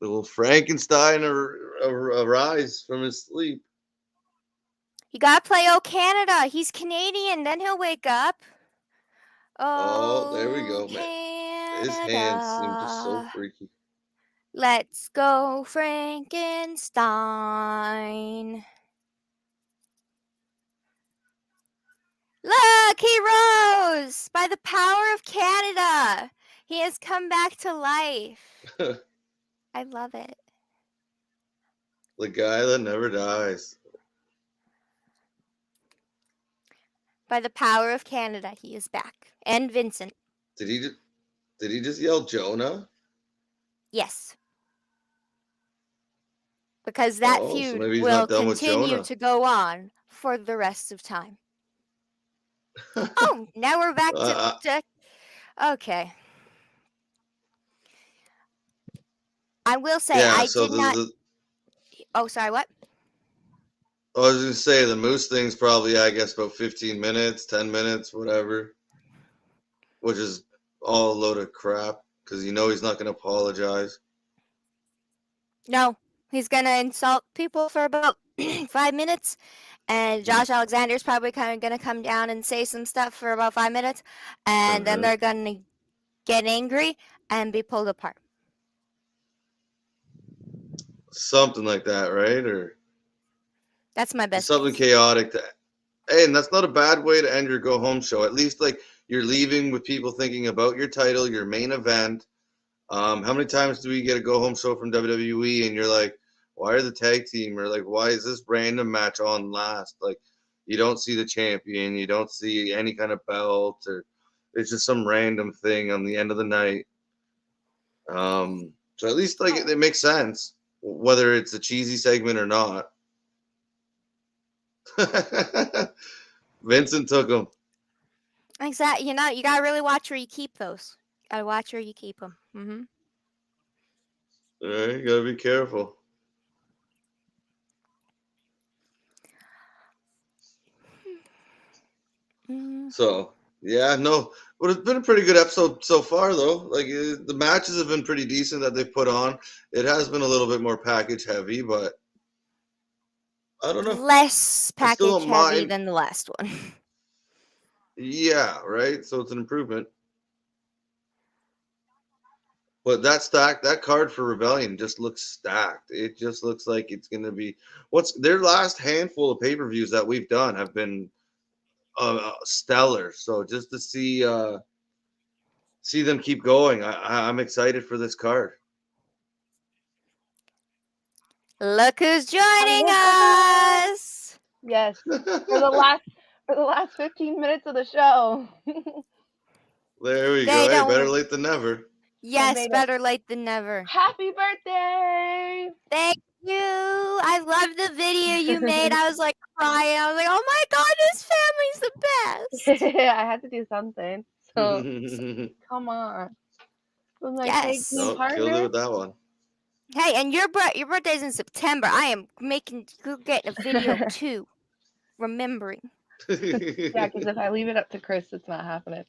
Little Frankenstein arise from his sleep. You gotta play "Oh Canada." He's Canadian, then he'll wake up. Oh, there we go, Canada. man. His hands seem just so freaky. Let's go, Frankenstein. Look, he rose by the power of Canada. He has come back to life. I love it. The guy that never dies. By the power of Canada, he is back. And Vincent. Did he just yell Jonah? Yes. Because that feud will continue to go on for the rest of time. Oh, now we're back to okay. I will say I did not. Oh, sorry, what? I was going to say the Moose thing's probably, I guess, about 15 minutes, 10 minutes, whatever. Which is all a load of crap because you know he's not going to apologize. No, he's going to insult people for about 5 minutes. And Josh Alexander's probably kind of going to come down and say some stuff for about 5 minutes. And then they're going to get angry and be pulled apart. Something like that, right? Or that's my best. Something chaotic. Hey, and that's not a bad way to end your go-home show. At least, like, you're leaving with people thinking about your title, your main event. How many times do we get a go-home show from WWE and you're like, why are the tag team, or like, why is this random match on last? Like, you don't see the champion, you don't see any kind of belt, or it's just some random thing on the end of the night. So at least, like, it makes sense, whether it's a cheesy segment or not. Vincent took him. Exactly. You gotta really watch where you keep those. Gotta watch where you keep them. All right, you gotta be careful. So yeah, no, but it's been a pretty good episode so far, though. Like the matches have been pretty decent that they've put on. It has been a little bit more package heavy, but I don't know. Less I still package don't heavy mind. than the last one. Yeah, right. So it's an improvement. But that card for Rebellion just looks stacked. It just looks like it's gonna be what's their last handful of pay-per-views that we've done have been stellar. So just to see them keep going, I'm excited for this card. Look who's joining Hello. us! Yes, for the last 15 minutes of the show. There we They go. Hey, better don't. late than never. Yes, made it. better late than never. Happy birthday! Thank you. I loved the video you made. I was like crying. I was like, oh my god, this family's the best. I had to do something. So come on. With my tag Yes. team No, killed it partner. with that one. Hey, and your birthday's in September. I am getting a video too. Remembering. Yeah, because if I leave it up to Chris, it's not happening.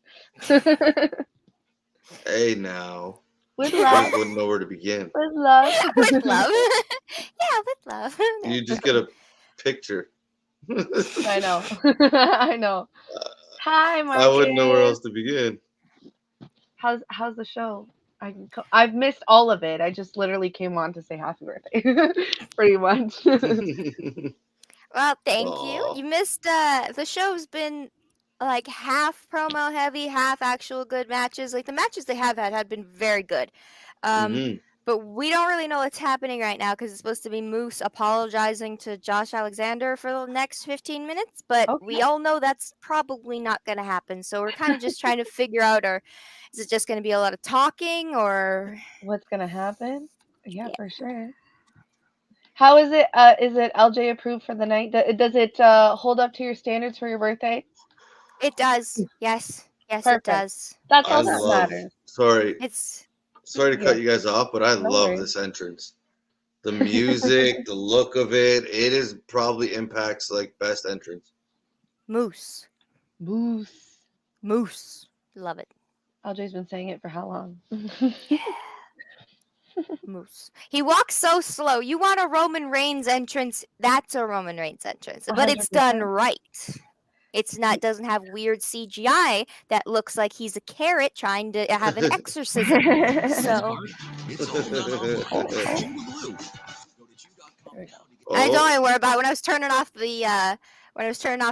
Hey, now. With Chris love. wouldn't know where to begin. With love. With love. Yeah, with love. You just get a picture. I know. I know. Hi, Marcus. I wouldn't know where else to begin. How's the show? I've missed all of it. I just literally came on to say happy birthday, pretty much. Well, thank you. Aw. You missed the show's been like half promo heavy, half actual good matches. Like the matches they have had been very good. But we don't really know what's happening right now because it's supposed to be Moose apologizing to Josh Alexander for the next 15 minutes. But we Okay. all know that's probably not going to happen. So we're kind of just trying to figure out, or is it just going to be a lot of talking, or What's gonna happen? Yeah, Yeah. for sure. How is it? Is it LJ approved for the night? Does it hold up to your standards for your birthday? it does? Yes, yes, it Perfect. does. That's I all that love. matters. Sorry It's to cut you guys off, but I No love worries. this entrance. The music, the look of it, it is probably Impact's like best entrance. Moose. Moose. Moose. Love it. LJ's been saying it for how long? Moose. He walks so slow. You want a Roman Reigns entrance? That's a Roman Reigns entrance, but it's done 100%. right. It's not doesn't have weird CGI that looks like he's a carrot trying to have an exorcism. So I don't even worry about it. When I was turning off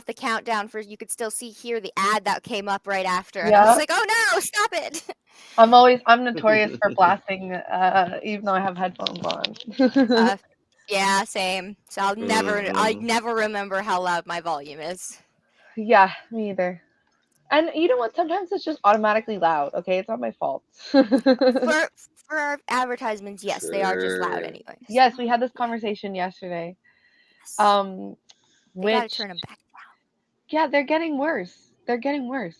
the countdown for, you could still hear the ad that came up right after. And I was Yeah. like, oh no, stop it. I'm notorious for blasting, even though I have headphones on. Yeah, same. So I never remember how loud my volume is. Yeah, me either. And you know what? Sometimes it's just automatically loud. Okay, it's not my fault. For advertisements, yes, they are just loud Sure. anyways. Yes, we had this conversation yesterday. Yes. They gotta Which turn them back down. yeah, they're getting worse. They're getting worse.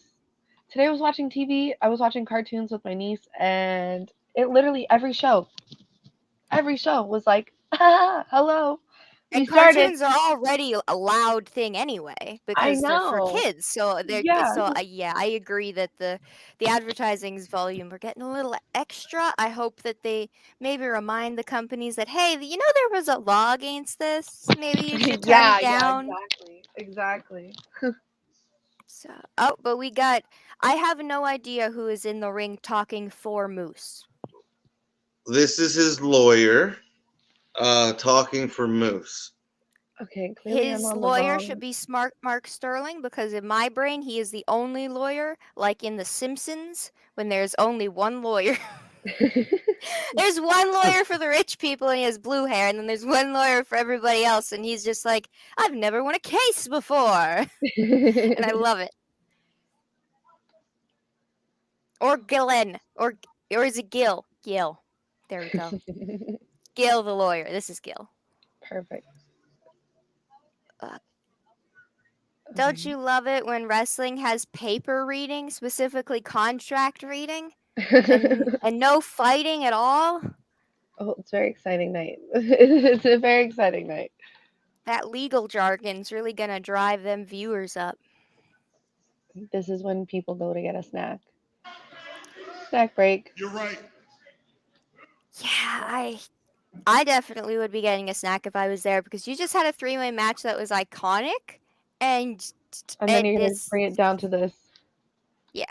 Today I was watching TV. I was watching cartoons with my niece, and it literally every show was like, ah, hello. We And started. cartoons are already a loud thing anyway because they're for know. kids. So Yeah. yeah, I agree that the advertising's volume are getting a little extra. I hope that they maybe remind the companies that, hey, there was a law against this. Maybe you should turn it down. Exactly. So, but I have no idea who is in the ring talking for Moose. This is his lawyer talking for Moose. Okay, clearly His I'm on the lawyer wrong. should be Smart Mark Sterling, because in my brain he is the only lawyer, like in The Simpsons when there's only one lawyer. There's one lawyer for the rich people and he has blue hair, and then there's one lawyer for everybody else and he's just like, I've never won a case before. And I love it. Or Gillen. Or is it Gil? Gil. There we go. Gil the lawyer. This is Gil. Perfect. Don't you love it when wrestling has paper reading, specifically contract reading, and no fighting at all? Oh, it's a very exciting night. It's a very exciting night. That legal jargon's really gonna drive them viewers up. This is when people go to get a snack. Snack break. You're right. Yeah, I definitely would be getting a snack if I was there because you just had a three-way match that was iconic, and then you're gonna it's bring it down to this. yeah.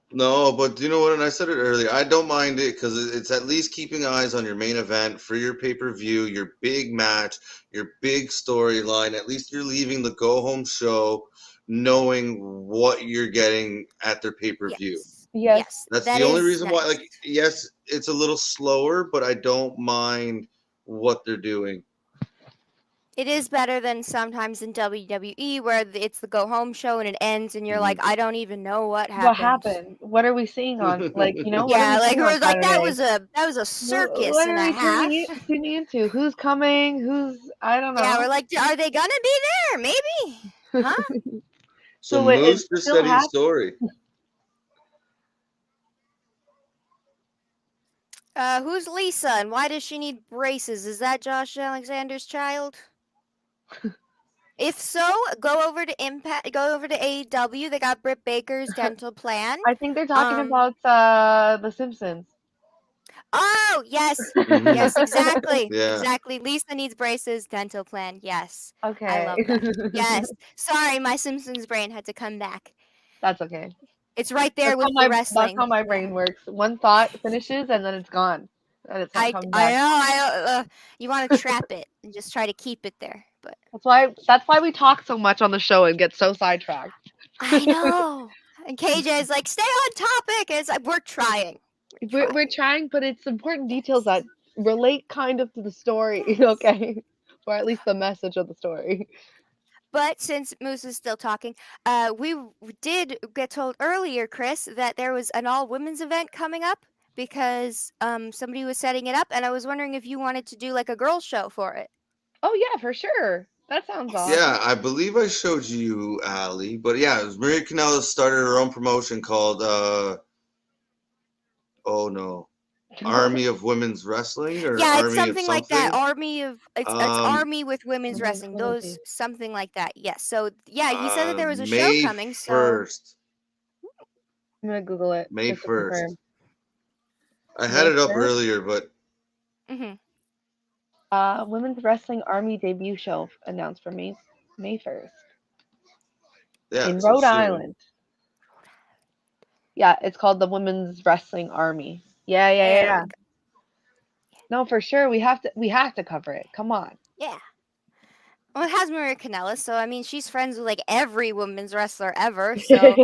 No, but you know what? And I said it earlier. I don't mind it because it's at least keeping eyes on your main event for your pay-per-view, your big match, your big storyline. At least you're leaving the go-home show knowing what you're getting at their pay-per-view. Yes. That's that the only is reason why. nice. Like, yes, it's a little slower, but I don't mind what they're doing. It is better than sometimes in WWE where it's the go home show and it ends and you're like, I don't even know what happened. What happened? What are we seeing on? Like, you know, what are Yeah, we like seeing we're on like that Saturday? was a circus What and are a we half. tuning into? Who's coming? I don't know. Yeah, we're like, are they gonna be there? Maybe, huh? So wait, Moose it's just still said his story. Who's Lisa and why does she need braces? Is that Josh Alexander's child? If so, go over to Impact. Go over to AEW. They got Britt Baker's dental plan. I think they're talking about The Simpsons. Oh yes, Mhm. yes, exactly, Yeah. exactly. Lisa needs braces, dental plan. Yes, Okay. I love that. Yes, sorry, my Simpsons brain had to come back. That's okay. It's right there That's with the wrestling. That's how my brain works. One thought finishes and then it's gone. And it's not coming back. I know. You want to trap it and just try to keep it there, but That's why we talk so much on the show and get so sidetracked. I know. And KJ is like, stay on topic. It's like we're trying. We're trying, but it's important details that relate kind of to the story, okay? Or at least the message of the story. But since Moose is still talking, we did get told earlier, Chris, that there was an all women's event coming up because somebody was setting it up, and I was wondering if you wanted to do like a girl show for it. Oh yeah, for sure. That sounds awesome. Yeah, I believe I showed you, Ali. But yeah, it was Maria Kanellis started her own promotion called Army of Women's Wrestling or Yeah, Army it's something of like that. something. Army of it's Army with Women's Wrestling. Those something like that. Yes. So yeah, he said that there was a show May coming. So 1st. I'm gonna Google it. May just to 1st. confirm. I had May it up 1st? earlier, but Women's Wrestling Army debut show announced for May 1st. yeah, In so Rhode soon. Island. Yeah, it's called the Women's Wrestling Army. Yeah. No, for sure. We have to cover it. Come on. Yeah. Well, it has Maria Kanellis, so I mean, she's friends with like every women's wrestler ever. So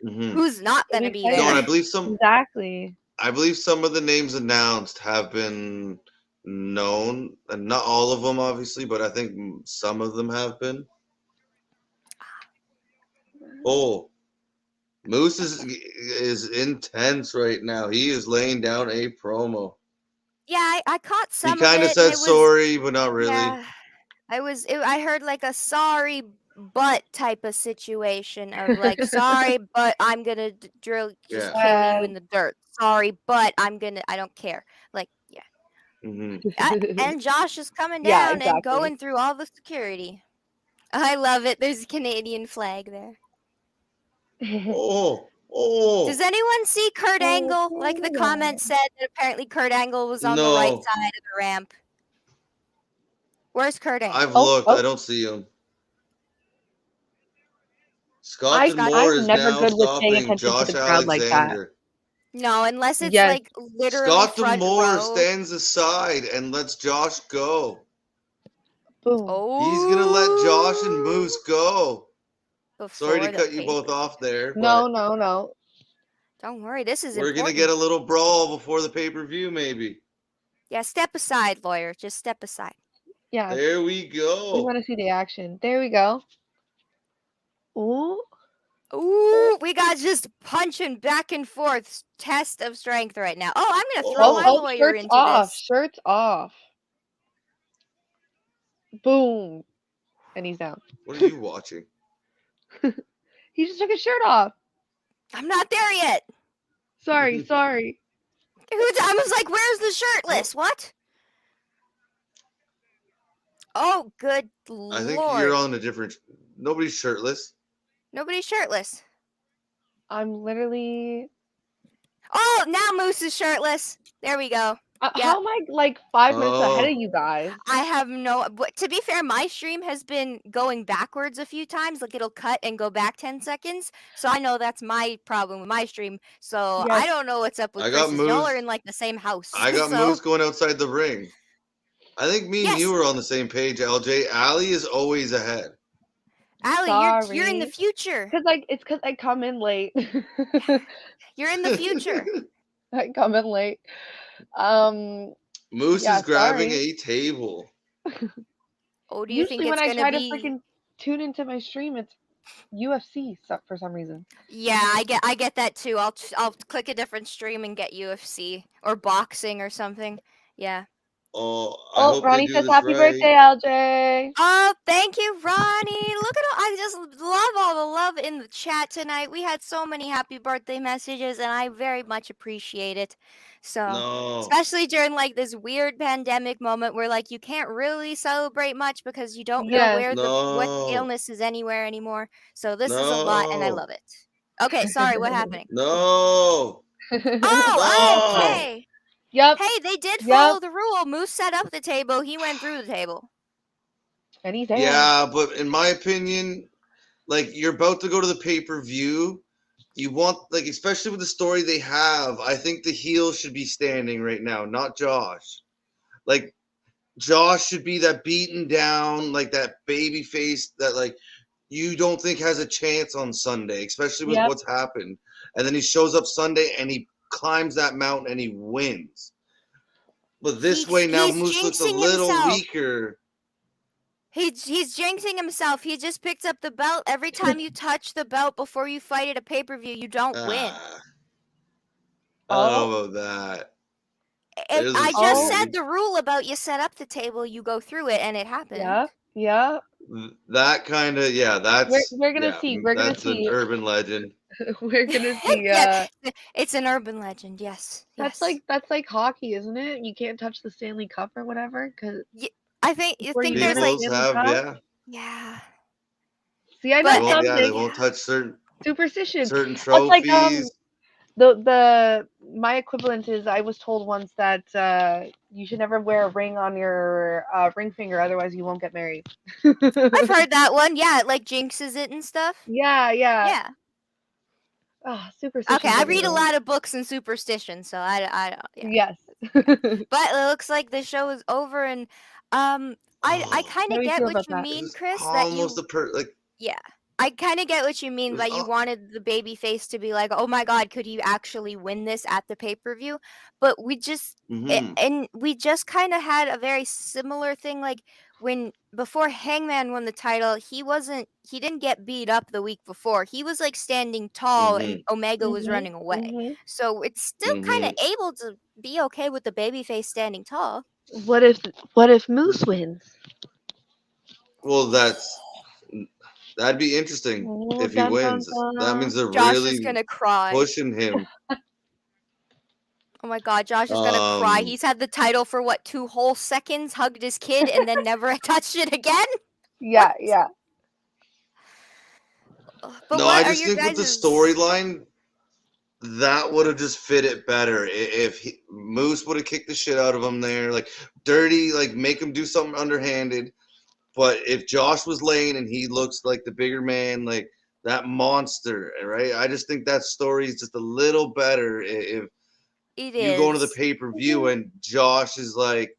who's not going to be exciting. there? No, and I believe some. Exactly. I believe some of the names announced have been known, and not all of them, obviously, but I think some of them have been. Oh, Moose is intense right now. He is laying down a promo. Yeah, I caught some He kind of of it. said sorry, but not really. Yeah, I heard like a sorry but type of situation of like sorry but I'm gonna kill you in the dirt. Sorry but I don't care. Like yeah. And Josh is coming down and going through all the security. I love it. There's a Canadian flag there. Oh. Does anyone see Kurt Angle? Like the comment said that apparently Kurt Angle was on the right side of the ramp. Where's Kurt Angle? I've looked. I don't see him. Scott Moore is never now good with paying stopping attention Josh to the crowd like that. Alexander. No, unless it's like literally Scott Moore stands aside and lets Josh go. Boom. Oh. He's gonna let Josh and Moose go. Sorry to cut you both off there. No. Don't worry, this is we're important. gonna get a little brawl before the pay-per-view, maybe. Yeah, step aside, lawyer. Just step aside. Yeah. There we go. We want to see the action. There we go. Ooh. Ooh, we got just punching back and forth. Test of strength right now. Oh, I'm gonna throw my lawyer into this. Shirts off. Boom. and he's down. What are you watching? He just took his shirt off. I'm not there yet. Sorry. I was like, where's the shirtless? What? Oh, good I think lord. you're on a different. Nobody's shirtless. Nobody's shirtless. I'm literally. Oh, now Moose is shirtless. There we go. How am I like 5 minutes ahead Oh. of you guys? I have no. But to be fair, my stream has been going backwards a few times. Like it'll cut and go back 10 seconds. So I know that's my problem with my stream. So Yes. I don't know what's up with I got Chris's. Y'all Moose. are in like the same house. I got so. Moose going outside the ring. I think me and Yes. you are on the same page, LJ. Allie is always ahead. Allie, you're in the future. It's because I come in late. You're in the future. I come in late. Moose Yeah, is grabbing sorry. a table. Oh, do you think Usually it's when I gonna try be? to freaking tune into my stream, it's UFC for some reason. Yeah, I get that too. I'll click a different stream and get UFC or boxing or something. Yeah. Oh, I hope Ronnie they do says this happy right. birthday, LJ. Oh, thank you, Ronnie. Look at all. I just love all the love in the chat tonight. We had so many happy birthday messages, and I very much appreciate it. So, No. especially during like this weird pandemic moment where like you can't really celebrate much because you don't know Yes. where what No. illness is anywhere anymore. So this is a lot, and I love it. Okay, sorry, what happened? No. Oh, No. okay. Yep. Hey, they did follow the rule. Moose set up the table. He went through the table. And he's there. Yeah, but in my opinion, like you're about to go to the pay-per-view. You want, like, especially with the story they have, I think the heel should be standing right now, not Josh. Like, Josh should be that beaten down, like that baby face that, like, you don't think has a chance on Sunday, especially with what's happened. And then he shows up Sunday and he climbs that mountain and he wins. But this way now, Moose looks a little weaker. He's jinxing himself. He just picked up the belt. Every time you touch the belt before you fight at a pay-per-view, you don't win. I don't know about that. I just said the rule about you set up the table, you go through it, and it happened. Yeah. That kind of, that's... We're gonna see. We're gonna see. That's an urban legend. We're gonna see. It's an urban legend. Yes. That's like hockey, isn't it? You can't touch the Stanley Cup or whatever. Cause I think there's like yeah. See, I know something. They won't touch certain superstition. Certain trophies. My equivalent is I was told once that you should never wear a ring on your ring finger, otherwise you won't get married. I've heard that one. Yeah, it like jinxes it and stuff. Yeah. Oh, superstition. Okay, I read a lot of books and superstition, so I don't. Yeah. Yes. But it looks like the show is over, and I kind of get what you mean, Chris. That you yeah. I kind of get what you mean that you wanted the baby face to be like, oh my god, could you actually win this at the pay-per-view? But we just and we just kind of had a very similar thing, like when before Hangman won the title, he didn't get beat up the week before. He was like standing tall and Omega was running away. So it's still kind of able to be okay with the baby face standing tall. What if Moose wins? Well, that'd be interesting if he wins. That means they're Josh really is gonna cry. pushing him. Oh my god, Josh is gonna cry. He's had the title for 2 whole seconds, hugged his kid, and then never touched it again? Yeah. But I just think with the storyline, that would have just fit it better. If Moose would have kicked the shit out of him there, like dirty, like make him do something underhanded. But if Josh was laying and he looks like the bigger man, like that monster, right? I just think that story is just a little better if you go into the pay-per-view and Josh is like,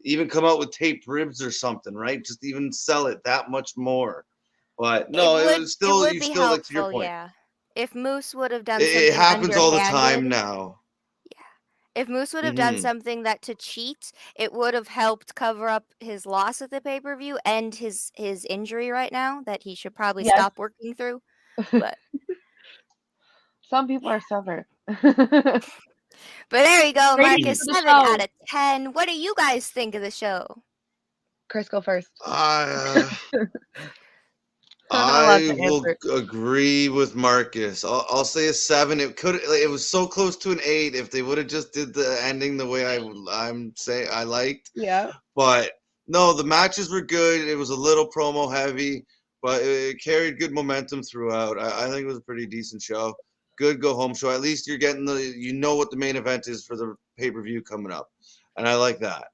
even come out with taped ribs or something, right? Just even sell it that much more. But no, it would still like to your point. Yeah. If Moose would have done something it happens all the time now. If Moose would have done something that to cheat, it would have helped cover up his loss at the pay-per-view and his injury right now that he should probably stop working through. But some people are stubborn. But there you go, Marcus. 7 out of 10. What do you guys think of the show? Chris, go first. I I'm not allowed I to will answer. agree with Marcus. I'll say a 7. It was so close to an 8 if they would have just did the ending the way I'm saying I liked. Yeah. But no, the matches were good. It was a little promo heavy, but it carried good momentum throughout. I think it was a pretty decent show. Good go home show. At least you're getting what the main event is for the pay-per-view coming up, and I like that.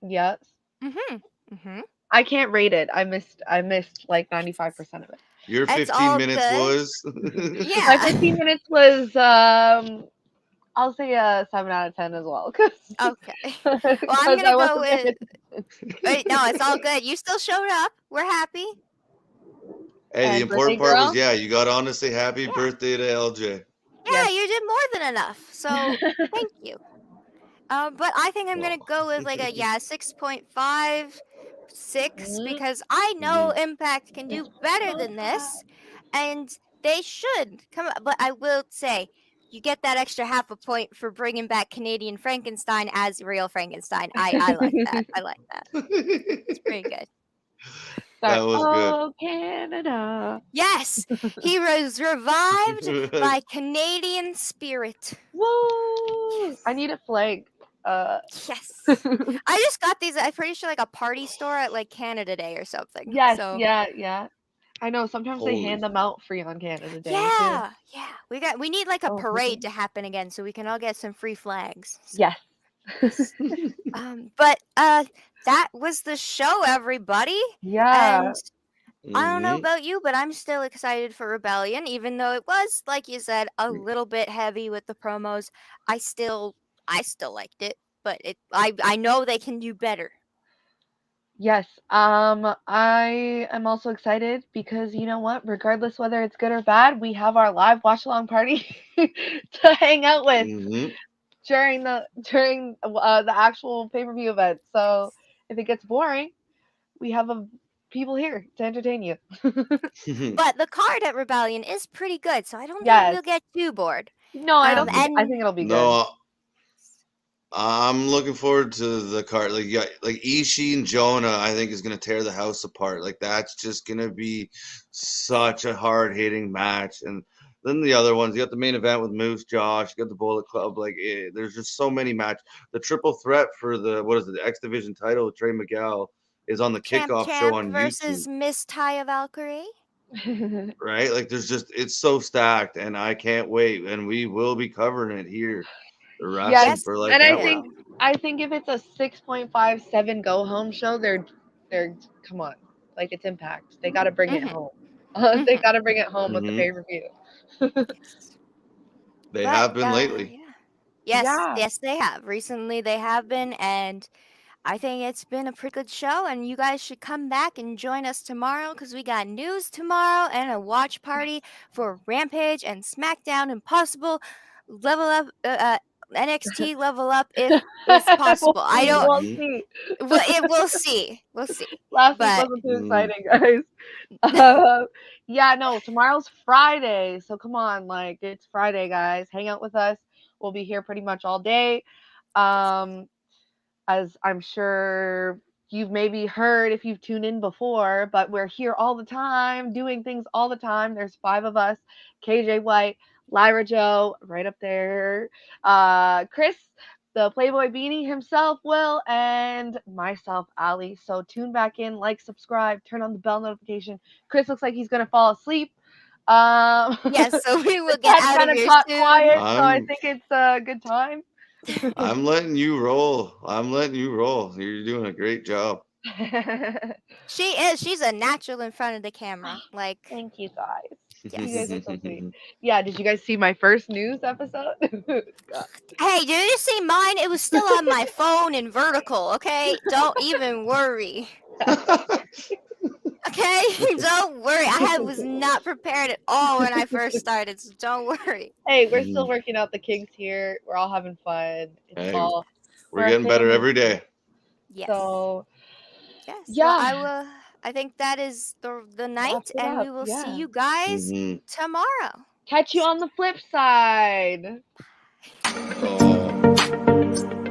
Yes. Mhm. Mhm. I can't rate it. I missed like 95% of it. Your It's 15 all minutes good. was My Yeah. 15 minutes was I'll say a 7 out of 10 as well, Okay. Well, I'm because gonna I go wasn't with. there. Wait, no, it's all good. You still showed up. We're happy. Hey, the And birthday important part was girl. you got on to say happy Yeah. birthday to LJ. Yeah, Yes. you did more than enough. So thank you. But I think I'm gonna go with like a 6.5, 6 Mhm. because I know Mhm. Impact can do better than this, and they should come. But I will say, you get that extra half a point for bringing back Canadian Frankenstein as real Frankenstein. I like that. I like that. It's pretty good. That Sorry. was good. Oh, Canada. Yes, he was revived by Canadian spirit. Woo! I need a flag. Yes. I just got these. I'm pretty sure like a party store at like Canada Day or something. Yes, So yeah. I know sometimes they Holy. hand them out free on Canada Day too. yeah. We need like a Oh, parade to happen again so we can all get some free flags. So, yes. but that was the show, everybody. Yeah. And I don't know Mhm. about you, but I'm still excited for Rebellion, even though it was, like you said, a little bit heavy with the promos. I still liked it, but I know they can do better. Yes. I am also excited because you know what? Regardless whether it's good or bad, we have our live watch along party to hang out with Mhm. during the actual pay-per-view event. So if it gets boring, we have people here to entertain you. But the card at Rebellion is pretty good, so I don't think Yes. we'll get too bored. No, I don't think. I And think it'll be good. No, I'm looking forward to the card. Like Ishii and Jonah, I think is gonna tear the house apart. Like that's just gonna be such a hard hitting match. And then the other ones, you got the main event with Moose, Josh, you got the Bullet Club. Like there's just so many matches. The triple threat for the the X Division title with Trey Miguel is on the Champ kickoff show on YouTube. versus Miss Taya Valkyrie. Right? Like it's so stacked, and I can't wait. And we will be covering it here, the Yes, Wrestling Yes, for Life and we Network. will. I think if it's a 6.57 go home show, they're come on, like it's Impact. They got to bring it Mhm. home. They Mhm. got to bring it home with the Hmm. pay-per-view. Yes. They But have been lately. yeah. Yeah. Yes, they have. Recently they have been, and I think it's been a pretty good show, and you guys should come back and join us tomorrow because we got news tomorrow and a watch party for Rampage and SmackDown Impossible Level Up, NXT Level Up if it's possible. I don't. We'll Hmm. see. We'll see. We'll see. Last week But wasn't too exciting, guys. Yeah, no, tomorrow's Friday, so come on, like it's Friday, guys. Hang out with us. We'll be here pretty much all day. Um, as I'm sure you've maybe heard if you've tuned in before, but we're here all the time, doing things all the time. There's 5 of us: KJ White, Lyra Joe, right up there, Chris, the Playboy Beanie himself, Will, and myself, Ali. So tune back in, like, subscribe, turn on the bell notification. Chris looks like he's gonna fall asleep. yes, so we will The get chat out of kind of here got soon. quiet, so I I'm think it's a good time. I'm letting you roll. I'm letting you roll. You're doing a great job. She is. She's a natural in front of the camera. Like, Thank you guys. You yes. guys are so sweet. Yeah, did you guys see my first news episode? God. Hey, did you see mine? It was still on my phone in vertical, okay? Don't even worry. Okay? Don't worry. was not prepared at all when I first started, so don't worry. Hey, we're still working out the kinks here. We're all having fun. It's Hey, all we're a getting better family. every day. Yes. So Yes. yeah, Well, I think that is the night, wraps it and up. we will see Yeah. you guys Mhm. tomorrow. Catch you on the flip side. Oh.